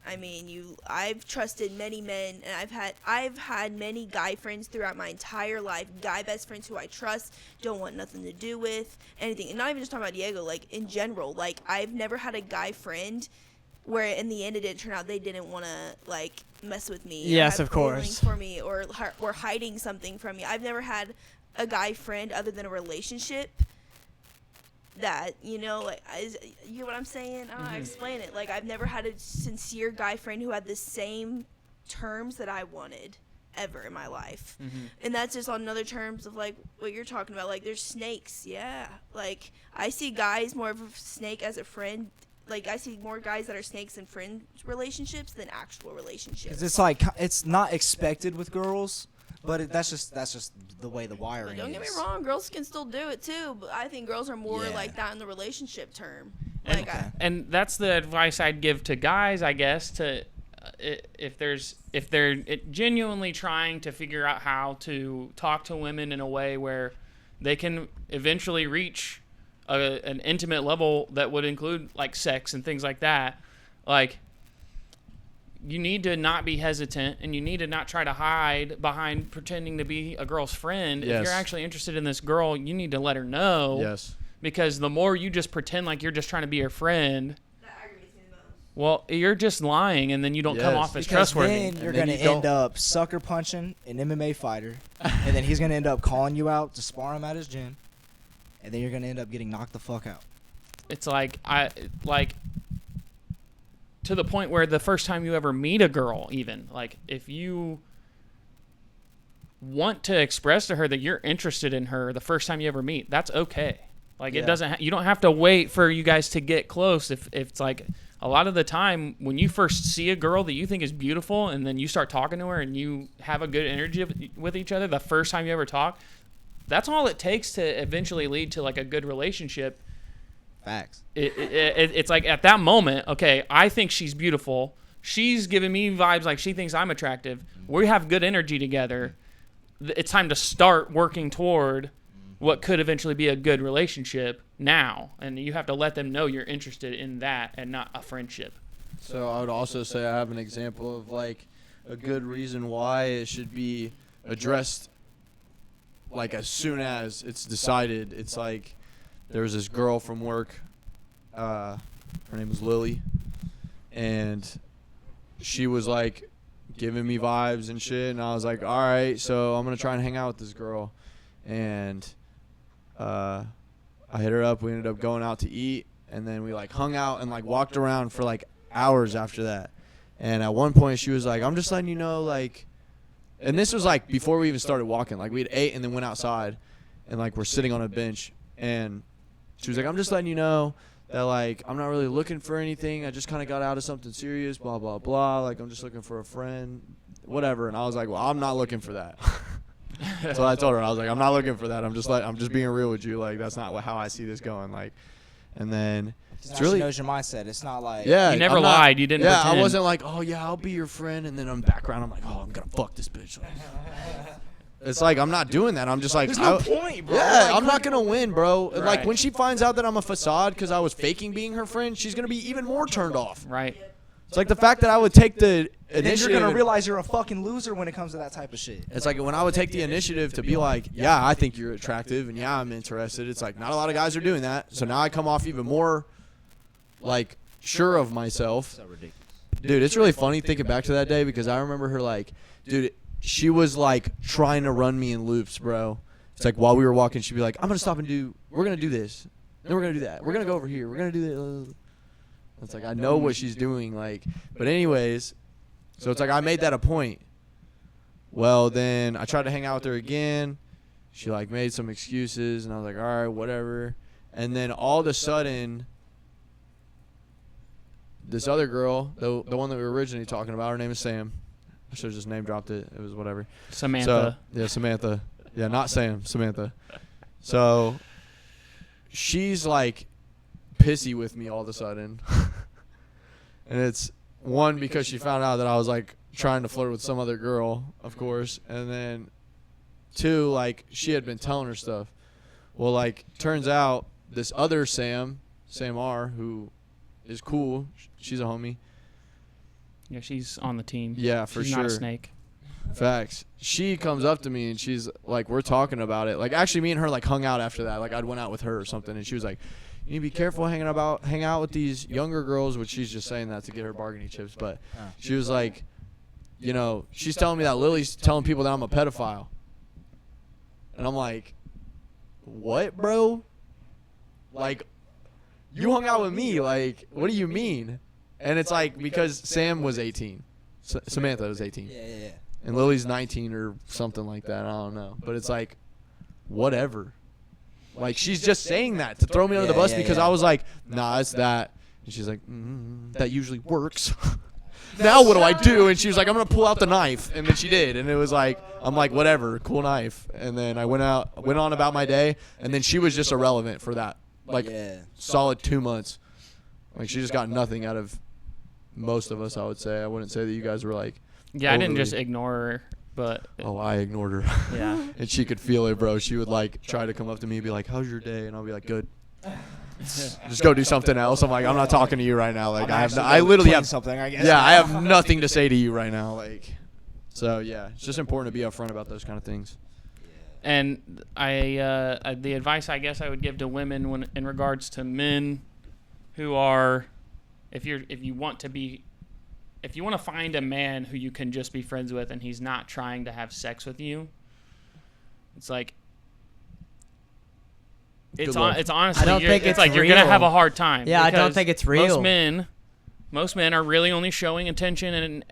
I mean, I've trusted many men, and I've had many guy friends throughout my entire life, guy best friends who I trust, don't want nothing to do with, anything. And not even just talking about Diego, like, in general. Like, I've never had a guy friend where in the end it didn't turn out they didn't want to, like, mess with me. Yes, or of have course. feelings for me, or hiding something from me. I've never had a guy friend other than a relationship that, you know what I'm saying? I don't know how to explain it. Like, I've never had a sincere guy friend who had the same terms that I wanted ever in my life. And that's just on other terms of, like, what you're talking about. Like, there's snakes. Yeah. Like, I see guys more of a snake as a friend. Like, I see more guys that are snakes in friend relationships than actual relationships. 'Cause it's like, it's not expected with girls, but that's just the way the wiring is. Don't get me wrong, girls can still do it too, but I think girls are more like that in the relationship term. And that's the advice I'd give to guys, I guess, to if they're genuinely trying to figure out how to talk to women in a way where they can eventually reach an intimate level that would include like sex and things like that. Like, you need to not be hesitant, and you need to not try to hide behind pretending to be a girl's friend. Yes. If you're actually interested in this girl, you need to let her know. Yes. Because the more you just pretend like you're just trying to be her friend, That aggravates me the most. well, you're just lying, and then you don't come Yes. off as Because trustworthy. then you're then going to you end up sucker punching an MMA fighter, and then he's going to end up calling you out to spar him at his gym, and then you're going to end up getting knocked the fuck out. It's like to the point where the first time you ever meet a girl, even like if you want to express to her that you're interested in her the first time you ever meet, that's okay. Like, it doesn't you don't have to wait for you guys to get close. If it's like a lot of the time when you first see a girl that you think is beautiful, and then you start talking to her and you have a good energy with each other the first time you ever talk, that's all it takes to eventually lead to like a good relationship. Facts. It's like at that moment, okay, I think she's beautiful. She's giving me vibes like she thinks I'm attractive. We have good energy together. It's time to start working toward what could eventually be a good relationship now. And you have to let them know you're interested in that and not a friendship. So I would also say I have an example of like a good reason why it should be addressed like as soon as it's decided. It's like there was this girl from work, her name was Lily, and she was like giving me vibes and shit, and I was like, all right, so I'm gonna try and hang out with this girl. And I hit her up. We ended up going out to eat, and then we like hung out and like walked around for like hours after that. And at one point she was like, I'm just letting you know, like, and this was like before we even started walking, like we had ate and then went outside, and like we're sitting on a bench, and she was like, I'm just letting you know that like I'm not really looking for anything. I just kind of got out of something serious, blah blah blah. Like, I'm just looking for a friend, whatever. And I was like, well, I'm not looking for that. So I told her, I was like, I'm not looking for that. I'm just being real with you. Like, that's not how I see this going. Like, and then It's really, she knows your mindset. It's not like yeah, You never I'm not- lied. You didn't Yeah, pretend. I wasn't like, oh yeah, I'll be your friend, and then in the background I'm like, oh, I'm gonna fuck this bitch. it's like I'm not doing that. I'm just like, There's no point, bro. yeah, Like, I'm not gonna win, bro. Right. Like when she finds out that I'm a facade because I was faking being her friend, she's gonna be even more turned off. Right. It's like the fact that I would take the And then you're initiative. gonna realize you're a fucking loser when it comes to that type of shit. It's like when I would take the initiative to be like, yeah, I think you're attractive and yeah, I'm interested. It's like not a lot of guys are doing that. So now I come off even more like sure of myself. So ridiculous. Dude, it's really funny thinking back to that day because I remember her like, dude, she was like trying to run me in loops, bro. It's like while we were walking, she'd be like, I'm going to stop and we're going to do this. Then we're going to do that. We're going to go over here. We're going to do that. It's like I know what she's doing. Like, but anyways, so it's like I made that a point. Well, then I tried to hang out with her again. She like made some excuses and I was like, all right, whatever. And then all of a sudden, this other girl, the one that we were originally talking about, her name is Sam. I should have just name dropped it. It was whatever. Samantha. So, yeah, Samantha. Yeah, not Sam, Samantha. So she's like pissy with me all of a sudden. And it's one because she found out that I was like trying to flirt with some other girl, of course. And then two, like she had been telling her stuff. Well, like turns out this other Sam R, who is cool. She's a homie. Yeah, she's on the team. Yeah, for she's sure. not a snake. Facts. She comes up to me and she's like, we're talking about it. Like actually me and her like hung out after that. Like I'd went out with her or something and she was like, you need to be careful hang out with these younger girls, which she's just saying that to get her bargaining chips. But she was like, you know, she's telling me that Lily's telling people that I'm a pedophile. And I'm like, what, bro? Like, you hung out with me. Like, what do you mean? And it's like because Sam was 18. Samantha was 18. Yeah. And Lily's 19 or something like that. I don't know. But it's like, whatever. Like, she's just saying that to throw me under the bus because I was like, nah, it's that. And she's like, that usually works. Now what do I do? And she was like, I'm going to pull out the knife. And then she did. And it was like, I'm like, whatever, cool knife. And then I went on about my day. And then she was just irrelevant for that. Like, solid 2 months. Like, she just got nothing out of most of us, I would say. I wouldn't say that you guys were like, Yeah, I didn't overly- just ignore her, but Oh, I ignored her. yeah. And she could feel it, bro. She would like try to come up to me and be like, how's your day? And I'll be like, good. Just go do something else. I'm like, I'm not talking to you right now. Like, I literally have something. I guess. Yeah, I have nothing to say to you right now. Like, so yeah, it's just important to be upfront about those kind of things. And the advice I guess I would give to women when in regards to men who are, if you want to find a man who you can just be friends with and he's not trying to have sex with you, it's like it's honestly I don't think it's it's like you're gonna real. have a hard time. Yeah, I don't because think it's real. Most men are really only showing attention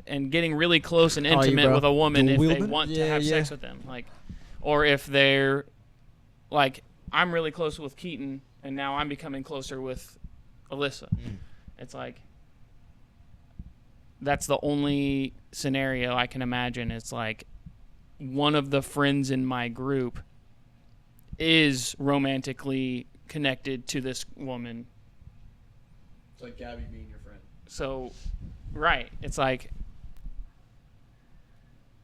and getting really close and Oh, you intimate bro. with a woman if they Dual-wielding? want to Yeah, have yeah. sex with them, like, or if they're like, I'm really close with Keaton and now I'm becoming closer with Alyssa. It's like that's the only scenario I can imagine. It's like one of the friends in my group is romantically connected to this woman. It's like Gabby being your friend. So, right. It's like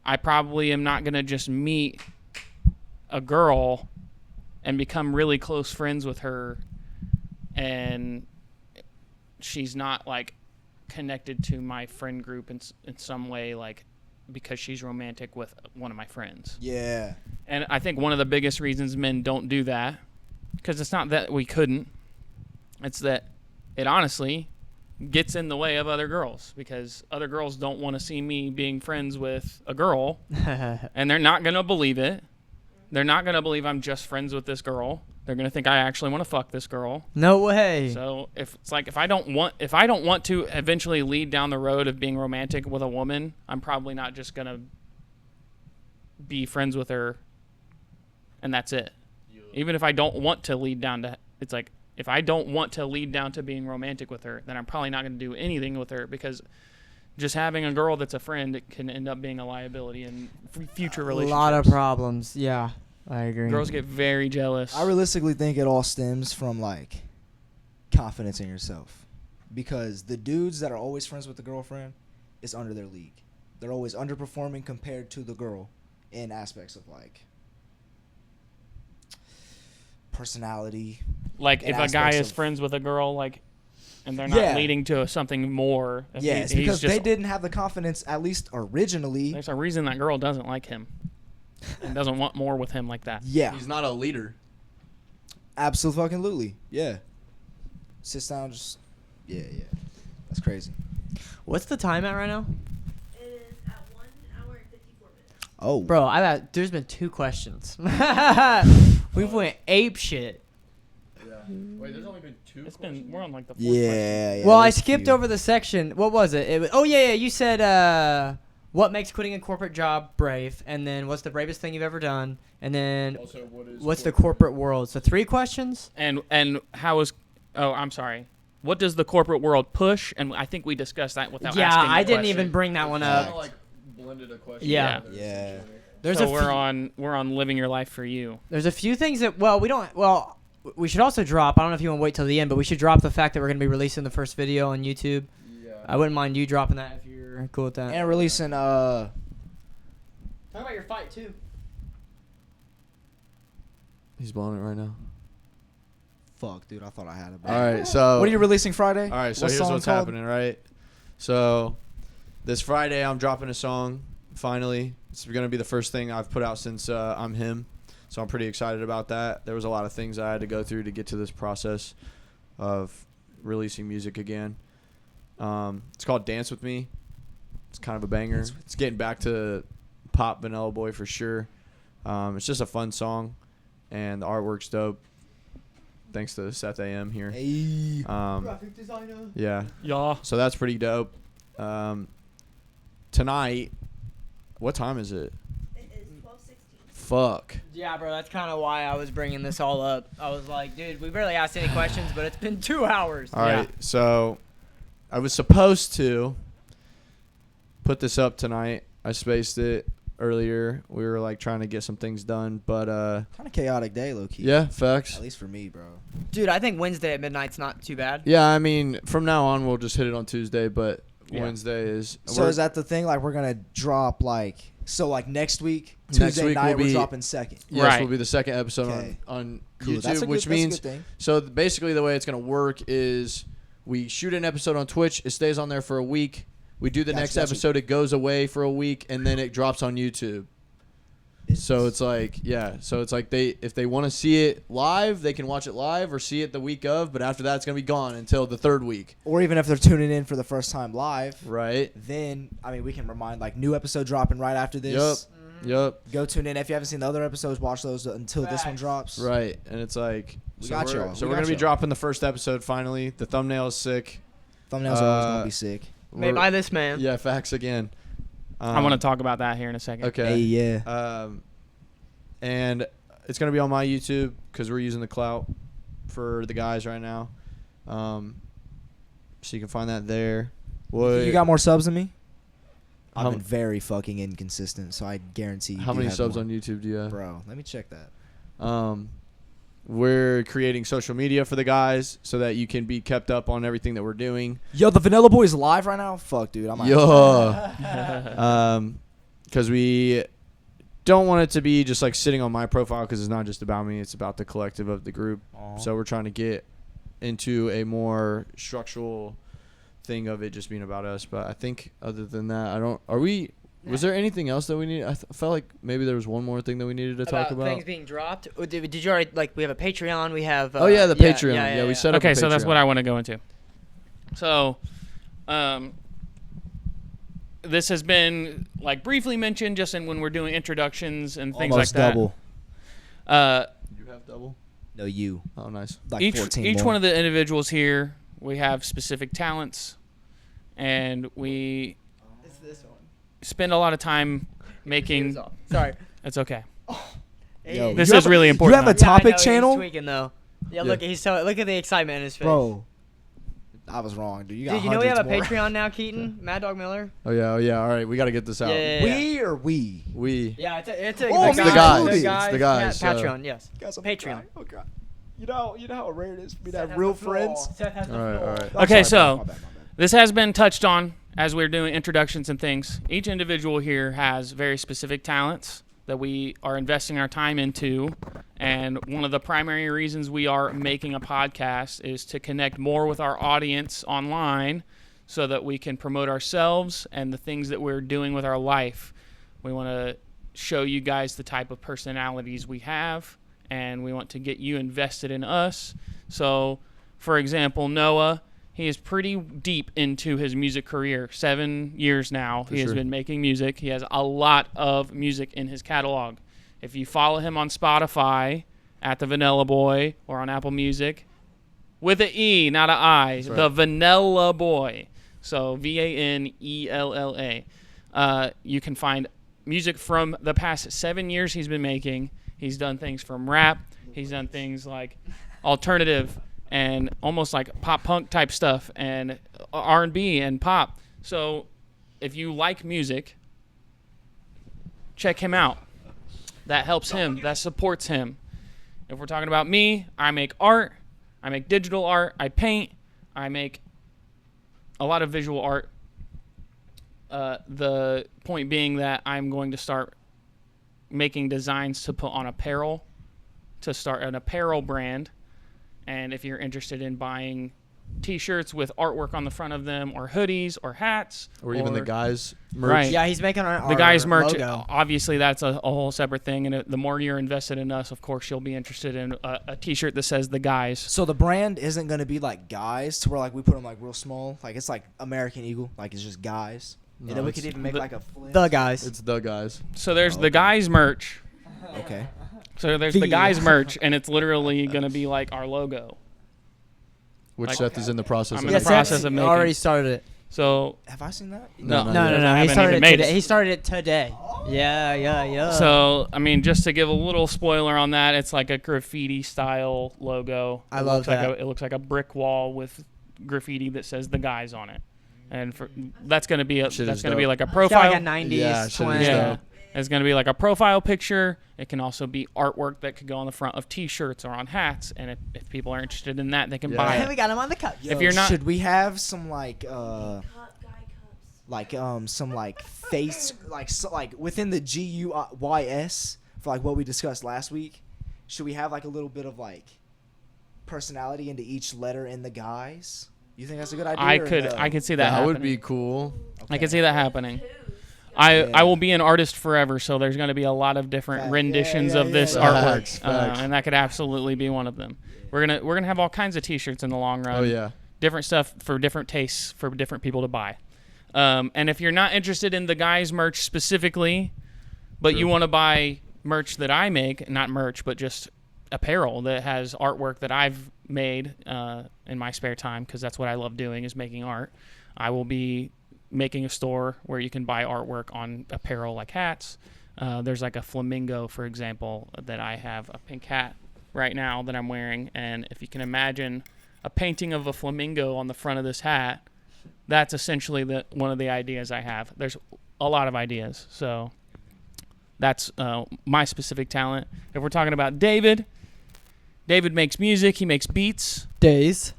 I probably am not going to just meet a girl and become really close friends with her and she's not like connected to my friend group in some way, like because she's romantic with one of my friends. Yeah. And I think one of the biggest reasons men don't do that, because it's not that we couldn't, it's that it honestly gets in the way of other girls, because other girls don't want to see me being friends with a girl, and they're not going to believe it. They're not going to believe I'm just friends with this girl. They're going to think I actually want to fuck this girl. No way. So if I don't want to eventually lead down the road of being romantic with a woman, I'm probably not just going to be friends with her and that's it. Even if I don't want to lead down to, it's like, if I don't want to lead down to being romantic with her, then I'm probably not going to do anything with her, because just having a girl that's a friend, it can end up being a liability in future A relationships. lot of problems. Yeah, I agree. Girls get very jealous. I realistically think it all stems from like confidence in yourself, because the dudes that are always friends with the girlfriend is under their league. They're always underperforming compared to the girl. in aspects of like personality. Like in if a guy aspects is of- friends with a girl, like, and they're not Yeah. leading to something more. if Yeah, he- it's he's because just, they didn't have the confidence, at least originally. There's a reason that girl doesn't like him and doesn't want more with him like that. Yeah, He's not a leader. absolutely. Yeah, sits down, just yeah. That's crazy. What's the time at right now? It is at 1 hour and 54 minutes. Oh, Bro, there's been 2 questions. We've went ape shit. Wait, there's only been 2 We're on like the fourth yeah. Well, I there's a skipped few. over the section. What was it? Oh yeah. You said what makes quitting a corporate job brave, and then what's the bravest thing you've ever done, and then Also, what is what's the corporate world? So 3 questions. And how is? Oh, I'm sorry. What does the corporate world push? And I think we discussed that without Yeah, asking the I didn't question. even bring that one Fact. up. like blended a question. Yeah. together, Yeah. essentially. There's so a we're on living your life for you. There's a few things that we should also drop. I don't know if you want to wait till the end, but we should drop the fact that we're going to be releasing the first video on YouTube. Yeah. I wouldn't mind you dropping that if you're cool with that. And releasing Talk about your fight too. He's blowing it right now. fuck, dude, I thought I had it. All right, so What are you releasing Friday? All right, so What here's song what's called? happening, right? So this Friday, I'm dropping a song. Finally, it's gonna be the first thing I've put out since I'm him. So I'm pretty excited about that. There was a lot of things I had to go through to get to this process of releasing music again. It's called "Dance with Me." It's kind of a banger. It's getting back to pop Vanilla Boy for sure. It's just a fun song, and the artwork's dope. Thanks to Seth AM here. Hey. Graphic designer. Yeah. Yeah. So that's pretty dope. Tonight, what time is it? It is 12:16. Fuck. Yeah, bro, that's kind of why I was bringing this all up. I was like, dude, we barely asked any questions, but it's been 2 hours. All right. So I was supposed to put this up tonight. I spaced it earlier. We were like trying to get some things done, but Kind of chaotic day, low key. yeah, facts. At least for me, bro. Dude, I think Wednesday at midnight's not too bad. Yeah, I mean, from now on we'll just hit it on Tuesday, but Yeah. Wednesday is. So is that the thing? Like we're gonna drop like next week, Tuesday Next week night will we're be- dropping second. Yes, Right. will be the second episode Okay. on Cool. YouTube, That's a which good, means that's a good thing. so basically the way it's going to work is we shoot an episode on Twitch, it stays on there for a week. We do the Gotcha, next gotcha. episode, it goes away for a week, and then it drops on YouTube. So it's like, yeah. So it's like if they want to see it live, they can watch it live or see it the week of. But after that, it's gonna be gone until the third week, Or even if they're tuning in for the first time live, right? then I mean we can remind like new episode dropping right after this. Yep. Go tune in. If you haven't seen the other episodes, watch those until this one Facts. drops. Right. And it's like, We so got we're, y'all. so We we're got gonna be y'all. dropping the first episode finally. The thumbnail is sick. Thumbnails are always gonna Uh, be sick. Made We're- by this man. Yeah, facts again. I want to talk about that here in a second. Okay. Hey, yeah. And it's gonna be on my YouTube because we're using the clout for the guys right now. So you can find that there. What You got more subs than me? How- I've been very fucking inconsistent, so I guarantee you how do many have subs more. on YouTube do you have? Bro, let me check that. We're creating social media for the guys so that you can be kept up on everything that we're doing. Yo, the Vanilla Boy is live right now? Fuck, dude. I'm Yeah. Because we don't want it to be just like sitting on my profile because it's not just about me. It's about the collective of the group. So we're trying to get into a more structural thing of it just being about us. But I think other than that, was there anything else that we need? I felt like maybe there was one more thing that we needed to talk about. Things being dropped. Oh, did you already, like, we have a Patreon, we have... Oh, yeah, the Patreon. Yeah, we set up Okay, a so that's Patreon. what I want to go into. So, this has been like briefly mentioned just in when we're doing introductions and things Almost like that. double. You have double? No, you. Oh, nice. Like 14 Each more. one of the individuals here, we have specific talents, and we It's this one. spend a lot of time making. Sorry. It's okay. Yo, This you is have really important. You have a though. topic He's channel? tweaking, though. Yeah, Yeah. look at the excitement in his face. Bro, I was wrong, dude. You got Dude, you know we have a hundreds more. Patreon now, Keaton? Mad Dog Miller? Oh, yeah. All right, we got to get this out. Yeah. We or we? We. Yeah, it's a Oh, it's me the guys. guys. It's the guys, Yeah, Patreon, yes. Guys, I'm Patreon. crying. Oh, God. You know how rare it is for me to Seth have has real the floor. friends? Seth has the All right, floor. all right. I'm Okay, sorry, so- my bad. This has been touched on as we're doing introductions and things. Each individual here has very specific talents that we are investing our time into. And one of the primary reasons we are making a podcast is to connect more with our audience online so that we can promote ourselves and the things that we're doing with our life. We want to show you guys the type of personalities we have, and we want to get you invested in us. So, for example, Noah, he is pretty deep into his music career. 7 years now he has been making music. He has a lot of music in his catalog. If you follow him on Spotify at the Vanella Boy or on Apple Music, with an E, not an I, the Vanella Boy. So Vanella. You can find music from the past 7 years he's been making. He's done things from rap. He's done things like alternative and almost like pop punk type stuff and R&B and pop. So if you like music, check him out. That helps him. That supports him. If we're talking about me, I make art. I make digital art. I paint. I make a lot of visual art. The point being that I'm going to start making designs to put on apparel, to start an apparel brand. And if you're interested in buying T-shirts with artwork on the front of them, or hoodies, or hats, or even the guys' merch. Right. Yeah, he's making our the guys' merch. logo. Obviously, that's a whole separate thing. And the more you're invested in us, of course, you'll be interested in a T-shirt that says the guys. So the brand isn't going to be like guys, to where like we put them like real small, like it's like American Eagle, like it's just guys. No, And then we could even make like a flip. The guys. It's the guys. So there's the guys' merch. Okay. So there's the guys' merch, and it's literally going to be like our logo. Which Like, Seth is in the process I'm of in the process of making. already started it. So Have I seen that? no, No, No. He haven't started even it made today. it. He started it today. Yeah. So, I mean, just to give a little spoiler on that, it's like a graffiti style logo. I love that. It looks like a brick wall with graffiti that says the guys on it. And that's going to be Shit is like a It's got profile. like a 90s Yeah, shit twin. is Yeah. dope. It's going to be like a profile picture. It can also be artwork that could go on the front of T-shirts or on hats. And if people are interested in that, they can buy And it. we got him on the cup. If you're not- should we have some like Guy cups. like some like face like like within the GUYS for like what we discussed last week? Should we have like a little bit of like personality into each letter in the guys? You think that's a good idea? I could see that That happening. would be cool. I could see that happening. Yeah. I will be an artist forever, so there's going to be a lot of different Yeah, renditions yeah, of this yeah. artwork, Facts. and that could absolutely be one of them. We're gonna have all kinds of T-shirts in the long run. Oh yeah. Different stuff for different tastes for different people to buy. And if you're not interested in the guys' merch specifically, but you want to buy merch that I make, not merch, but just apparel that has artwork that I've made in my spare time, because that's what I love doing, is making art. I will be making a store where you can buy artwork on apparel like hats. There's like a flamingo, for example, that I have a pink hat right now that I'm wearing. And if you can imagine a painting of a flamingo on the front of this hat, that's essentially one of the ideas I have. There's a lot of ideas. So that's my specific talent. If we're talking about David makes music. He makes beats. Days.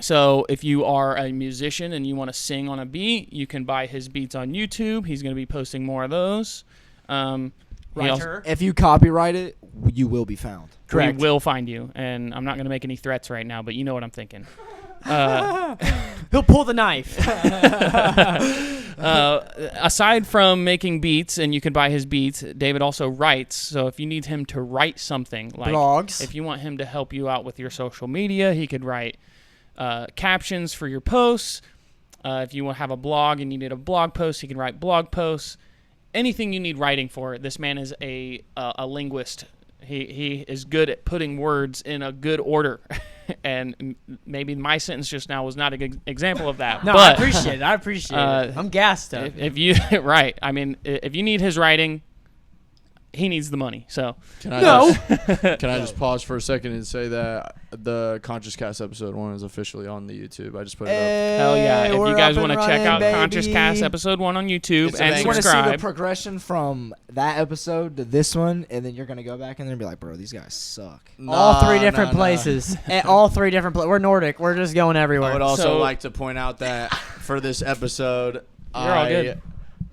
So if you are a musician and you want to sing on a beat, you can buy his beats on YouTube. He's going to be posting more of those. Writer. If you copyright it, you will be found. Correct. We will find you. And I'm not going to make any threats right now, but you know what I'm thinking. He'll pull the knife. Aside from making beats, and you can buy his beats, David also writes. So if you need him to write something, like Blogs. if you want him to help you out with your social media, he could write captions for your posts. If you want to have a blog and you need a blog post, he can write blog posts. Anything you need writing for, this man is a linguist. He is good at putting words in a good order. And maybe my sentence just now was not a good example of that. No, but I appreciate it. I'm gassed up. if you right, I mean, if you need his writing, he needs the money. So Can I just pause for a second and say that the Conscious Cast episode 1 is officially on the YouTube. I just put it up. hell yeah! If we're you guys up want to and check out running, Conscious baby. Cast episode 1 on YouTube It's and amazing. You want to see the subscribe. progression from that episode to this one, and then you're gonna go back and then be like, "Bro, these guys suck." All three different places. At all three different places. We're Nordic. We're just going everywhere. I would also So- like to point out that for this episode, You're all I good.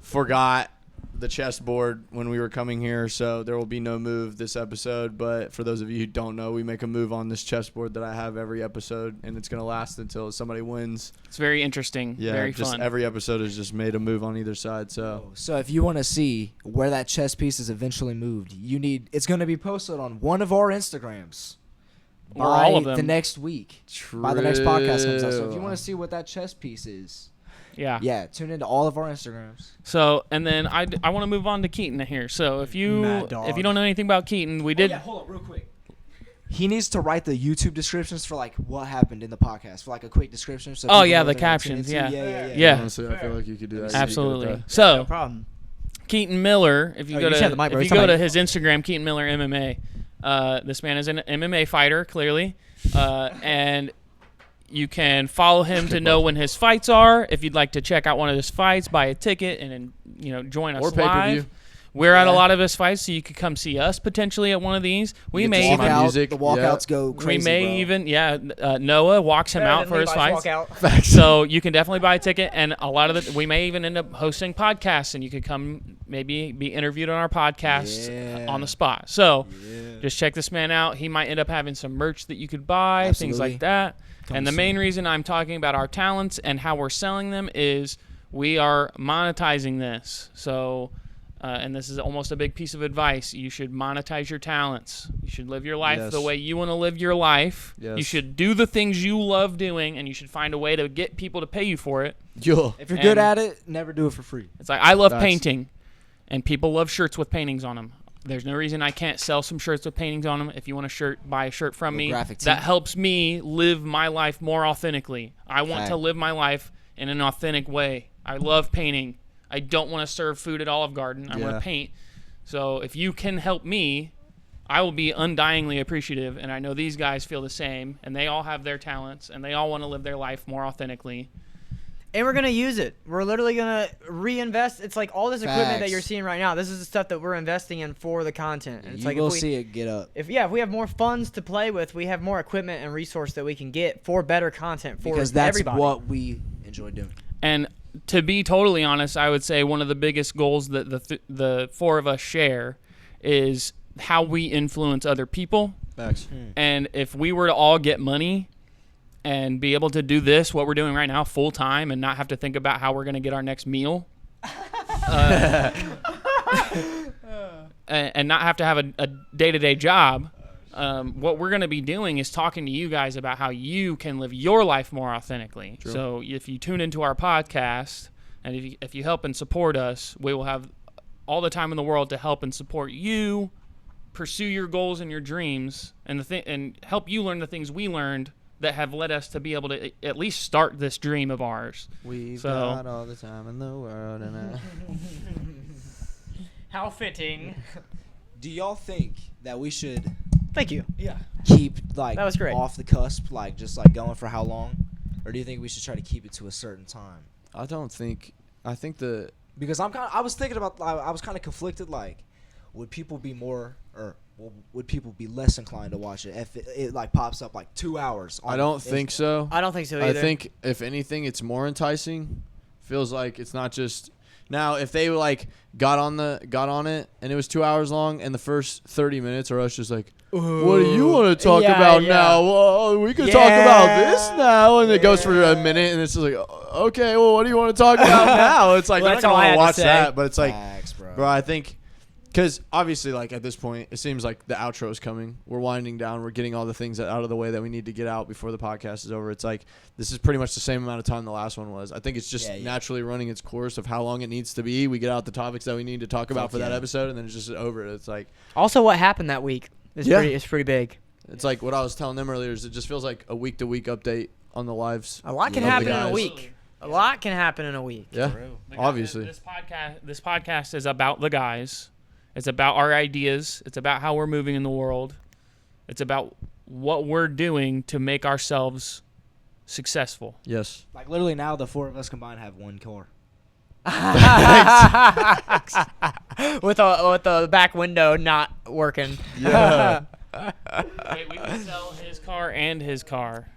forgot the chessboard when we were coming here, so there will be no move this episode. But for those of you who don't know, we make a move on this chessboard that I have every episode, and it's gonna last until somebody wins. It's very interesting. Yeah, very just fun. every episode is just made a move on either side. So if you want to see where that chess piece is eventually moved, it's going to be posted on one of our Instagrams. Or all of them. The next week. By the next podcast comes out. So if you want to see what that chess piece is, yeah, tune into all of our Instagrams. So, and then I want to move on to Keaton here. So if you Mad dog. don't know anything about Keaton, we did. Yeah, hold on, real quick. He needs to write the YouTube descriptions for like what happened in the podcast, for like a quick description. So Oh, people yeah, know the what they're gonna captions, tune into. yeah. Yeah. Yeah. honestly, I feel like you could do that. Absolutely. No So problem. Keaton Miller, if you Oh, go you to should have the mic, bro. if He's you go talking to his Instagram, Keaton Miller MMA, this man is an MMA fighter, clearly, and you can follow him to know when his fights are. If you'd like to check out one of his fights, buy a ticket and join us Or pay-per-view. live. We're at a lot of his fights, so you could come see us potentially at one of these. We get to may see even my music. The walkouts go crazy. we may bro. even Noah walks him out for his fights. So you can definitely buy a ticket, and a lot of we may even end up hosting podcasts, and you could come maybe be interviewed on our podcast on the spot. So just check this man out. He might end up having some merch that you could buy, things Absolutely. like that. Come And the soon. main reason I'm talking about our talents and how we're selling them is we are monetizing this. So, and this is almost a big piece of advice. You should monetize your talents. You should live your life Yes. the way you want to live your life. Yes. You should do the things you love doing, and you should find a way to get people to pay you for it. Yo. If you're good And- at it, never do it for free. It's like I love Facts. painting, and people love shirts with paintings on them. There's no reason I can't sell some shirts with paintings on them. If you want a shirt, buy a shirt from Little me. graphic tee. That helps me live my life more authentically. I want to Fact. live my life in an authentic way. I love painting. I don't want to serve food at Olive Garden. I want Yeah. to paint. So if you can help me, I will be undyingly appreciative. And I know these guys feel the same, and they all have their talents, and they all want to live their life more authentically. And we're going to use it. We're literally going to reinvest. It's like all this equipment that you're Facts. seeing right now. This is the stuff that we're investing in for the content. And it's You like will if we, see it get up. if we have more funds to play with, we have more equipment and resource that we can get for better content for Because that's everybody. what we enjoy doing. And to be totally honest, I would say one of the biggest goals that the four of us share is how we influence other people. Facts. And if we were to all get money and be able to do this, what we're doing right now, full time, and not have to think about how we're going to get our next meal, and not have to have a day-to-day job, what we're going to be doing is talking to you guys about how you can live your life more authentically. True. So if you tune into our podcast and if you help and support us, we will have all the time in the world to help and support you pursue your goals and your dreams, and and help you learn the things we learned that have led us to be able to at least start this dream of ours. We've So- got all the time in the world, and How fitting. Do y'all think that we should Thank you. keep like That was great. off the cusp, like just like going for how long, or do you think we should try to keep it to a certain time? I don't think. I think the Because I was thinking about, I was kind of conflicted. Like, would people be more, or would people be less inclined to watch it if it like pops up like 2 hours? I don't think so. I don't think so I either. think if anything, it's more enticing. Feels like it's not just now. If they like got on it and it was 2 hours long, and the first 30 minutes are us just like, what do you want to talk Yeah, about yeah. now? Well, we could talk about this now, and it goes for a minute, and it's just like, okay, well, what do you want to talk about now? It's like Well, I'm that's not all I gonna had to watch say. that, but it's like, Facts, bro. bro, I think. Because obviously, like at this point, it seems like the outro is coming. We're winding down. We're getting all the things out of the way that we need to get out before the podcast is over. It's like this is pretty much the same amount of time the last one was. I think it's just Yeah. naturally running its course of how long it needs to be. We get out the topics that we need to talk about for that yeah. episode, and then it's just over. It's like Also, what happened that week is Yeah. pretty big. it's like what I was telling them earlier. Is it just feels like a week to week update on the lives. A lot can of the happen in a guys. week. A lot can happen in a week. Yeah, obviously. This podcast is about the guys. It's about our ideas. It's about how we're moving in the world. It's about what we're doing to make ourselves successful. Yes. Like literally now, the four of us combined have one car. with the back window not working. Yeah. Wait, we can sell his car and his car.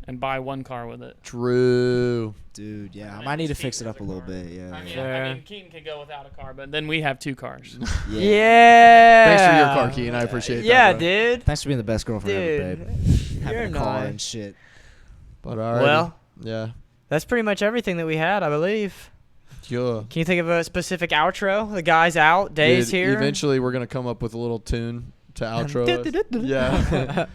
and buy one car with it. True. Dude, yeah, And I then might need to just fix keep it as up a a little car. bit. Yeah. I mean, Fair. Keaton could go without a car, but then we have 2 cars. Yeah. Thanks for your car, Keaton. I appreciate Yeah, that. bro. dude. Thanks for being the best girlfriend ever, Dude, babe. Having you're a car nice. and shit. But all right. Well, yeah. that's pretty much everything that we had, I believe. Yeah. Can you think of a specific outro? The guy's out. Dave's Dude, here. Eventually, we're gonna come up with a little tune to outro us. Du-du-du-du. Yeah.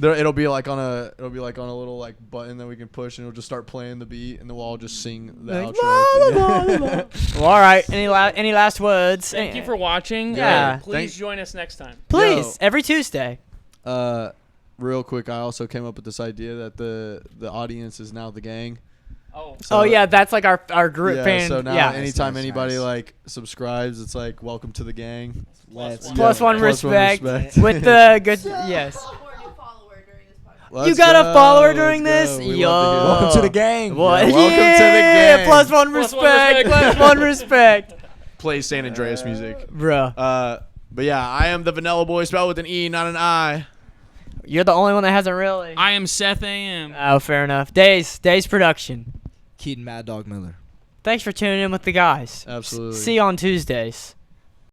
It'll be like on a little like button that we can push, and it'll just start playing the beat, and then we'll all just sing the Like, outro. Well, all right. Any last words? Thank you for watching. Yeah. Please Thank- join us next time. Please, Yo. every Tuesday. Real quick, I also came up with this idea that the audience is now the gang. Oh. So- Oh yeah, that's like our group Yeah. fan. So now, yeah. anytime Nice, anybody nice. like subscribes, it's like welcome to the gang. Let's one. Plus Yeah, one plus one respect respect. with the good. Yes. Or new follower during this podcast. Let's You got a go, follower during let's this? go. We Yo. love to hear that. Welcome to the gang. What? Yeah, welcome to the Yeah, gang. Plus one Plus one respect. respect. Plus one respect. Play San Andreas music. Bruh. But yeah, I am the Vanilla Boy, spelled with an E, not an I. You're the only one that hasn't really. I am Seth A.M. Oh, fair enough. Days production. Keaton Mad Dog Miller. Thanks for tuning in with the guys. Absolutely. See you on Tuesdays.